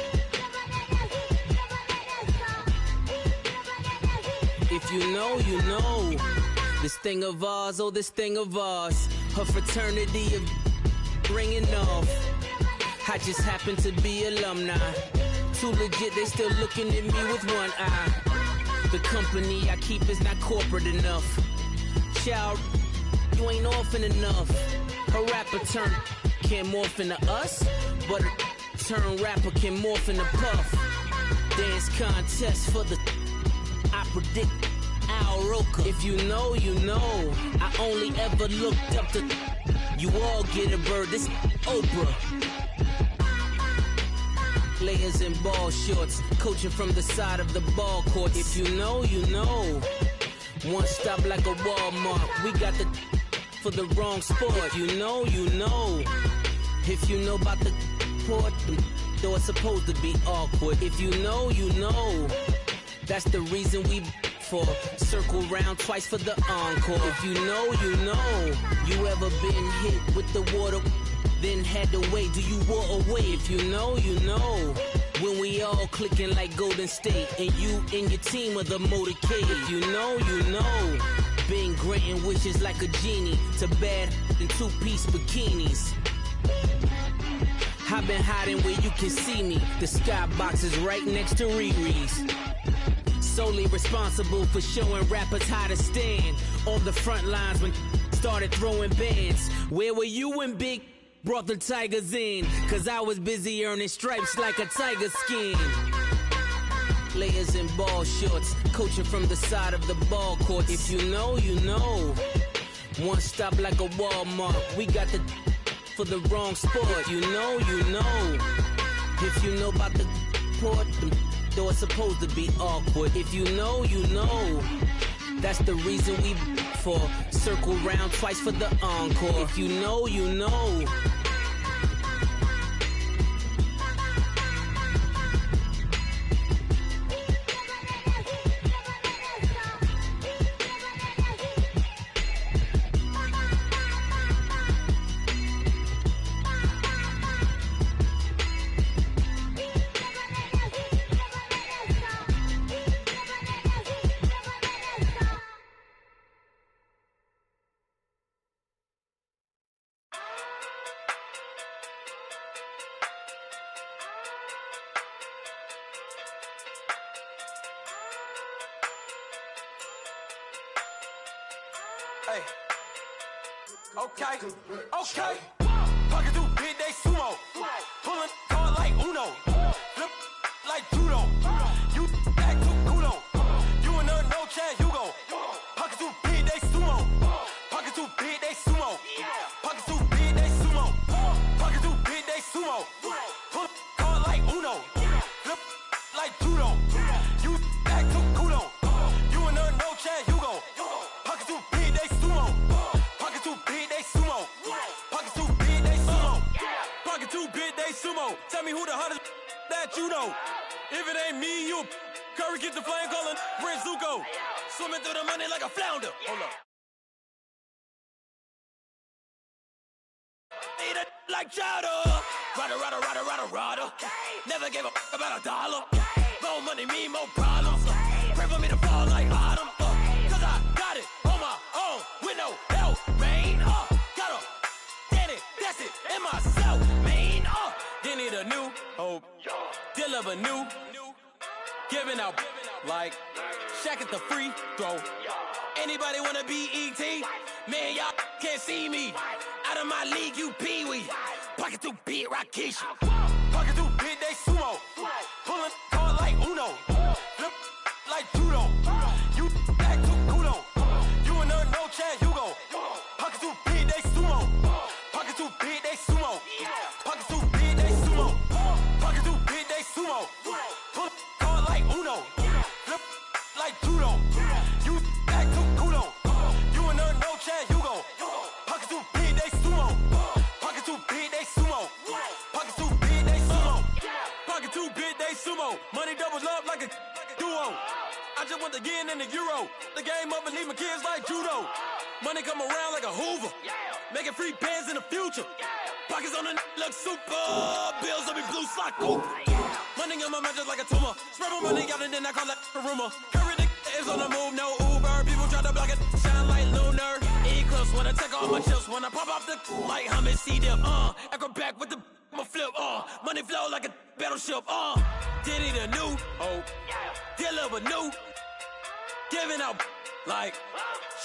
S18: If you know, you know. This thing of ours, oh, this thing of ours. Her fraternity of ringing off. I just happen to be alumni. Too legit, they still looking at me with one eye. The company I keep is not corporate enough. Child, you ain't orphan enough. A rapper turn can't morph into us, but a turn rapper can morph into Puff. Dance contest for the, I predict Al Roker. If you know, you know. I only ever looked up to, you all get a bird, this Oprah. Layers in ball shorts, coaching from the side of the ball court. If you know, you know. One stop like a Walmart. We got the for the wrong sport. If you know, you know. If you know about the port, though it's supposed to be awkward. If you know, you know. That's the reason we for circle round twice for the encore. If you know, you know. You ever been hit with the water? Then had to wait, do you walk away? If you know, you know. When we all clicking like Golden State, and you and your team are the motorcade. If you know, you know. Been granting wishes like a genie to bad in two-piece bikinis. I've been hiding where you can see me. The skybox is right next to Riri's. Solely responsible for showing rappers how to stand on the front lines when started throwing bands. Where were you when Big brought the Tigers in? Cause I was busy earning stripes like a tiger skin. Layers in ball shorts, coaching from the side of the ball court. If you know, you know. One stop like a Walmart. We got the for the wrong sport. You know, you know. If you know about the port, though it's supposed to be awkward. If you know, you know. That's the reason we for circle round twice for the encore. If you know, you know.
S8: Hey. Okay. Okay. Pocket through big day sumo. Pulling card like Uno. Flip like judo. You back to kudo. You and her no Chad Hugo. Pocket through big day sumo. Pocket through big day sumo. Pocket through big day sumo. Pocket through big day sumo. Pull card like Uno. Flip like judo. You back to kudo. You and her no Chad Hugo. Pocket through big day sumo. Pocket through big day sumo. Pocket through big day sumo. Pocket through big day sumo. Tell me who the hottest that you know. If it ain't me, you Curry get the flame calling Prince Zuko. Swimming through the money like a flounder. Hold up. Eat it like chowder. Rada. Never gave a about a dollar. More money mean more problems. Pray for me to fall like autumn. Cause I got it on my own with no help, man. Got a daddy, that's it, in myself, man. Then need a new hope. Deal of a new. Giving out like Shaq at the free throw. Anybody wanna be E.T.? Man, y'all can't see me. Out of my league, you pee-wee. Pocket through beat Rakishi. Pocket through big day sumo. Pulling card like Uno. Flip like judo. You back to kudo. You and her no Chad Hugo. Pocket through big day sumo. Pocket through big day sumo. Pocket through big day sumo. Pocket through big day sumo. Pull card like Uno. Flip like judo. You back to kudo. You and her no Chad Hugo. Pocket through big day sumo. Pocket through big day sumo. Pocket through big day sumo. Pocket through big day sumo. Money doubles up like a duo. I just want the yen and the euro. The game up and leave my kids like judo. Money come around like a Hoover. Making free bands in the future. Pockets on the look super. Bills on me blue slot Cooper. Money on my mind just like a tumor. Spread my money out and then I call that a rumor. Curry the is on the move, no Uber. People try to block it, shine like lunar. Eclipse when I take all my chips. When I pop off the like Hummus, see them. Acrobat with the my flip. Money flow like a battleship. Did it a new hope. Deal of a new. Giving out like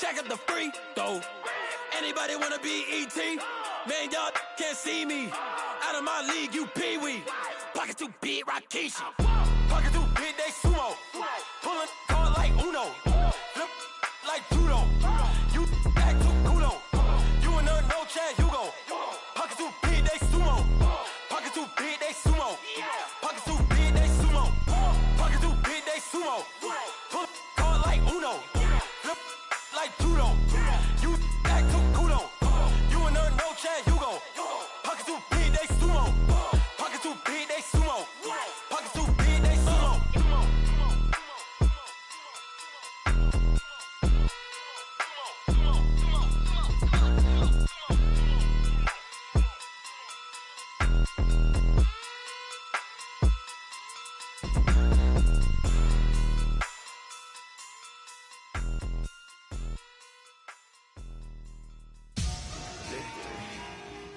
S8: Shaq at the free throw. Anybody wanna be E.T.? Man, y'all can't see me. Out of my league, you pee-wee. Pocket too big, Rakishi. Pocket too big, they sumo. Pulling card like Uno. Flip like judo. You back to kudo. You and her no Chad Hugo. Pocket too big, they sumo. Pocket too big, they sumo. Pocket too big, they sumo. Pocket too big, they sumo. Pull card like Uno. Flip like judo. You back to kudo. You and her no Chad Hugo. Pocket too big, they sumo. Pocket too big, they sumo. Pocket too big, they sumo.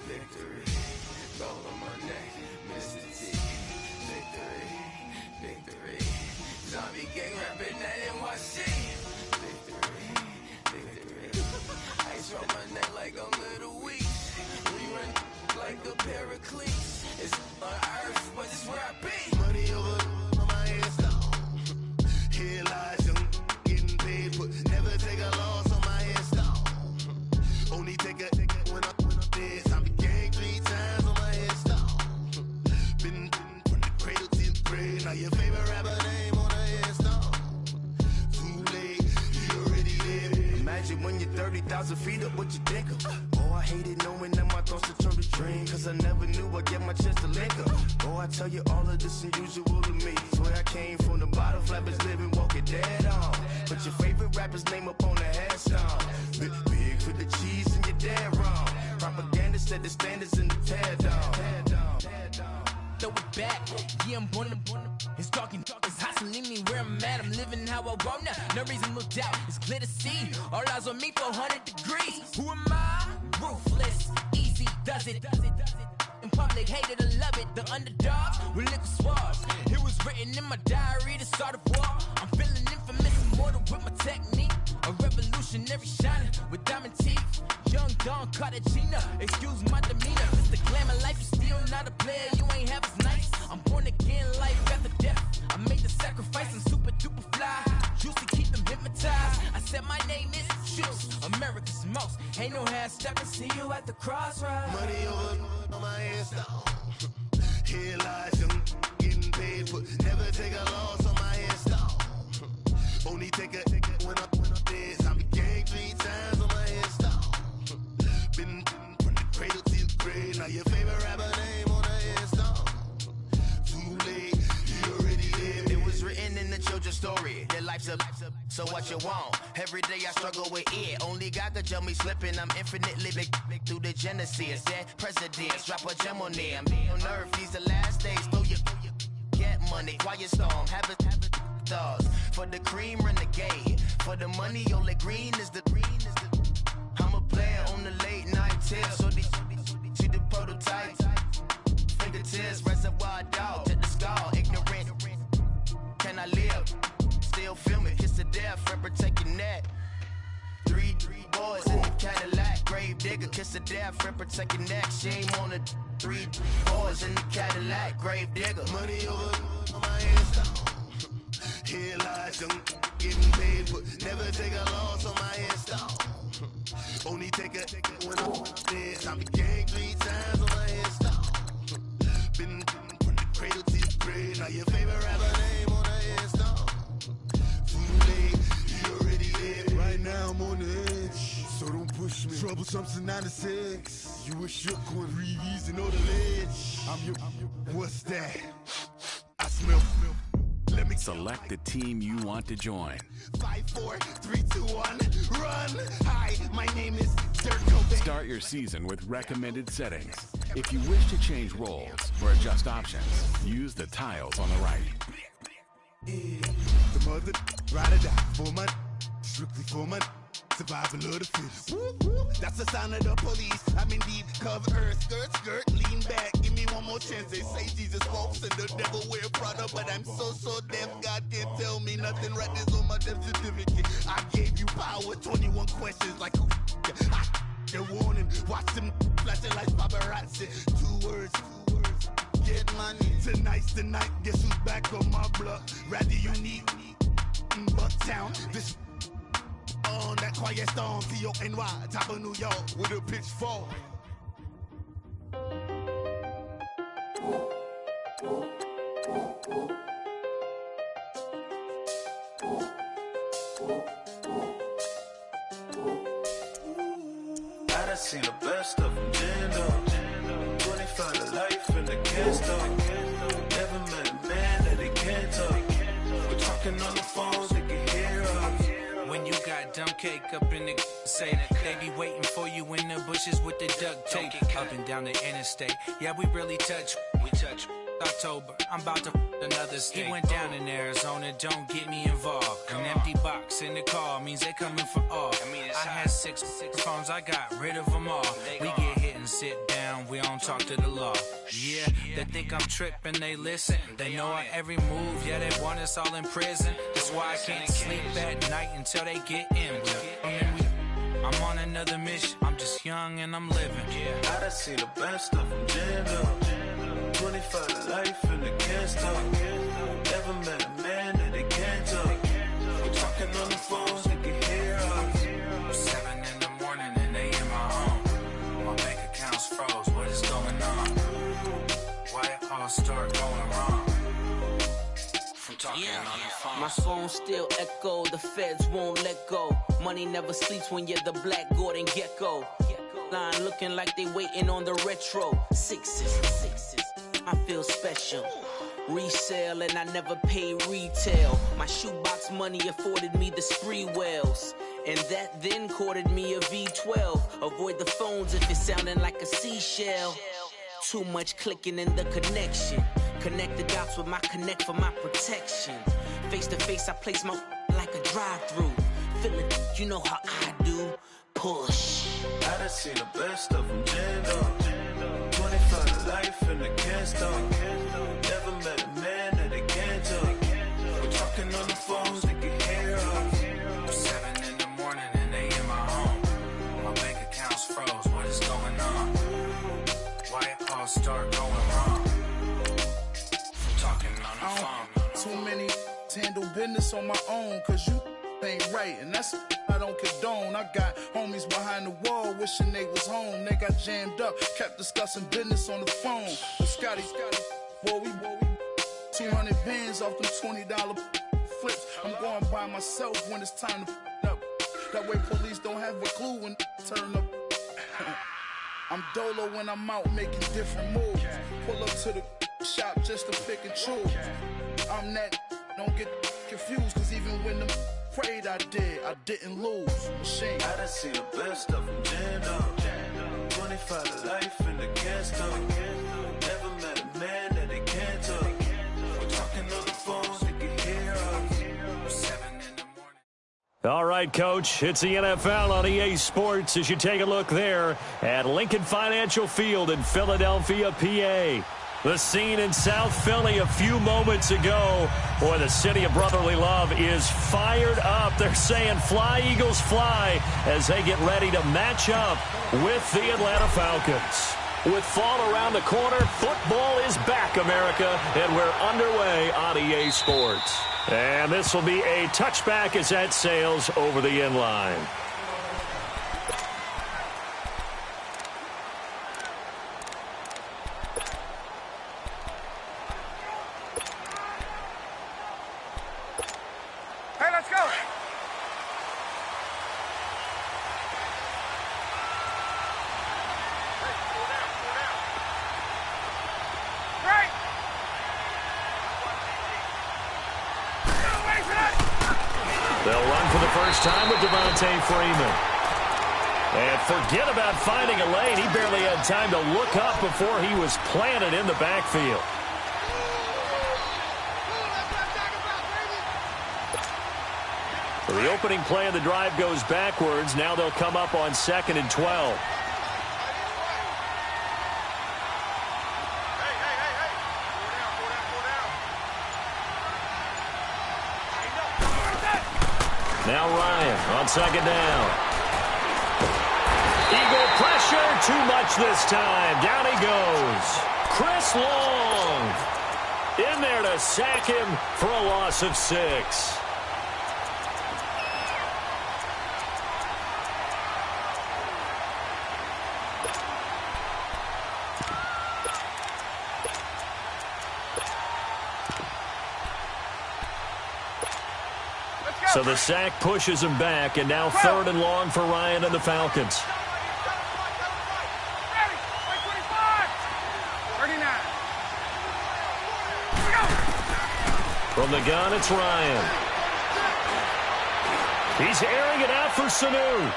S19: Victory, gold on my neck, Mr. T. Victory, zombie gang rapping that NYC. Victory, ice on my neck like a little weak. We run like a paraclete. It's on earth, but it's where I be. Money over on my headstone. Here lies young getting paid, but never take a loss on my headstone. Only take a when I'm dead. Zombie gang 3 times on my headstone. Been
S1: Now your favorite rapper name on a headstone. Too late, you already live. Imagine when you're 30,000 feet up, what you think of? Oh, I hated knowing that my thoughts would turn to dream, cause I never knew I'd get my chance to link up. Oh, I tell you all of this unusual to me. Swear I came from the bottom, flappers living, walking dead on. Put your favorite rapper's name up on the headstone. Big for the cheese and you're dead wrong. Propaganda set the standards in the tear down.
S20: Throw it back, yeah, I'm born to it's talking, it's hustling me where I'm at. I'm living how I want now. No reason to doubt, it's clear to see. All eyes on me, 400 degrees. Who am I? Ruthless, easy, does it. In public, hated or love it. The underdogs with liquor swabs. It was written in my diary, the start of war. I'm feeling infamous, immortal with my technique. A revolutionary shining with diamond teeth. Young Don Cartagena, excuse my demeanor. It's the glamour life, you still not a player. You ain't half as nice. I'm born again, life after death. I made the sacrifice and super duper fly. Juicy, keep them hypnotized. I said my name is Juice, America's most. Ain't no half stepping, see you at the crossroads.
S1: Money over on my headstone. Here lies young, getting paid, but never take a loss on my headstone. Only take a when I'm dead. I be gang 3 times on my headstone. Been from the cradle to the grave. Now your favorite rapper name on a headstone. Too late, you already lived. It was written in the children's story. Their life's a so what you want? Every day I struggle with it. Only God could tell me slipping. I'm infinitely big through the genesis. Dead presidents, drop a gem on them. On earth, these the last days. Throw your get money, quiet storm. Have it stars. For the cream, renegade. For the money, only green is the I'm a player on the late night tips. So these see the prototype. Fingertips, reservoir dog. To the skull, ignorant. Can I live? Still film it, kiss to death, rep protect your neck. 3 boys in the Cadillac, grave digger, kiss to death, rep protect your neck. Shame on the 3 boys in the Cadillac, grave digger. Money over on my headstone. Here lies young, getting paid, but never take a loss on my headstone. Only take a when I'm dead. I be gang 3 times on my headstone. Been from the cradle to the grave. Now your favorite rapper name on a headstone. Too late, you already lived. Right now I'm on the edge, so don't push me. Troublesome to 96. You a shook one, breathe easy, know the ledge. I'm your, what's that? I smell. Let me
S21: select the team you want to join.
S1: 5, 4, 3, 2, 1, run! Hi, my name is Dirk Cobain.
S21: Start your season with recommended settings. If you wish to change roles or adjust options, use the tiles on the right.
S1: The mother, ride or die, for my, strictly for my, survival of the fittest. That's the sound of the police. I'm indeed cover earth, skirt, lean back, give me one more chance. They say Jesus walks and the devil wear Prada, but I'm so deaf, God can't tell me nothing. Right this on my death certificate. I gave you power, 21 questions like who the warning, watch them flashing like paparazzi. 2 words, get money. Tonight's the night, guess who's back on my block? Rather unique, Bucktown, this on that quiet storm, T-O-N-Y, top of New York, with a pitchfork.
S22: I done seen the best of them, jammed up. 25 to life and they can't stop. Never met a man that they can't talk. We're talking on the phones, they can hear us.
S23: When you got dumb cake up in the say that they be waiting for you in the bushes with the duct tape up and down the interstate. Yeah, we really touch. We touch. October, I'm about to another state. He went down in Arizona, don't get me involved. An empty box in the car means they coming for all. I had 6 phones, I got rid of them all. We get hit and sit down, we don't talk to the law. Yeah, they think I'm tripping, they listen. They know our every move, yeah, they want us all in prison. That's why I can't sleep at night until they get in. I'm on another mission, I'm just young and I'm living.
S22: I done seen the best of them, jammed up. 25 to life and they can't stop. Never met a man that they can't talk. We're talking on the phones, they can hear us.
S23: 7 in the morning and they in my home. My bank account's froze, what is going on? Why it all start going wrong?
S18: My phone still echo, the feds won't let go. Money never sleeps when you're the Black Gordon Gecko. Line looking like they waiting on the retro. Sixes, I feel special. Resale and I never pay retail. My shoebox money afforded me the spree wells. And that then courted me a V12. Avoid the phones if it's sounding like a seashell. Too much clicking in the connection. Connect the dots with my connect for my protection. Face to face, I place my like a drive-through. Feeling, you know how I do. Push.
S22: I done seen the best of them jammed up. 25 to life and they can't stop. Never met a man that they can't talk. We're talking on the phones, they can hear us.
S23: 7 in the morning and they in my home. My bank account's froze, what is going on? Why it all start going wrong? Talking on the phone.
S1: Too many handle business on my own, cause you ain't right, and that's I don't condone. I got homies behind the wall wishing they was home. They got jammed up, kept discussing business on the phone. But Scotty, boy, we 200 bands off them $20 flips. I'm going by myself when it's time to up. That way police don't have a clue when turn up. I'm dolo when I'm out making different moves. Pull up to the shop just to pick and choose. I'm that, don't get confused, cause even when the prayed I didn't lose. Machine.
S22: I done seen the best of them jammed up. 25 to life and they can't stop. Never met a man that they can't talk. We're talking on the phones, they can hear us. 7 in the morning.
S2: All right, Coach, it's the NFL on EA Sports as you take a look there at Lincoln Financial Field in Philadelphia, PA. The scene in South Philly a few moments ago. Boy, the city of brotherly love is fired up. They're saying fly, Eagles, fly as they get ready to match up with the Atlanta Falcons. With fall around the corner, football is back, America, and we're underway on EA Sports. And this will be a touchback as that sails over the end line. Time with Devontae Freeman. And forget about finding a lane. He barely had time to look up before he was planted in the backfield. So the opening play of the drive goes backwards. Now they'll come up on 2nd and 12. Now Ryan on 2nd down. Eagle pressure, too much this time. Down he goes. Chris Long in there to sack him for a loss of 6. So the sack pushes him back, and now 3rd and long for Ryan and the Falcons. From the gun, it's Ryan. He's airing it out for Sanu.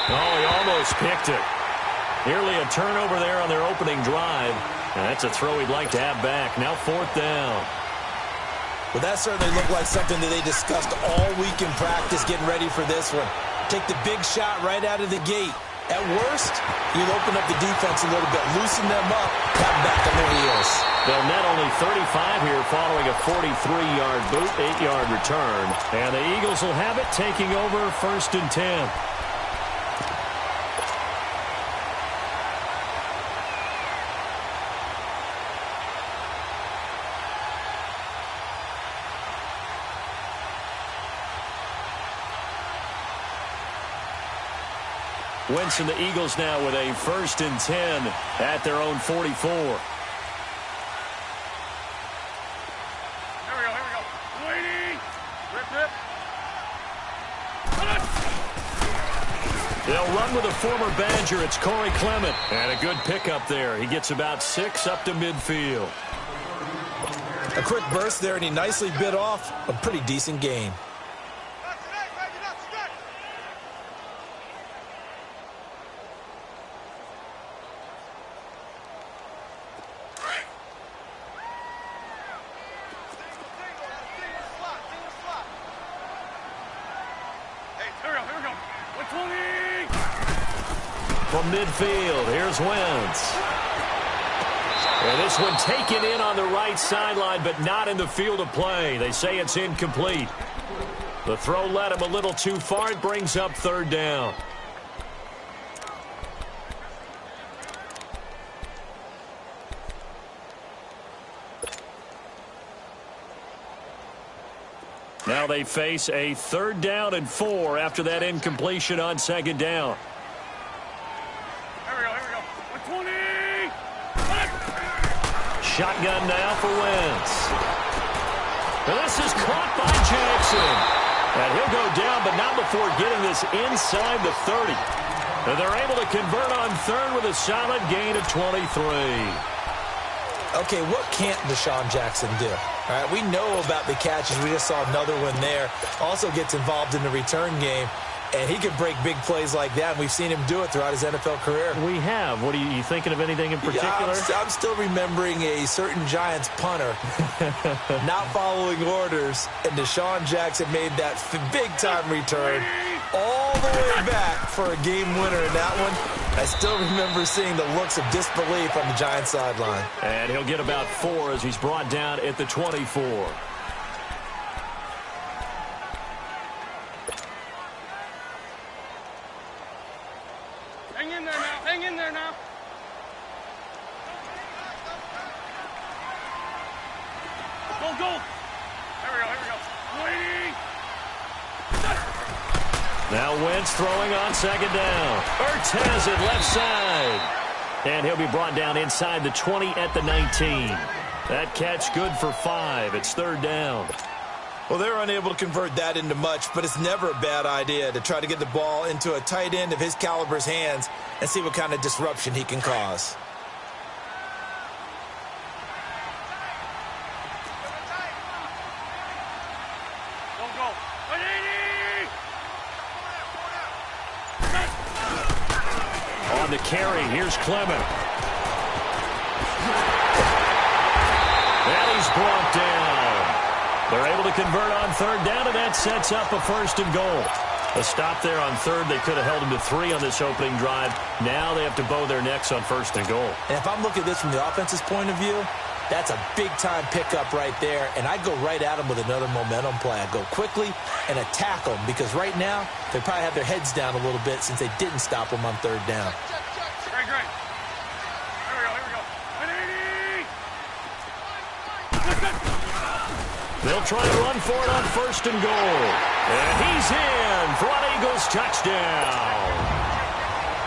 S2: Oh, he almost picked it. Nearly a turnover there on their opening drive. And that's a throw he'd like to have back. Now 4th down.
S3: Well, that certainly looked like something that they discussed all week in practice getting ready for this one. Take the big shot right out of the gate. At worst, you'll open up the defense a little bit, loosen them up, come back on their heels.
S2: They'll net only 35 here following a 43-yard boot, 8-yard return. And the Eagles will have it taking over 1st and 10. Wentz and the Eagles now with a 1st and 10 at their own 44. former Badger, it's Corey Clement. And a good pickup there. He gets about 6 up to midfield.
S3: A quick burst there, and he nicely bit off a pretty decent gain.
S2: From midfield, here's Wentz. And this one taken in on the right sideline, but not in the field of play. They say it's incomplete. The throw led him a little too far. It brings up 3rd down. Now they face a 3rd down and 4 after that incompletion on 2nd down. Shotgun now for Wentz. And this is caught by Jackson. And he'll go down, but not before getting this inside the 30. And they're able to convert on 3rd with a solid gain of 23.
S3: Okay, what can't Deshaun Jackson do? All right, we know about the catches. We just saw another one there. Also gets involved in the return game. And he can break big plays like that, and we've seen him do it throughout his NFL career.
S2: We have. What are you thinking of anything in particular?
S3: Yeah, I'm still remembering a certain Giants punter not following orders, and Deshaun Jackson made that big-time return all the way back for a game winner in that one. I still remember seeing the looks of disbelief on the Giants sideline.
S2: And he'll get about 4 as he's brought down at the 24.
S4: Hang in there now. Go. Here we go. Waiting.
S2: Now Wentz throwing on 2nd down. Ertz has it left side. And he'll be brought down inside the 20 at the 19. That catch good for 5. It's 3rd down.
S3: Well, they're unable to convert that into much, but it's never a bad idea to try to get the ball into a tight end of his caliber's hands and see what kind of disruption he can cause.
S4: Go.
S2: On the carry, here's Clement. And he's brought down. They're able to convert on 3rd down, and that sets up a 1st and goal. A stop there on 3rd. They could have held him to 3 on this opening drive. Now they have to bow their necks on 1st and goal.
S3: And if I'm looking at this from the offense's point of view, that's a big-time pickup right there, and I'd go right at him with another momentum play. I'd go quickly and attack them, because right now they probably have their heads down a little bit since they didn't stop him on 3rd down.
S4: Great. Here we go.
S2: They'll try to run for it on 1st and goal. And he's in for an Eagles touchdown.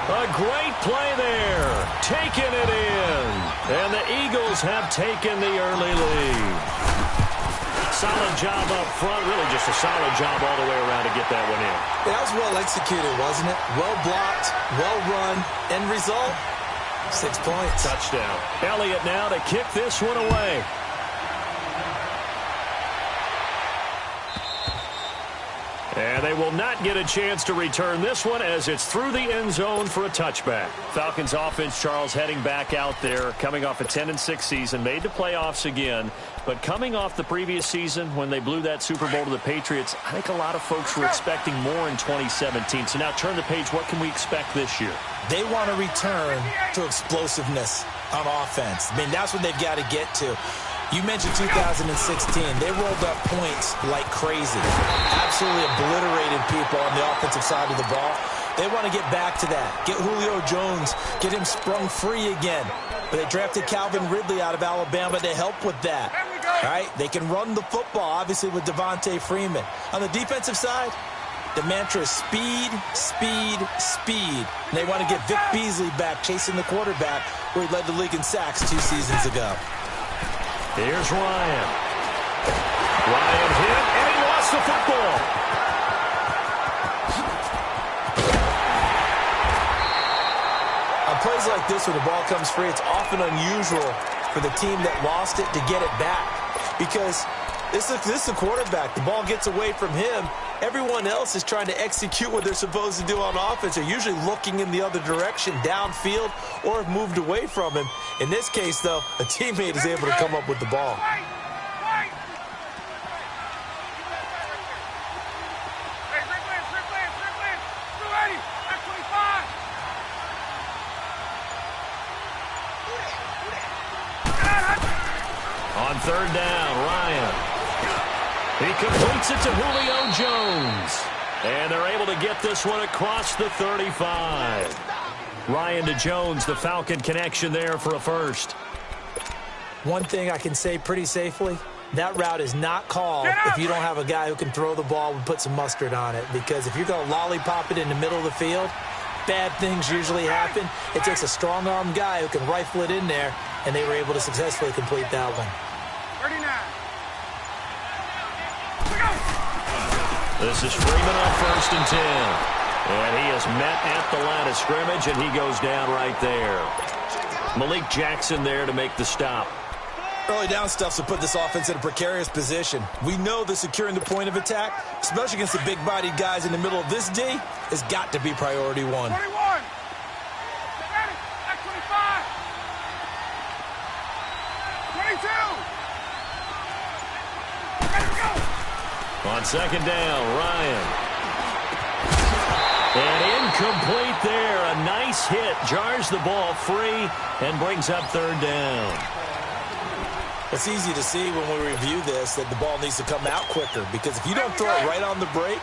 S2: A great play there. Taking it in. And the Eagles have taken the early lead. Solid job up front. Really just a solid job all the way around to get that one in.
S3: That was well executed, wasn't it? Well blocked, well run. End result, 6 points.
S2: Touchdown. Elliott now to kick this one away. And they will not get a chance to return this one as it's through the end zone for a touchback. Falcons offense, Charles, heading back out there, coming off a 10-6 season, made the playoffs again. But coming off the previous season when they blew that Super Bowl to the Patriots, I think a lot of folks were expecting more in 2017. So now turn the page. What can we expect this year?
S3: They want to return to explosiveness on offense. I mean, that's what they've got to get to. You mentioned 2016. They rolled up points like crazy. Absolutely obliterated people on the offensive side of the ball. They want to get back to that. Get Julio Jones. Get him sprung free again. But they drafted Calvin Ridley out of Alabama to help with that. All right? They can run the football, obviously, with Devontae Freeman. On the defensive side, the mantra is speed, speed, speed. And they want to get Vic Beasley back chasing the quarterback where he led the league in sacks 2 seasons ago.
S2: Here's Ryan. Ryan hit, and he lost the football.
S3: plays like this, when the ball comes free, it's often unusual for the team that lost it to get it back. Because this is the quarterback. The ball gets away from him. Everyone else is trying to execute what they're supposed to do on offense. They're usually looking in the other direction, downfield, or have moved away from him. In this case, though, a teammate is able to come up with the ball.
S2: On third down, Ryan. He completes it to Julio Jones. And they're able to get this one across the 35. Ryan to Jones, the Falcon connection there for a first.
S3: One thing I can say pretty safely, that route is not called if you don't have a guy who can throw the ball and put some mustard on it. Because if you're going to lollipop it in the middle of the field, bad things usually happen. It takes a strong-armed guy who can rifle it in there, and they were able to successfully complete that one.
S4: 39.
S2: This is Freeman on first and 10. And he is met at the line of scrimmage, and he goes down right there. Malik Jackson there to make the stop.
S3: Early down stuff to put this offense in a precarious position. We know that securing the point of attack, especially against the big-bodied guys in the middle of this D, has got to be priority one.
S4: 21. Back 25. 22.
S2: On second down, Ryan. And incomplete there. A nice hit. Jars the ball free and brings up third down.
S3: It's easy to see when we review this that the ball needs to come out quicker, because if you don't throw it right on the break,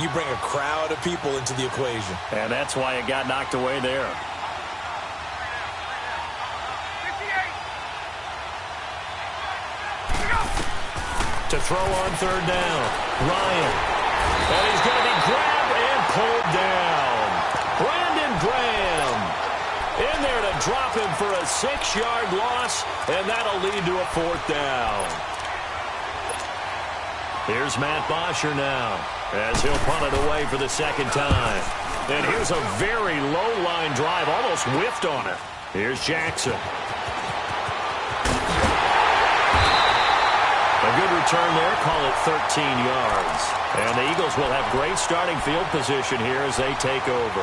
S3: you bring a crowd of people into the equation.
S2: And that's why it got knocked away there. To throw on third down, Ryan. And he's going to be grabbed and pulled down. Brandon Graham in there to drop him for a 6-yard loss, and that'll lead to a fourth down. Here's Matt Bosher now as he'll punt it away for the second time. And here's a very low-line drive, almost whiffed on it. Here's Jackson. A good return there, call it 13 yards. And the Eagles will have great starting field position here as they take over.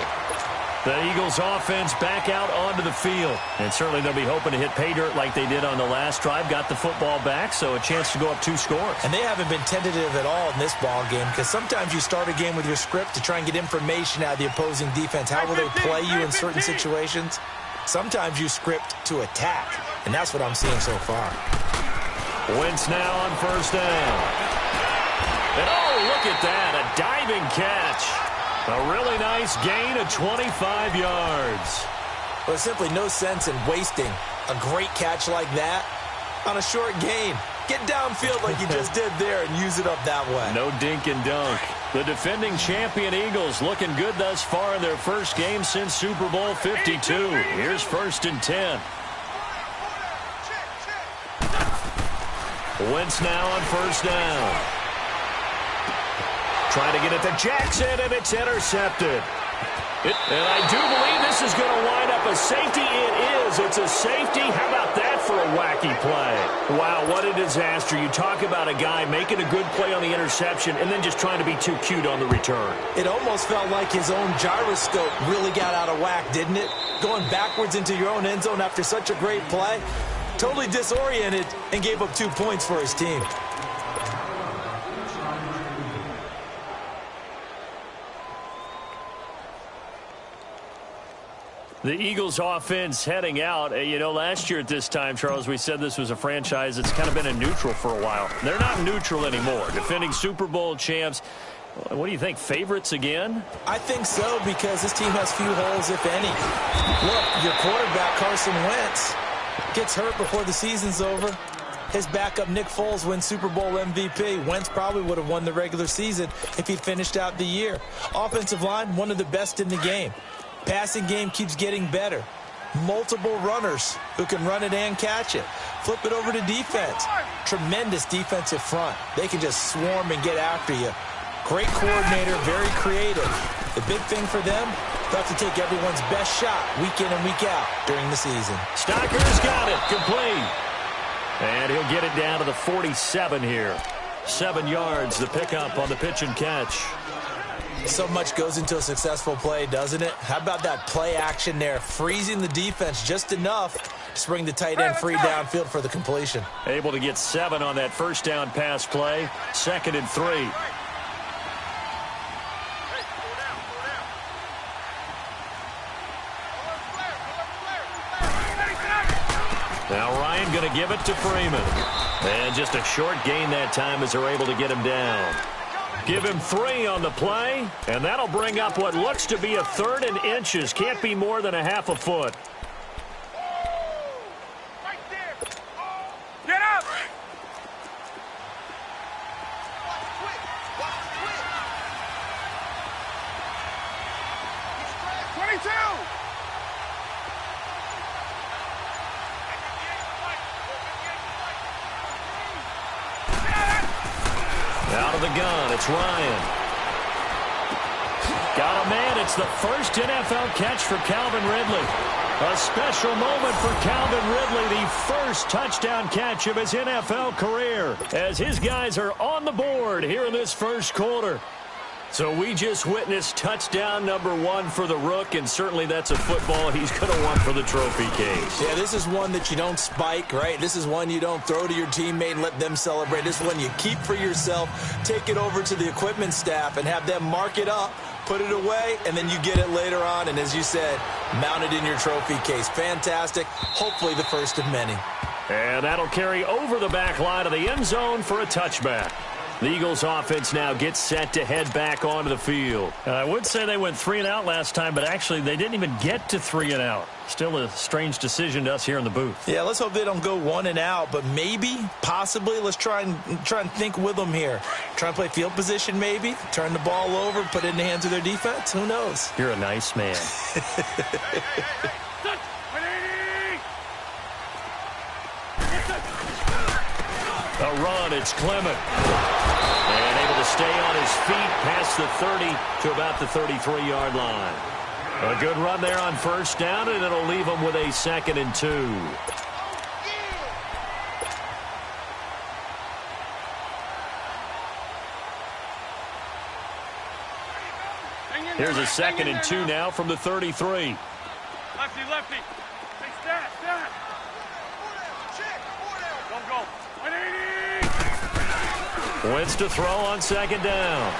S2: The Eagles offense back out onto the field. And certainly they'll be hoping to hit pay dirt like they did on the last drive. Got the football back, so a chance to go up 2 scores.
S3: And they haven't been tentative at all in this ball game, because sometimes you start a game with your script to try and get information out of the opposing defense. How will they play you in certain situations? Sometimes you script to attack, and that's what I'm seeing so far.
S2: Wentz now on first down. And oh, look at that, a diving catch. A really nice gain of 25 yards.
S3: There's simply no sense in wasting a great catch like that on a short gain. Get downfield like you just did there and use it up that way.
S2: No dink and dunk. The defending champion Eagles looking good thus far in their first game since Super Bowl 52. Here's first and 10. Wentz now on first down. Trying to get it to Jackson, and it's intercepted. And I do believe this is going to wind up a safety. It is. It's a safety. How about that for a wacky play? Wow, what a disaster. You talk about a guy making a good play on the interception and then just trying to be too cute on the return.
S3: It almost felt like his own gyroscope really got out of whack, didn't it? Going backwards into your own end zone after such a great play. Totally disoriented and gave up 2 points for his team.
S2: The Eagles offense heading out. You know, last year at this time, Charles, we said this was a franchise that's kind of been in neutral for a while. They're not neutral anymore. Defending Super Bowl champs. What do you think, favorites again?
S3: I think so, because this team has few holes, if any. Look, your quarterback, Carson Wentz, gets hurt before the season's over. His backup, Nick Foles, wins Super Bowl MVP. Wentz probably would have won the regular season if he'd finished out the year. Offensive line, one of the best in the game. Passing game keeps getting better. Multiple runners who can run it and catch it. Flip it over to defense. Tremendous defensive front. They can just swarm and get after you. Great coordinator, very creative. The big thing for them, They'll have to take everyone's best shot week in and week out during the season.
S2: Stocker's got it. Complete. And he'll get it down to the 47 here. 7 yards, the pickup on the pitch and catch.
S3: So much goes into a successful play, doesn't it? How about that play action there, freezing the defense just enough to bring the tight end free downfield for the completion.
S2: Able to get 7 on that first down pass play. 2nd and 3. Now Ryan going to give it to Freeman. And just a short gain that time as they're able to get him down. Give him 3 on the play, and that'll bring up what looks to be a 3rd and inches. Can't be more than a half a foot.
S4: Get up!
S2: Out of the gun, it's Ryan. Got a man. It's the first NFL catch for Calvin Ridley. A special moment for Calvin Ridley, the first touchdown catch of his NFL career, as his guys are on the board here in this first quarter. So we just witnessed touchdown number 1 for the Rook, and certainly that's a football he's going to want for the trophy case.
S3: Yeah, this is one that you don't spike, right? This is one you don't throw to your teammate and let them celebrate. This is one you keep for yourself, take it over to the equipment staff, and have them mark it up, put it away, and then you get it later on, and as you said, mount it in your trophy case. Fantastic. Hopefully the first of many.
S2: And that'll carry over the back line of the end zone for a touchback. The Eagles offense now gets set to head back onto the field. I would say they went 3 and out last time, but actually they didn't even get to 3 and out. Still a strange decision to us here in the booth.
S3: Yeah, let's hope they don't go 1 and out, but maybe, possibly, let's try and think with them here. Try and play field position maybe, turn the ball over, put it in the hands of their defense. Who knows?
S2: You're a nice man. A run, it's Clement. And able to stay on his feet past the 30 to about the 33-yard line. A good run there on first down, and it'll leave him with a 2nd and 2. Here's a 2nd and 2 now from the 33.
S4: Lefty, lefty. Hey, stat. Go. 180.
S2: Wentz to throw on 2nd down.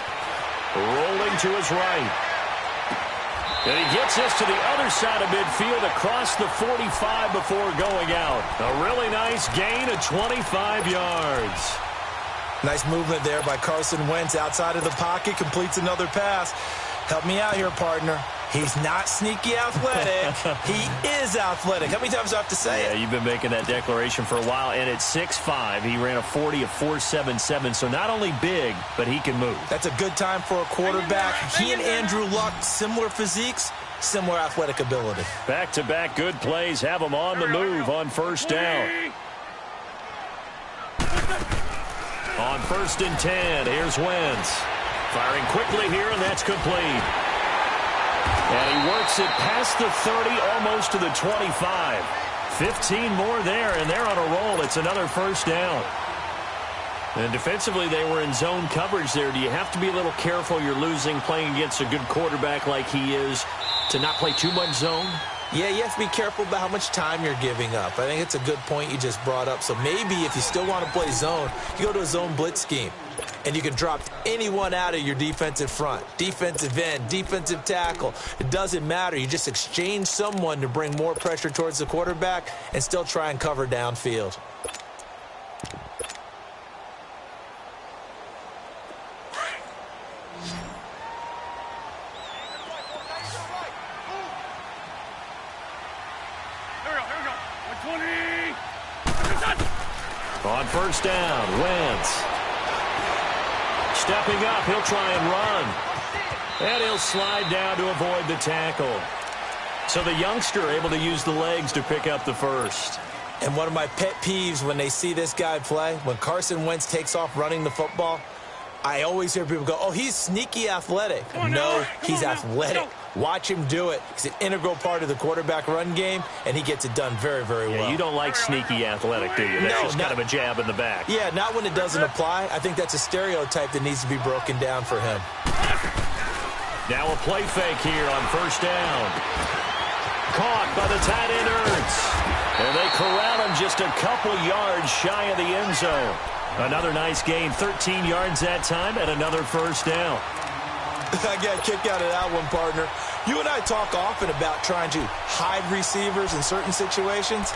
S2: Rolling to his right. And he gets this to the other side of midfield across the 45 before going out. A really nice gain of 25 yards.
S3: Nice movement there by Carson Wentz outside of the pocket. Completes another pass. Help me out here, partner. He's not sneaky athletic. He is athletic. How many times do I have to say it?
S2: Yeah, you've been making that declaration for a while. And at 6'5", he ran a 40 of 4.77. So not only big, but he can move.
S3: That's a good time for a quarterback. He and Andrew Luck, similar physiques, similar athletic ability.
S2: Back-to-back good plays have him on the move on first down. On 1st and 10, here's Wentz. Firing quickly here, and that's complete. And he works it past the 30, almost to the 25. 15 more there, and they're on a roll. It's another first down. And defensively, they were in zone coverage there. Do you have to be a little careful? You're losing, playing against a good quarterback like he is, to not play too much zone?
S3: Yeah, you have to be careful about how much time you're giving up. I think it's a good point you just brought up. So maybe if you still want to play zone, you go to a zone blitz scheme. And you can drop anyone out of your defensive front. Defensive end, defensive tackle. It doesn't matter. You just exchange someone to bring more pressure towards the quarterback and still try and cover downfield.
S2: On first down, Wentz. Stepping up, he'll try and run. And he'll slide down to avoid the tackle. So the youngster able to use the legs to pick up the first.
S3: And one of my pet peeves when they see this guy play, when Carson Wentz takes off running the football, I always hear people go, oh, he's sneaky athletic. No, he's athletic. Watch him do it. He's an integral part of the quarterback run game, and he gets it done very, very well.
S2: You don't like sneaky athletic, do you? That's just kind of a jab in the back.
S3: Yeah, not when it doesn't apply. I think that's a stereotype that needs to be broken down for him.
S2: Now a play fake here on first down. Caught by the tight end Ertz. And they corral him just a couple yards shy of the end zone. Another nice gain, 13 yards that time, and another first down.
S3: I got a kick out of that one, partner. You and I talk often about trying to hide receivers in certain situations,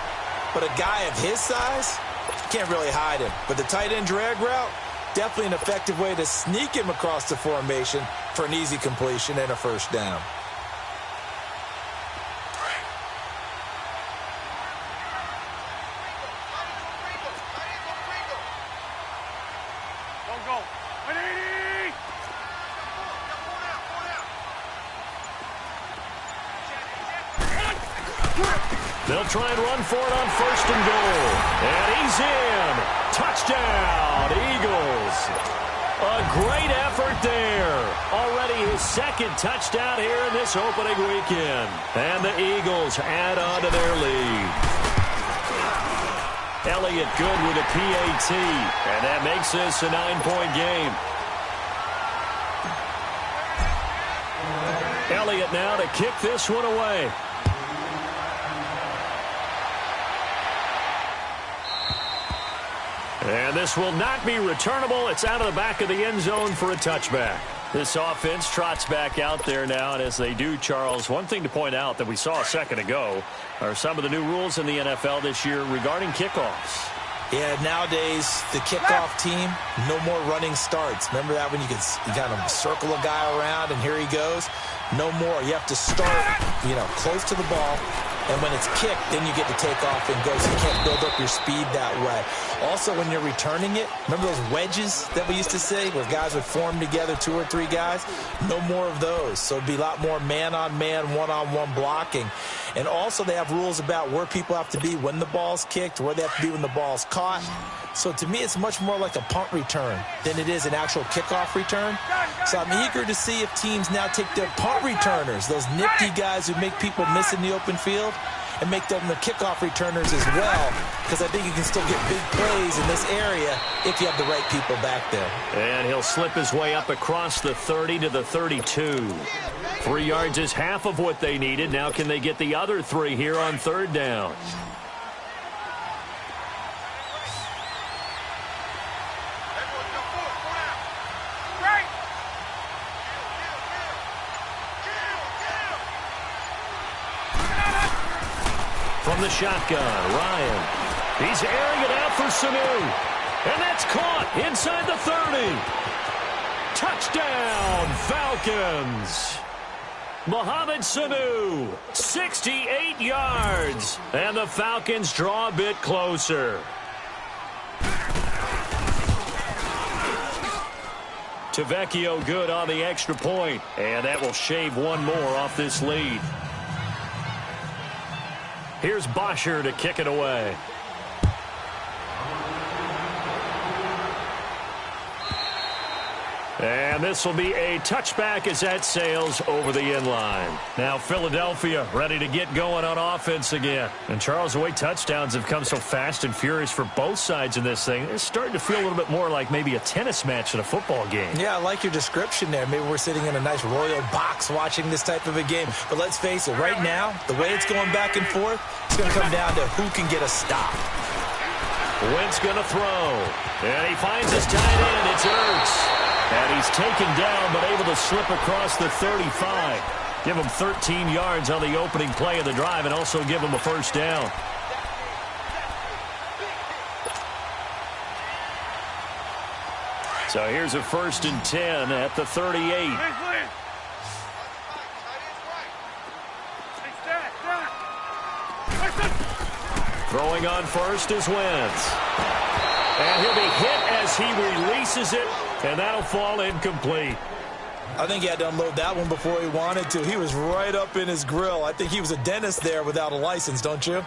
S3: but a guy of his size, you can't really hide him. But the tight end drag route, definitely an effective way to sneak him across the formation for an easy completion and a first down.
S2: They'll try and run for it on first and goal. And he's in. Touchdown, Eagles. A great effort there. Already his second touchdown here in this opening weekend. And the Eagles add on to their lead. Elliott good with a PAT. And that makes this a 9-point game. Elliott now to kick this one away. And this will not be returnable. It's out of the back of the end zone for a touchback. This offense trots back out there now, and as they do, Charles, one thing to point out that we saw a second ago are some of the new rules in the NFL this year regarding kickoffs.
S3: Yeah, nowadays, the kickoff team, no more running starts. Remember that when you kind of circle a guy around and here he goes? No more. You have to start, close to the ball. And when it's kicked, then you get to take off and go, so you can't build up your speed that way. Also, when you're returning it, remember those wedges that we used to say where guys would form together, 2 or 3 guys? No more of those. So it'd be a lot more man-on-man, one-on-one blocking. And also they have rules about where people have to be when the ball's kicked, where they have to be when the ball's caught. So to me, it's much more like a punt return than it is an actual kickoff return. So I'm eager to see if teams now take their punt returners, those nifty guys who make people miss in the open field, and make them the kickoff returners as well, because I think you can still get big plays in this area if you have the right people back there.
S2: And he'll slip his way up across the 30 to the 32. 3 yards is half of what they needed. Now can they get the other 3 here on third down? From the shotgun, Ryan. He's airing it out for Sanu. And that's caught inside the 30. Touchdown, Falcons. Mohamed Sanu, 68 yards. And the Falcons draw a bit closer. Tavecchio good on the extra point. And that will shave one more off this lead. Here's Bosher to kick it away. And this will be a touchback as that sails over the end line. Now Philadelphia ready to get going on offense again. And Charles, the way touchdowns have come so fast and furious for both sides in this thing, it's starting to feel a little bit more like maybe a tennis match in a football game.
S3: Yeah, I like your description there. Maybe we're sitting in a nice royal box watching this type of a game. But let's face it, right now, the way it's going back and forth, it's going to come down to who can get a stop.
S2: Wentz going to throw. And he finds his tight end. It's Ertz. And he's taken down but able to slip across the 35. Give him 13 yards on the opening play of the drive and also give him a first down. So here's a 1st and 10 at the 38. Throwing on first is Wentz. And he'll be hit as he releases it, and that'll fall incomplete.
S3: I think he had to unload that one before he wanted to. He was right up in his grill. I think he was a dentist there without a license, don't you?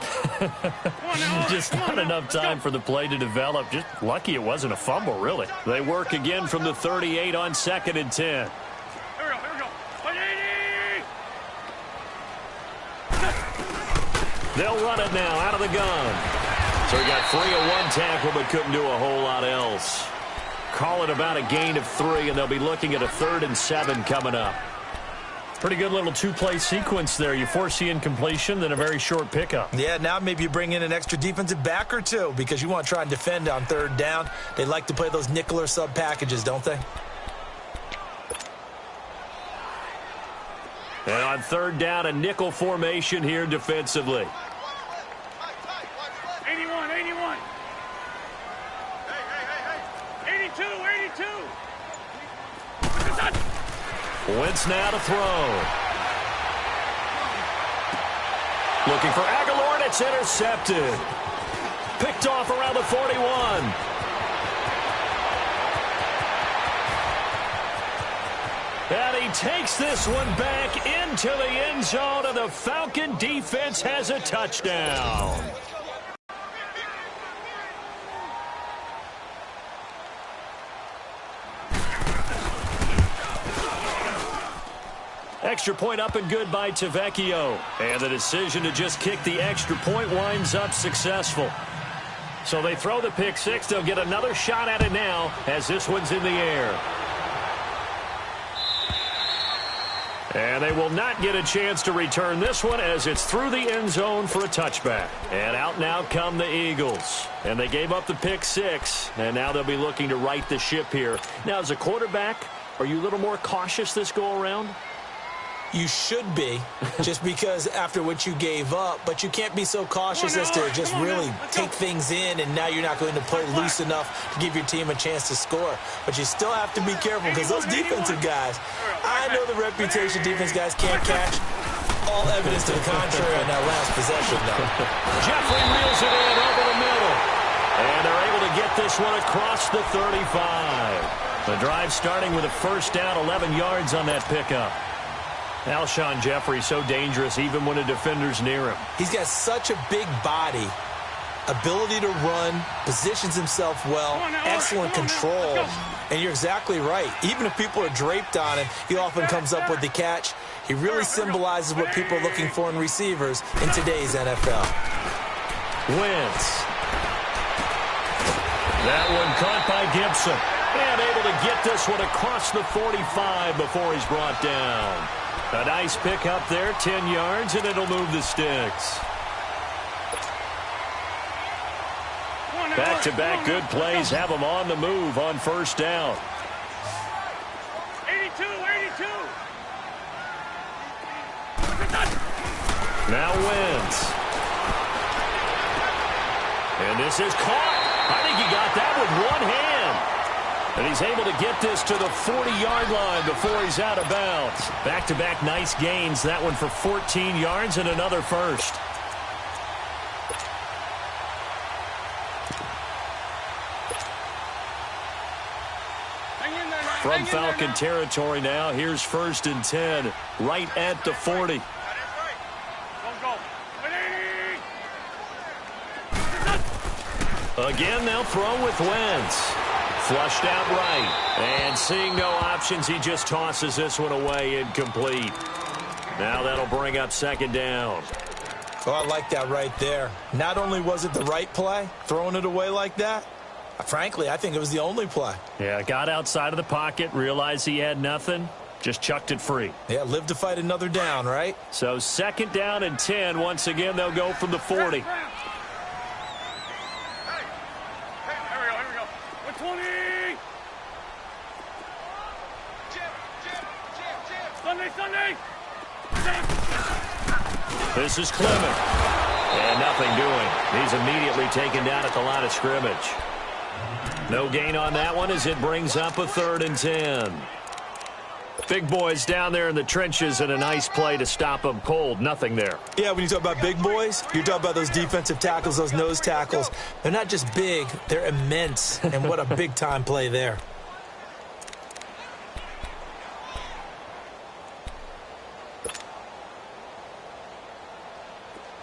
S2: Just not enough time for the play to develop. Just lucky it wasn't a fumble, really. They work again from the 38 on 2nd and 10.
S4: Here we go.
S2: They'll run it now out of the gun. So he got 3 on 1 tackle, but couldn't do a whole lot else. Call it about a gain of 3, and they'll be looking at a 3rd and 7 coming up. Pretty good little 2-play sequence there. You force the incompletion, then a very short pickup.
S3: Yeah, now maybe you bring in an extra defensive back or two because you want to try and defend on 3rd down. They like to play those nickel or sub packages, don't they?
S2: And on 3rd down, a nickel formation here defensively.
S4: 81. 82.
S2: Wentz now to throw. Looking for Aguilar, and it's intercepted. Picked off around the 41. And he takes this one back into the end zone, and the Falcon defense has a touchdown. Extra point up and good by Tavecchio. And the decision to just kick the extra point winds up successful. So they throw the pick 6. They'll get another shot at it now as this one's in the air. And they will not get a chance to return this one as it's through the end zone for a touchback. And out now come the Eagles. And they gave up the pick 6, and now they'll be looking to right the ship here. Now, as a quarterback, are you a little more cautious this go-around?
S3: You should be, just because after what you gave up, but you can't be so cautious as to just really take things in, and now you're not going to play loose enough to give your team a chance to score. But you still have to be careful because those defensive guys, I know the reputation defense guys can't catch. All evidence to the contrary on that last possession, though.
S2: Jeffrey reels it in over the middle. And they're able to get this one across the 35. The drive starting with a 1st down, 11 yards on that pickup. Alshon Jeffrey so dangerous even when a defender's near him.
S3: He's got such a big body, ability to run, positions himself well, excellent control. And you're exactly right. Even if people are draped on him, he often comes up with the catch. He really symbolizes what people are looking for in receivers in today's NFL.
S2: Wentz. That one caught by Gibson. And able to get this one across the 45 before he's brought down. A nice pick up there, 10 yards, and it'll move the sticks. Back-to-back good plays have them on the move on 1st down.
S4: 82.
S2: Now Wentz. And this is caught. I think he got that with one hand. And he's able to get this to the 40-yard line before he's out of bounds. Back-to-back nice gains. That one for 14 yards and another 1st. From Falcon territory now, here's 1st and 10, right at the 40. Again, they'll throw with Wentz. Flushed out right. And seeing no options, he just tosses this one away incomplete. Now that'll bring up 2nd down.
S3: Oh, I like that right there. Not only was it the right play, throwing it away like that, frankly, I think it was the only play.
S2: Yeah, got outside of the pocket, realized he had nothing, just chucked it free.
S3: Yeah, live to fight another down, right?
S2: So 2nd down and 10. Once again, they'll go from the 40.
S4: Sunday.
S2: This is Clement. And nothing doing. He's immediately taken down at the line of scrimmage. No gain on that one as it brings up a 3rd and 10. Big boys down there in the trenches and a nice play to stop them cold. Nothing there.
S3: Yeah, when you talk about big boys, you're talking about those defensive tackles, those nose tackles. They're not just big, they're immense. And what a big-time play there.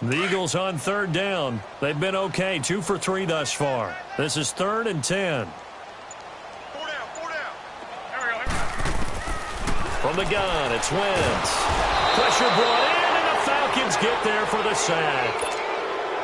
S2: The Eagles on third down. They've been okay, 2 for 3 thus far. This is 3rd and 10. From the gun, it's Wentz. Pressure brought in, and the Falcons get there for the sack.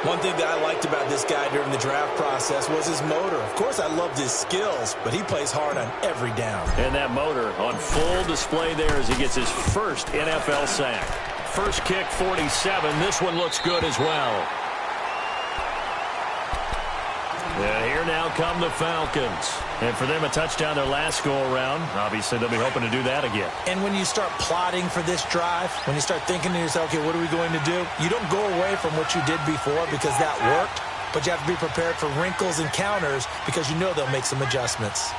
S3: One thing that I liked about this guy during the draft process was his motor. Of course, I loved his skills, but he plays hard on every down.
S2: And that motor on full display there as he gets his first NFL sack. First kick, 47. This one looks good as well. And here now come the Falcons. And for them, a touchdown their last go-around. Obviously, they'll be hoping to do that again.
S3: And when you start plotting for this drive, when you start thinking to yourself, okay, what are we going to do? You don't go away from what you did before because that worked, but you have to be prepared for wrinkles and counters because you know they'll make some adjustments.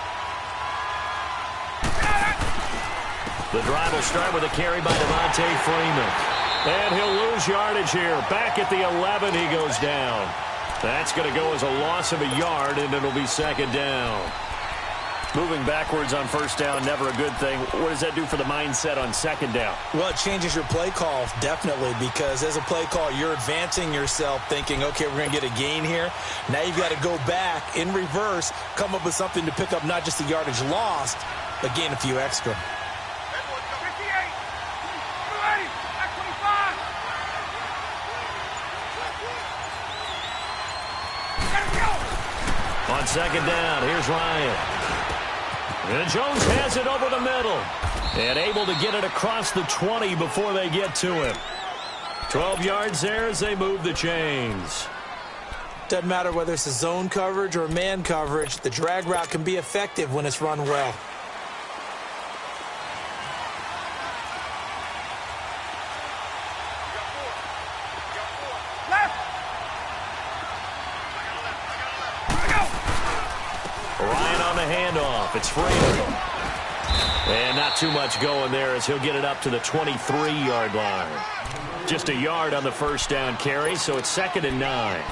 S2: The drive will start with a carry by Devontae Freeman. And he'll lose yardage here. Back at the 11, he goes down. That's going to go as a loss of a yard, and it'll be second down. Moving backwards on first down, never a good thing. What does that do for the mindset on second down?
S3: Well, it changes your play call, definitely, because as a play call, you're advancing yourself thinking, okay, we're going to get a gain here. Now you've got to go back in reverse, come up with something to pick up not just the yardage lost, but gain a few extra.
S2: On second down, here's Ryan. And Jones has it over the middle. And able to get it across the 20 before they get to him. 12 yards there as they move the chains.
S3: Doesn't matter whether it's a zone coverage or man coverage, the drag route can be effective when it's run well.
S2: Handoff. It's Freeman. And not too much going there as he'll get it up to the 23-yard line. Just a yard on the first down carry, so it's 2nd and 9.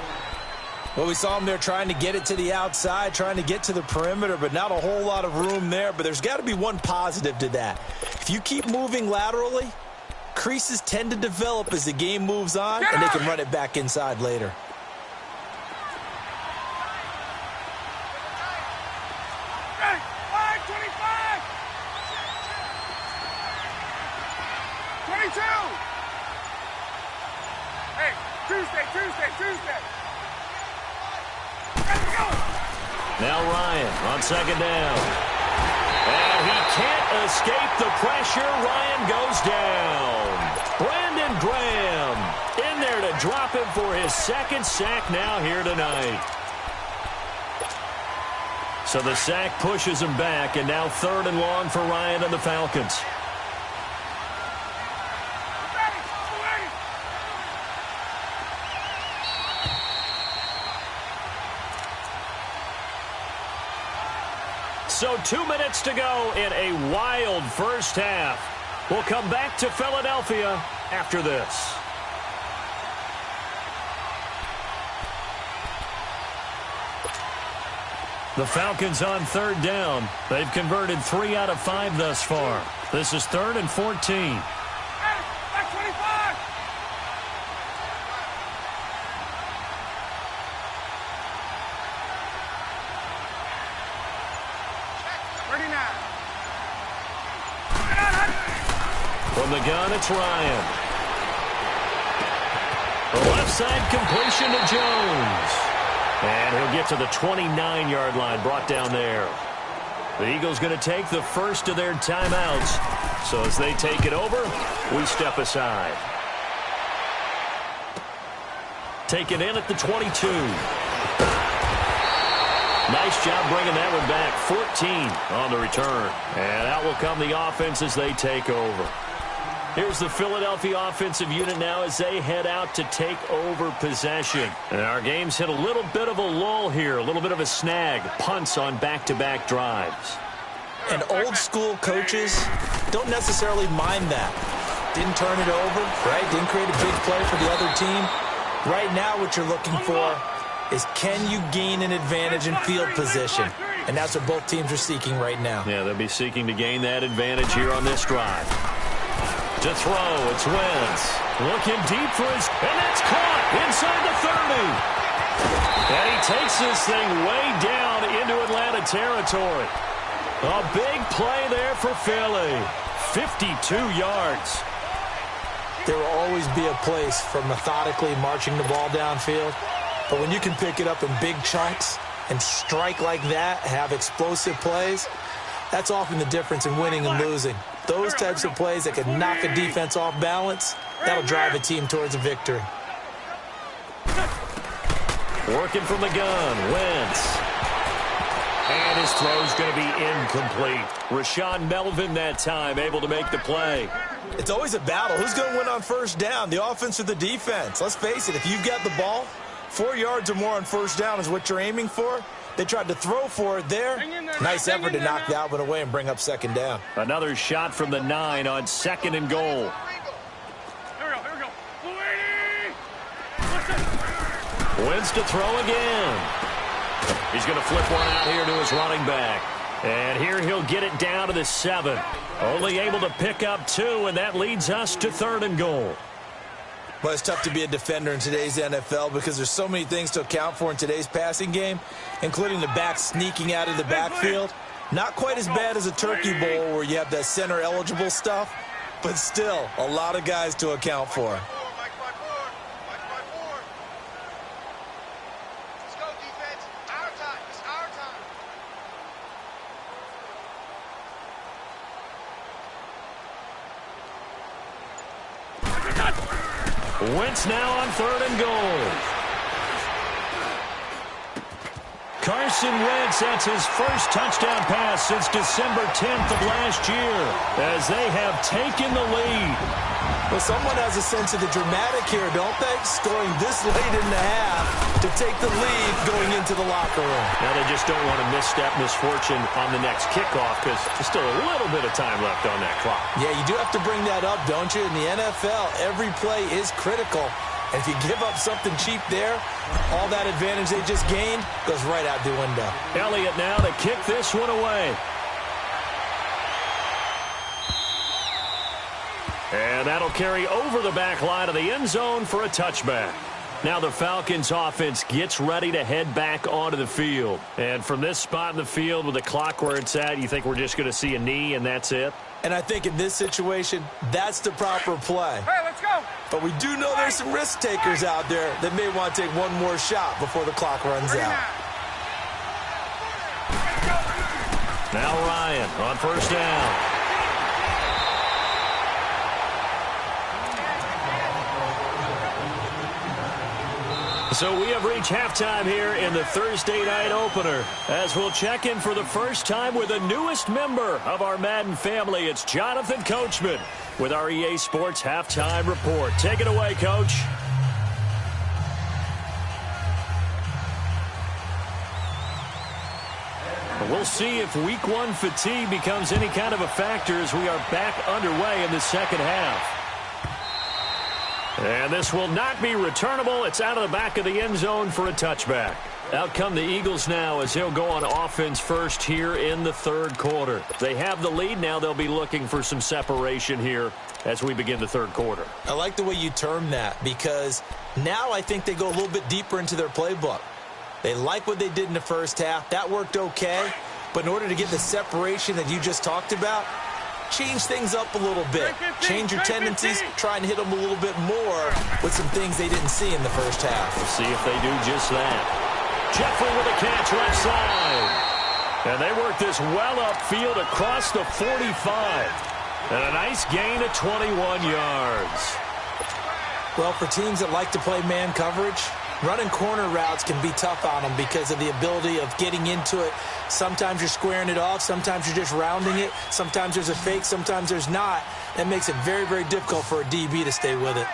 S3: Well, we saw him there trying to get it to the outside, trying to get to the perimeter, but not a whole lot of room there. But there's got to be one positive to that. If you keep moving laterally, creases tend to develop as the game moves on, and they can run it back inside later.
S4: Tuesday.
S2: Now Ryan on second down. And he can't escape the pressure. Ryan goes down. Brandon Graham in there to drop him for his second sack now here tonight. So the sack pushes him back, and now 3rd and long for Ryan and the Falcons. So 2 minutes to go in a wild first half. We'll come back to Philadelphia after this. The Falcons on 3rd down. They've converted 3 out of 5 thus far. This is 3rd and 14. From the gun, it's Ryan. The left side completion to Jones. And he'll get to the 29-yard line, brought down there. The Eagles going to take the first of their timeouts. So as they take it over, we step aside. Taken in at the 22. Nice job bringing that one back. 14 on the return. And out will come the offense as they take over. Here's the Philadelphia offensive unit now as they head out to take over possession. And our game's hit a little bit of a lull here, a little bit of a snag. Punts on back-to-back drives.
S3: And old-school coaches don't necessarily mind that. Didn't turn it over, right? Didn't create a big play for the other team. Right now what you're looking for is can you gain an advantage in field position? And that's what both teams are seeking right now.
S2: Yeah, they'll be seeking to gain that advantage here on this drive. To throw, it's Wentz. Looking deep for his, and that's caught. takes this thing way down into Atlanta territory. A big play there for Philly. 52 yards.
S3: There will always be a place for methodically marching the ball downfield. But when you can pick it up in big chunks and strike like that, have explosive plays, that's often the difference in winning and losing. Those types of plays that can knock a defense off balance, that'll drive a team towards a victory.
S2: Working from the gun, Wentz. And his throw's going to be incomplete. Rashaan Melvin that time able to make the play.
S3: It's always a battle. Who's going to win on first down, the offense or the defense? Let's face it, if you've got the ball, 4 yards or more on first down is what you're aiming for. They tried to throw for it there. Nice effort to knock that one away and bring up second down.
S2: Another shot from the 9 on 2nd and goal.
S4: Here we go.
S2: Wins to throw again. He's going to flip one out here to his running back. And here he'll get it down to the 7. Only able to pick up 2, and that leads us to 3rd and goal.
S3: Well, it's tough to be a defender in today's NFL because there's so many things to account for in today's passing game, including the back sneaking out of the backfield. Not quite as bad as a turkey bowl where you have that center-eligible stuff, but still a lot of guys to account for.
S2: Wentz now on 3rd and goal. Carson Wentz, that's his first touchdown pass since December 10th of last year as they have taken the lead.
S3: Well, someone has a sense of the dramatic here, don't they? Scoring this late in the half to take the lead going into the locker room.
S2: Now they just don't want to misstep misfortune on the next kickoff because there's still a little bit of time left on that clock.
S3: Yeah, you do have to bring that up, don't you? In the NFL, every play is critical. And if you give up something cheap there, all that advantage they just gained goes right out the window.
S2: Elliott now to kick this one away. And that'll carry over the back line of the end zone for a touchback. Now the Falcons offense gets ready to head back onto the field. And from this spot in the field with the clock where it's at, you think we're just going to see a knee and that's it?
S3: And I think in this situation, that's the proper play.
S4: Hey, let's go.
S3: But we do know there's some risk takers out there that may want to take one more shot before the clock runs out.
S2: Now Ryan on first down. So we have reached halftime here in the Thursday night opener as we'll check in for the first time with the newest member of our Madden family. It's Jonathan Coachman with our EA Sports Halftime Report. Take it away, Coach. We'll see if Week 1 fatigue becomes any kind of a factor as we are back underway in the second half. And this will not be returnable. It's out of the back of the end zone for a touchback. Out come the Eagles now as they'll go on offense first here in the third quarter. They have the lead. Now they'll be looking for some separation here as we begin the third quarter.
S3: I like the way you term that because now I think they go a little bit deeper into their playbook. They like what they did in the first half. That worked okay. But in order to get the separation that you just talked about, change things up a little bit. Change your tendencies. Try and hit them a little bit more with some things they didn't see in the first half.
S2: We'll see if they do just that. Jeffrey with a catch left side. And they work this well upfield across the 45. And a nice gain of 21 yards.
S3: Well, for teams that like to play man coverage, running corner routes can be tough on them because of the ability of getting into it. Sometimes you're squaring it off. Sometimes you're just rounding it. Sometimes there's a fake. Sometimes there's not. That makes it very, very difficult for a DB to stay with it.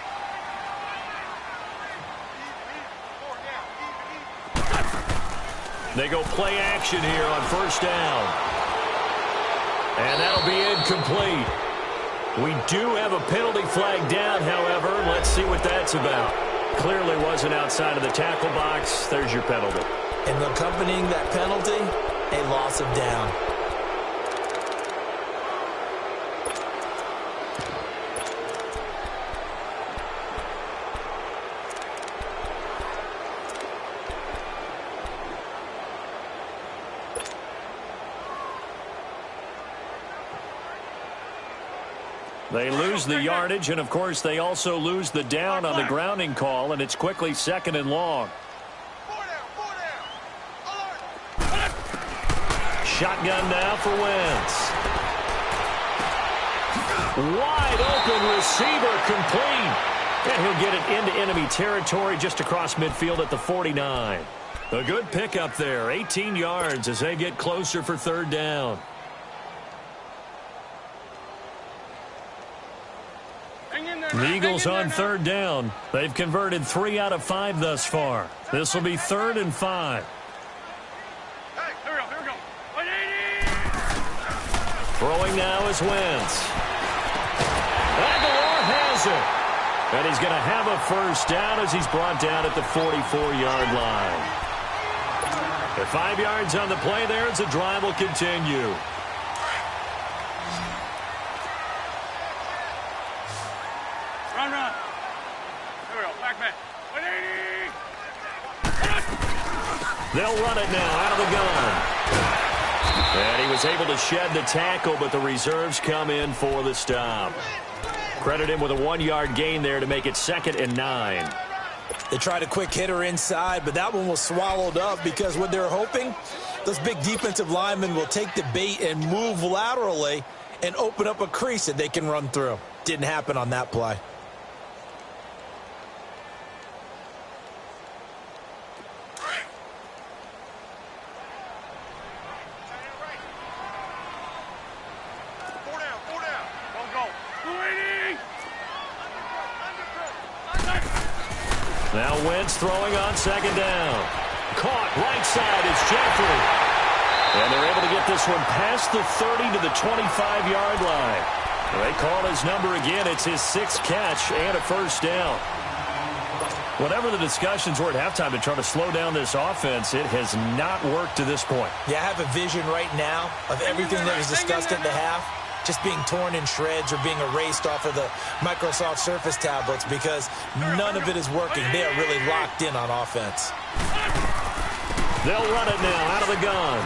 S2: They go play action here on first down. And that'll be incomplete. We do have a penalty flag down, however. Let's see what that's about. Clearly wasn't outside of the tackle box. There's your penalty.
S3: And accompanying that penalty, a loss of down.
S2: They lose the yardage, and, of course, they also lose the down on the grounding call, and it's quickly 2nd and long. Shotgun now for Wentz. Wide open receiver complete. And he'll get it into enemy territory just across midfield at the 49. A good pickup there. 18 yards as they get closer for 3rd down. The Eagles on 3rd down. They've converted 3 out of 5 thus far. This will be 3rd and 5. Throwing now is Wentz. Aguilar has it. And he's going to have a 1st down as he's brought down at the 44-yard line. At 5 yards on the play there as the drive will continue.
S4: Run. Here we go. Back man. 180.
S2: They'll run it now out of the gun. And he was able to shed the tackle, but the reserves come in for the stop. Credit him with a 1-yard gain there to make it 2nd and 9.
S3: They tried a quick hitter inside, but that one was swallowed up because what they're hoping, those big defensive linemen will take the bait and move laterally and open up a crease that they can run through. Didn't happen on that play.
S2: Now Wentz throwing on 2nd down. Caught right side is Jeffrey. And they're able to get this one past the 30 to the 25-yard line. They call his number again. It's his 6th catch and a 1st down. Whatever the discussions were at halftime to try to slow down this offense, it has not worked to this point.
S3: Yeah, I have a vision right now of everything that was discussed at the half just being torn in shreds or being erased off of the Microsoft Surface tablets because none of it is working. They are really locked in on offense.
S2: They'll run it now out of the gun.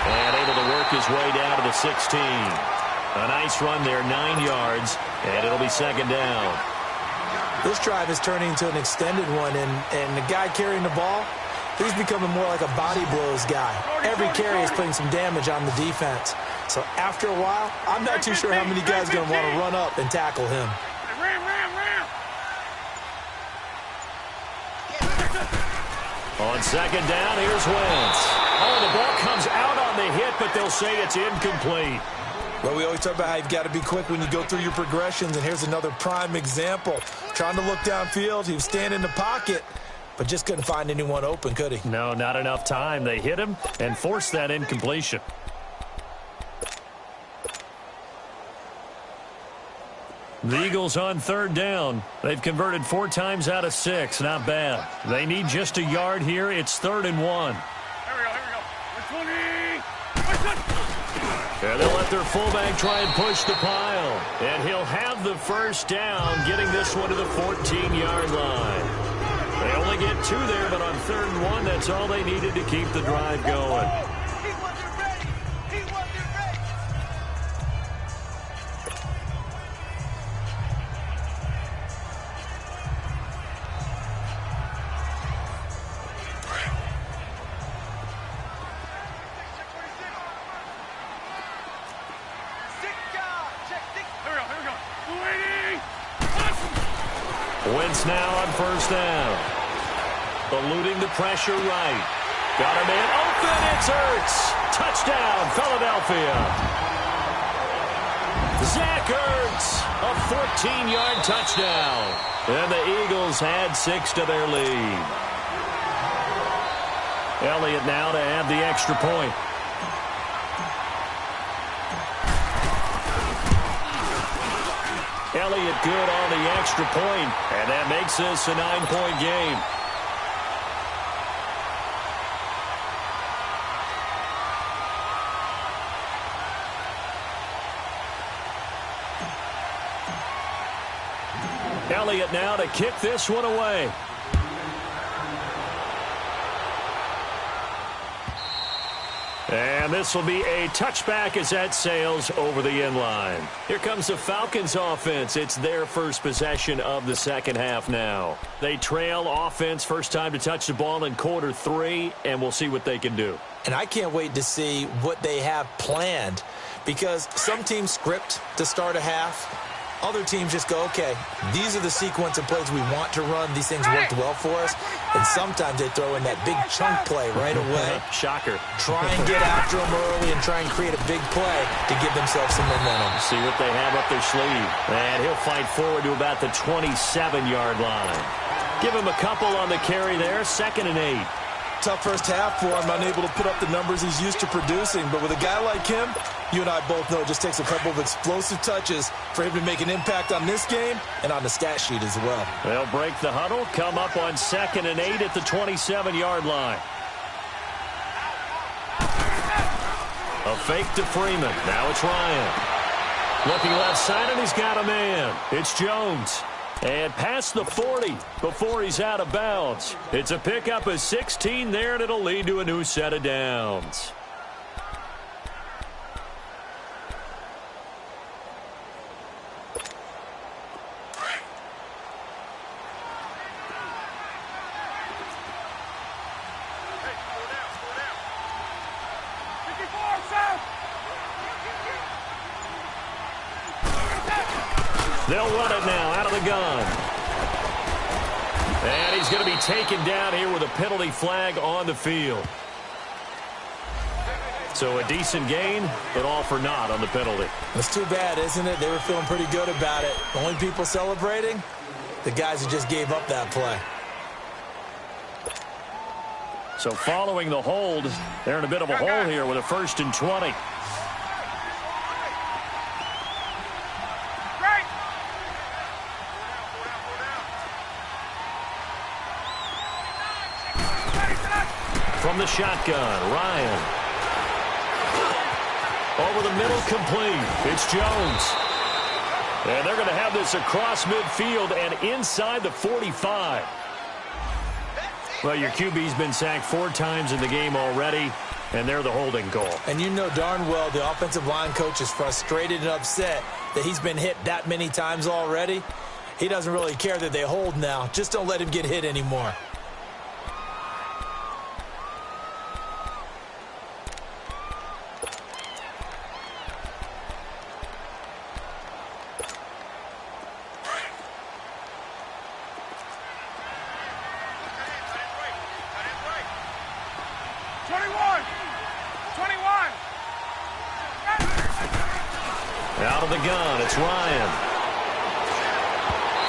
S2: And able to work his way down to the 16. A nice run there, 9 yards, and it'll be 2nd down.
S3: This drive is turning into an extended one, and the guy carrying the ball, he's becoming more like a body blows guy. Every carry is putting some damage on the defense. So after a while, I'm not too sure how many guys are going to want to run up and tackle him.
S2: On 2nd down, here's Wentz. Oh, the ball comes out on the hit, but they'll say it's incomplete.
S3: Well, we always talk about how you've got to be quick when you go through your progressions, and here's another prime example. Trying to look downfield, he was standing in the pocket, but just couldn't find anyone open, could he?
S2: No, not enough time. They hit him and forced that incompletion. The Eagles on 3rd down. They've converted 4 times out of 6. Not bad. They need just a yard here. It's 3rd and 1.
S4: Here we go.
S2: And they'll let their fullback try and push the pile. And he'll have the 1st down, getting this one to the 14-yard line. They only get 2 there, but on 3rd and 1, that's all they needed to keep the drive going. Wentz now on 1st down. Eluding the pressure right. Got a man open. It's Ertz. Touchdown, Philadelphia. Zach Ertz, a 14-yard touchdown. And the Eagles add 6 to their lead. Elliott now to add the extra point. Elliott good on the extra point, and that makes this a 9-point game. Elliott now to kick this one away. And this will be a touchback as that sails over the end line. Here comes the Falcons offense. It's their first possession of the second half now. They trail offense first time to touch the ball in quarter 3, and we'll see what they can do.
S3: And I can't wait to see what they have planned, because some teams script to start a half. Other teams just go, okay, these are the sequence of plays we want to run. These things worked well for us. And sometimes they throw in that big chunk play right away.
S2: Shocker.
S3: Try and get after them early and try and create a big play to give themselves some momentum.
S2: See what they have up their sleeve. And he'll fight forward to about the 27-yard line. Give him a couple on the carry there, 2nd and 8.
S3: Tough first half for him, unable to put up the numbers he's used to producing. But with a guy like him, you and I both know it just takes a couple of explosive touches for him to make an impact on this game and on the stat sheet as well.
S2: They'll break the huddle, come up on 2nd and 8 at the 27-yard line. A fake to Freeman. Now it's Ryan. Looking left side, and he's got a man. It's Jones. And past the 40 before he's out of bounds. It's a pickup of 16 there, and it'll lead to a new set of downs. They'll run it now out of the gun. And he's going to be taken down here with a penalty flag on the field. So a decent gain, but all for naught on the penalty.
S3: It's too bad, isn't it? They were feeling pretty good about it. The only people celebrating, the guys who just gave up that play.
S2: So following the hold, they're in a bit of a hole here with a 1st and 20. From the shotgun, Ryan. Over the middle, complete. It's Jones. And they're going to have this across midfield and inside the 45. Well, your QB's been sacked 4 times in the game already, and they're the holding call.
S3: And you know darn well the offensive line coach is frustrated and upset that he's been hit that many times already. He doesn't really care that they hold now. Just don't let him get hit anymore.
S2: Out of the gun, it's Ryan.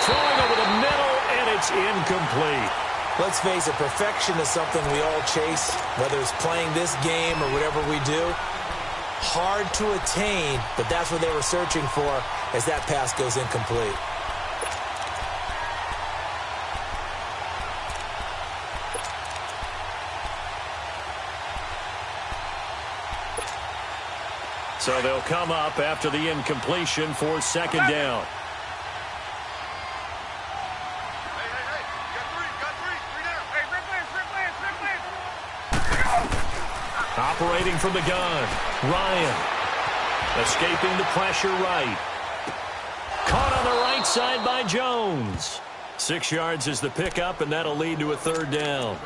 S2: Throwing over the middle, and it's incomplete.
S3: Let's face it, perfection is something we all chase, whether it's playing this game or whatever we do. Hard to attain, but that's what they were searching for as that pass goes incomplete.
S2: So they'll come up after the incompletion for 2nd down. Operating from the gun, Ryan. Escaping the pressure right. Caught on the right side by Jones. 6 yards is the pickup, and that'll lead to a 3rd down.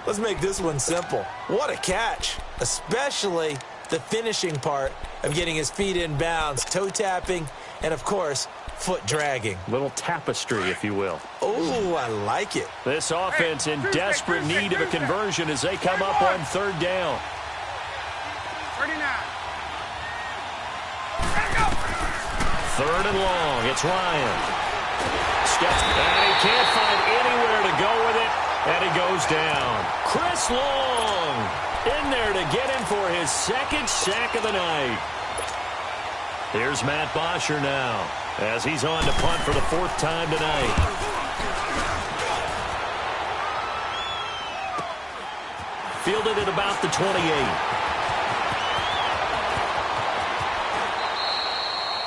S3: Let's make this one simple. What a catch, especially the finishing part of getting his feet in bounds, toe tapping, and of course, foot dragging.
S2: Little tapestry, if you will.
S3: Oh, I like it.
S2: This offense in desperate need of a conversion as they come up on 3rd down. 3rd and long. It's Ryan. Steps, and he can't find anywhere to go with it, and he goes down. Chris Long in there to get him for his 2nd sack of the night. Here's Matt Bosher now as he's on to punt for the 4th time tonight. Fielded at about the 28.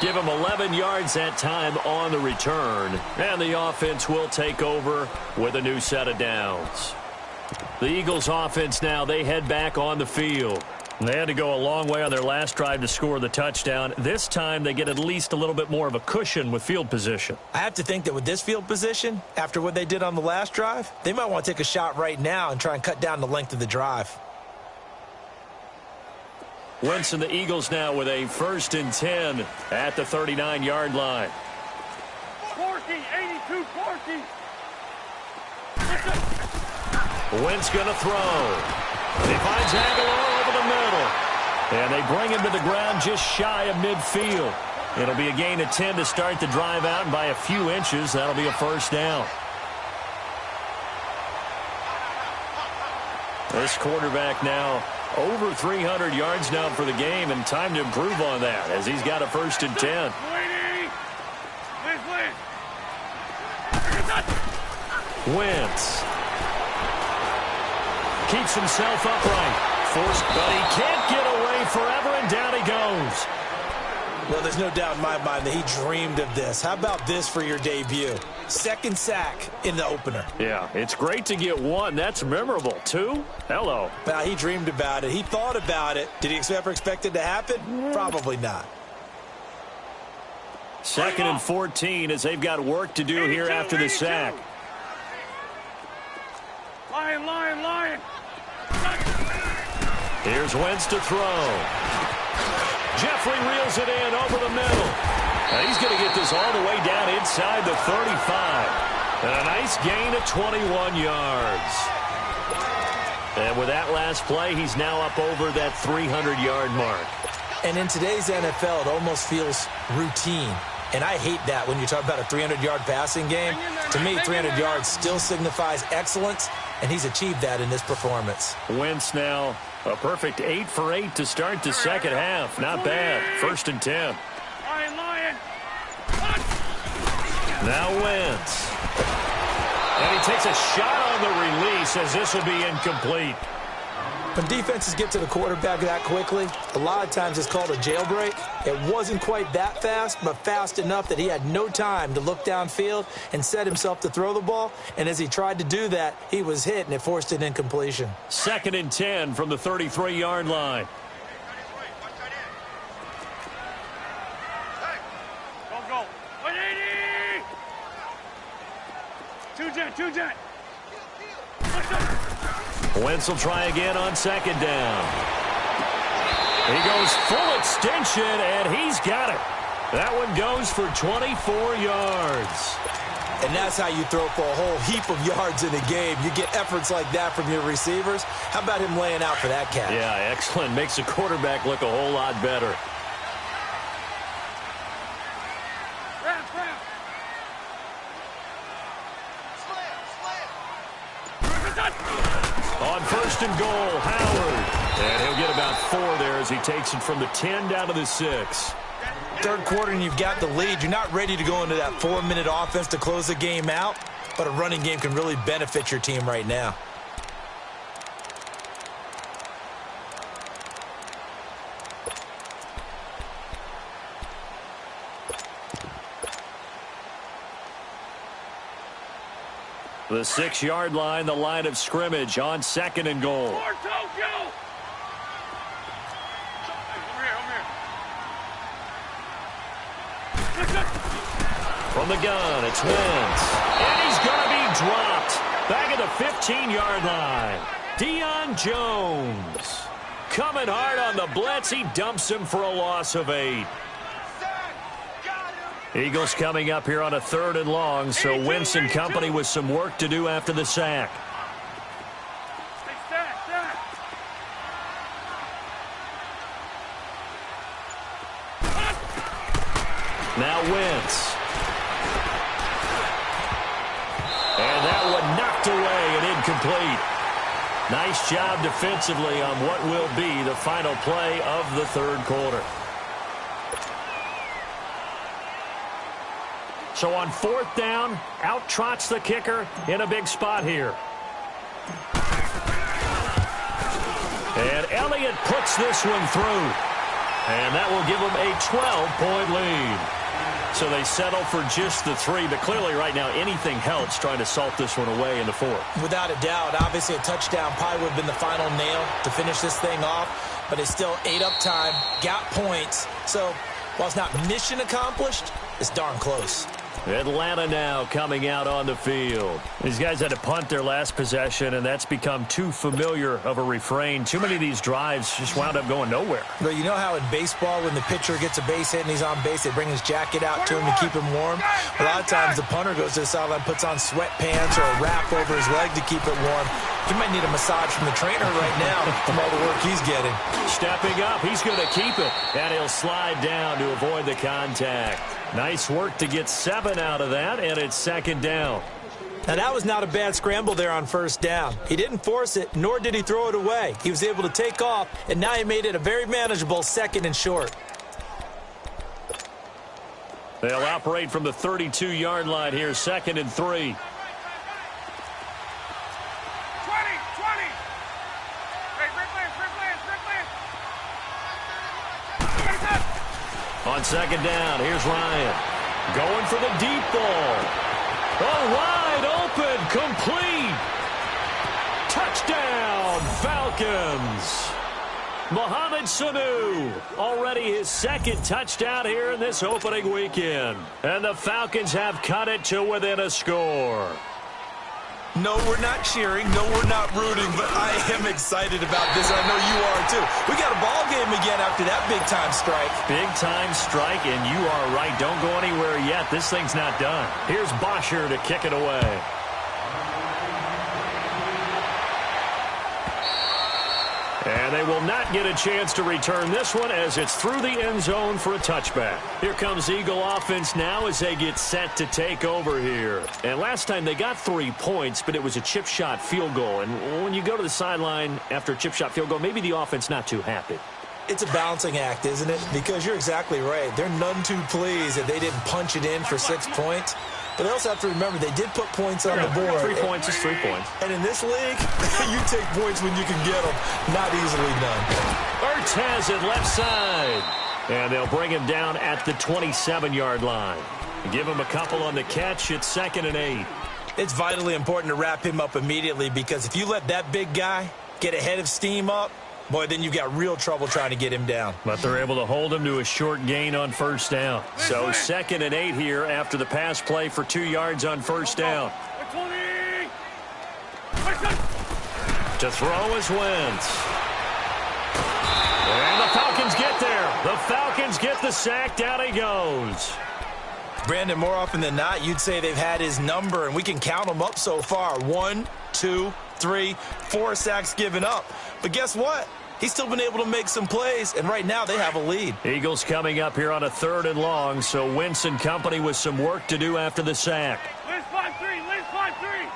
S2: Give him 11 yards that time on the return. And the offense will take over with a new set of downs. The Eagles offense now, they head back on the field. They had to go a long way on their last drive to score the touchdown. This time they get at least a little bit more of a cushion with field position.
S3: I have to think that with this field position, after what they did on the last drive, they might want to take a shot right now and try and cut down the length of the drive.
S2: Wentz and the Eagles now with a 1st and 10 at the 39-yard line.
S4: Corky, 82, Corky.
S2: Wentz going to throw. He finds Aguilar over the middle. And they bring him to the ground just shy of midfield. It'll be a gain of 10 to start the drive out, and by a few inches, that'll be a 1st down. This quarterback now over 300 yards now for the game, and time to improve on that as he's got a 1st and 10. Wentz keeps himself upright. Forced, but he can't get away forever, and down he goes.
S3: Well, there's no doubt in my mind that he dreamed of this. How about this for your debut? 2nd sack in the opener.
S2: Yeah, it's great to get 1. That's memorable. 2? Hello.
S3: Now, he dreamed about it. He thought about it. Did he ever expect it to happen? Probably not.
S2: 2nd and 14 as they've got work to do here after the sack.
S4: Lion, lion, lion.
S2: Here's Wentz to throw. Jeffrey reels it in over the middle. And he's going to get this all the way down inside the 35. And a nice gain of 21 yards. And with that last play, he's now up over that 300-yard mark.
S3: And in today's NFL, it almost feels routine. And I hate that when you talk about a 300-yard passing game. To me, 300 yards still signifies excellence, and he's achieved that in this performance.
S2: Wentz now a perfect 8 for 8 to start the second half. Not bad. 1st and 10.
S4: Lion, lion.
S2: Now Wentz. And he takes a shot on the release as this will be incomplete.
S3: When defenses get to the quarterback that quickly, a lot of times it's called a jailbreak. It wasn't quite that fast, but fast enough that he had no time to look downfield and set himself to throw the ball. And as he tried to do that, he was hit, and it forced an incompletion.
S2: 2nd and 10 from the 33-yard line.
S4: Go, go. 180. 2-jet, 2-jet.
S2: Wentz will try again on 2nd down. He goes full extension, and he's got it. That one goes for 24 yards.
S3: And that's how you throw for a whole heap of yards in a game. You get efforts like that from your receivers. How about him laying out for that catch?
S2: Yeah, excellent. Makes the quarterback look a whole lot better. On 1st and goal, Howard. And he'll get about 4 there as he takes it from the 10 down to the 6.
S3: 3rd quarter and you've got the lead. You're not ready to go into that 4-minute offense to close the game out, but a running game can really benefit your team right now.
S2: The 6-yard line, the line of scrimmage on 2nd and goal. From the gun, it's Wentz. And he's going to be dropped. Back at the 15-yard line. Deion Jones. Coming hard on the blitz. He dumps him for a loss of 8. Eagles coming up here on a 3rd and long, so Wentz and company with some work to do after the sack. Now Wentz. And that one knocked away and incomplete. Nice job defensively on what will be the final play of the 3rd quarter. So on 4th down, out trots the kicker in a big spot here. And Elliott puts this one through. And that will give them a 12-point lead. So they settle for just the 3, but clearly right now anything helps trying to salt this one away in the 4th.
S3: Without a doubt, obviously a touchdown probably would have been the final nail to finish this thing off, but it's still ate up time, got points. So while it's not mission accomplished, it's darn close.
S2: Atlanta now coming out on the field. These guys had to punt their last possession, and that's become too familiar of a refrain. Too many of these drives just wound up going nowhere.
S3: But you know how in baseball, when the pitcher gets a base hit and he's on base, they bring his jacket out to him to keep him warm? A lot of times the punter goes to the sideline, puts on sweatpants or a wrap over his leg to keep it warm. He might need a massage from the trainer right now from all the work he's getting.
S2: Stepping up, he's going to keep it, and he'll slide down to avoid the contact. Nice work to get 7 out of that, and it's 2nd down.
S3: Now, that was not a bad scramble there on 1st down. He didn't force it, nor did he throw it away. He was able to take off, and now he made it a very manageable 2nd and short.
S2: They'll operate from the 32-yard line here, 2nd and 3. On 2nd down, here's Ryan. Going for the deep ball. Oh, wide open, complete. Touchdown, Falcons. Mohamed Sanu, already his 2nd touchdown here in this opening weekend. And the Falcons have cut it to within a score.
S3: No, we're not cheering. No, we're not rooting, but I am excited about this. I know you are, too. We got a ball game again after that big-time strike.
S2: Big-time strike, and you are right. Don't go anywhere yet. This thing's not done. Here's Bosher to kick it away. And they will not get a chance to return this one as it's through the end zone for a touchback. Here comes Eagle offense now as they get set to take over here. And last time they got 3 points, but it was a chip shot field goal. And when you go to the sideline after a chip shot field goal, maybe the offense not too happy.
S3: It's a balancing act, isn't it? Because you're exactly right. They're none too pleased that they didn't punch it in for 6 points. But they also have to remember they did put points on the board.
S2: 3 points is 3 points.
S3: And in this league, you take points when you can get them. Not easily done.
S2: Ertz has it left side. And they'll bring him down at the 27-yard line. Give him a couple on the catch. It's 2nd and 8.
S3: It's vitally important to wrap him up immediately because if you let that big guy get ahead of steam up, boy, then you've got real trouble trying to get him down.
S2: But they're able to hold him to a short gain on 1st down. So 2nd and 8 here after the pass play for 2 yards on 1st down. To throw is Wentz. And the Falcons get there. The Falcons get the sack. Down he goes.
S3: Brandon, more often than not, you'd say they've had his number, and we can count them up so far. 1, 2, 3, 4 sacks given up. But guess what? He's still been able to make some plays, and right now they have a lead.
S2: Eagles coming up here on a 3rd and long, so Wentz and company with some work to do after the sack.
S4: Liz 5-3, Liz 5-3.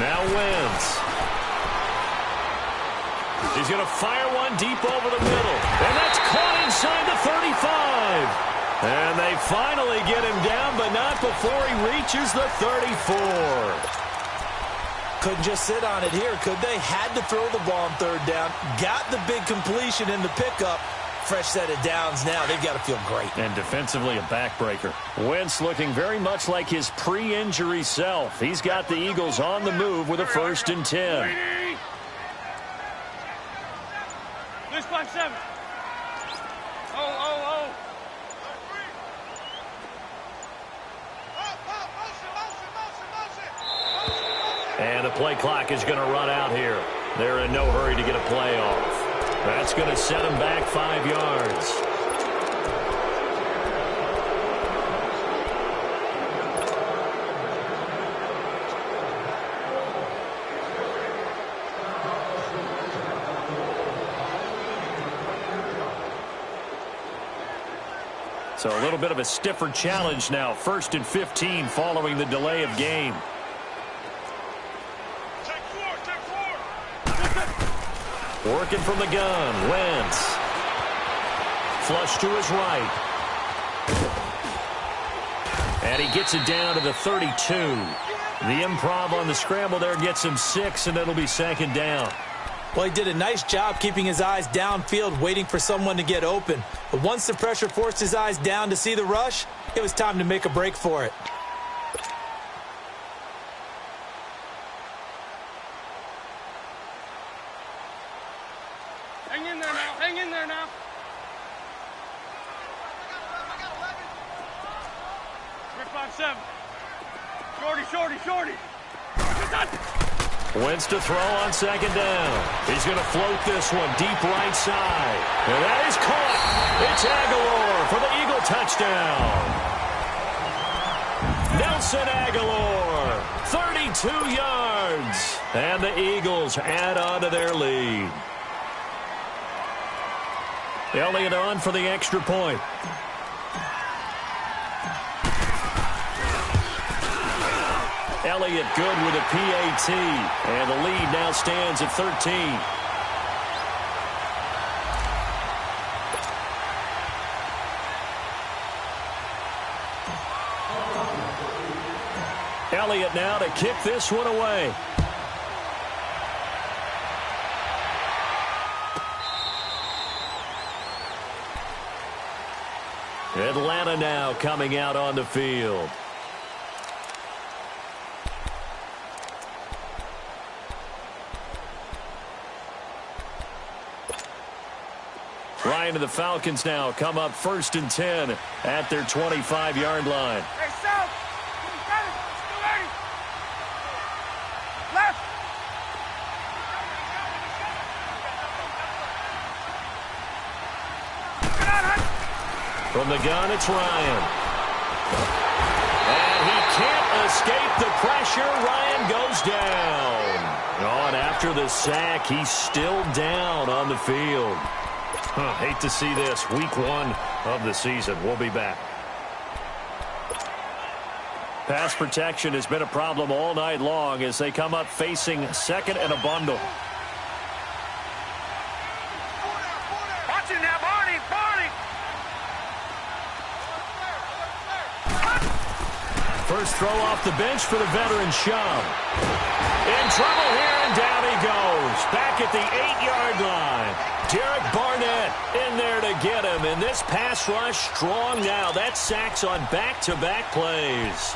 S2: Now Wentz. He's going to fire one deep over the middle, and that's caught inside the 35. And they finally get him down, but not before he reaches the 34.
S3: Couldn't just sit on it here, could they? Had to throw the ball on 3rd down. Got the big completion in the pickup. Fresh set of downs now. They've got to feel great.
S2: And defensively a backbreaker. Wentz looking very much like his pre-injury self. He's got the Eagles on the move with a 1st and 10.
S4: Liz 5-7. Oh.
S2: And the play clock is going to run out here. They're in no hurry to get a play off. That's going to set them back 5 yards. So a little bit of a stiffer challenge now. 1st and 15 following the delay of game. Working from the gun, Wentz. Flush to his right. And he gets it down to the 32. The improv on the scramble there gets him 6, and it'll be 2nd down.
S3: Well, he did a nice job keeping his eyes downfield, waiting for someone to get open. But once the pressure forced his eyes down to see the rush, it was time to make a break for it.
S4: Hang in there now. Hang in there now. Seven. Shorty.
S2: Wentz to throw on second down. He's going to float this one deep right side. And that is caught. It's Aguilar for the Eagle touchdown. Nelson Aguilar, 32 yards. And the Eagles add on to their lead. Elliott on for the extra point. Elliott good with a PAT, and the lead now stands at 13. Elliott now to kick this one away. Atlanta now coming out on the field. Ryan and the Falcons now come up 1st and 10 at their 25-yard line.
S4: Hey, South! Left!
S2: From the gun, it's Ryan. And he can't escape the pressure. Ryan goes down. Oh, and after the sack, he's still down on the field. Hate to see this. Week 1 of the season. We'll be back. Pass protection has been a problem all night long as they come up facing second and a bundle.
S4: Watch it now, Barney!
S2: First throw off the bench for the veteran Shum. In trouble here, and down he goes. Back at the 8-yard line. Derek Barnett in there to get him. And this pass rush strong now. That's sacks on back-to-back plays.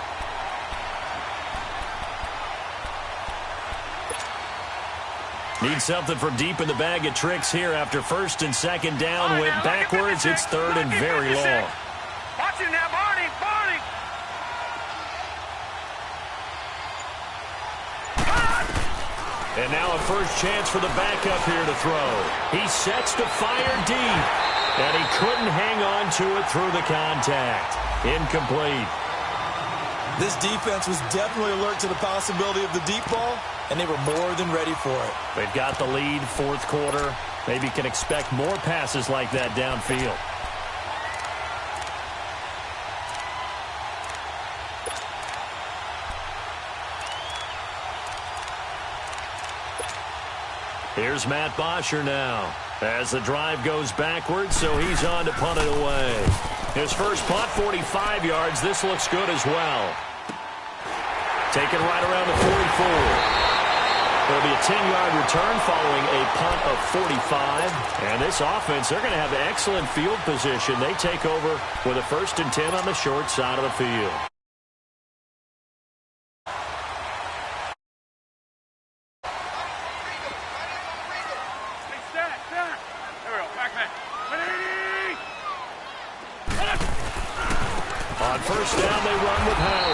S2: Need something for deep in the bag of tricks here after 1st and 2nd down. Went backwards. It's 3rd and very long.
S4: Watch it now, Barney!
S2: And now a first chance for the backup here to throw. He sets to fire deep. And he couldn't hang on to it through the contact. Incomplete.
S3: This defense was definitely alert to the possibility of the deep ball, and they were more than ready for it.
S2: They've got the lead, 4th quarter. Maybe can expect more passes like that downfield. Here's Matt Bosher now as the drive goes backwards, so he's on to punt it away. His first punt, 45 yards. This looks good as well. Taken right around the 44. It'll be a 10-yard return following a punt of 45. And this offense, they're going to have excellent field position. They take over with a 1st and 10 on the short side of the field. On 1st down, they run with Howard.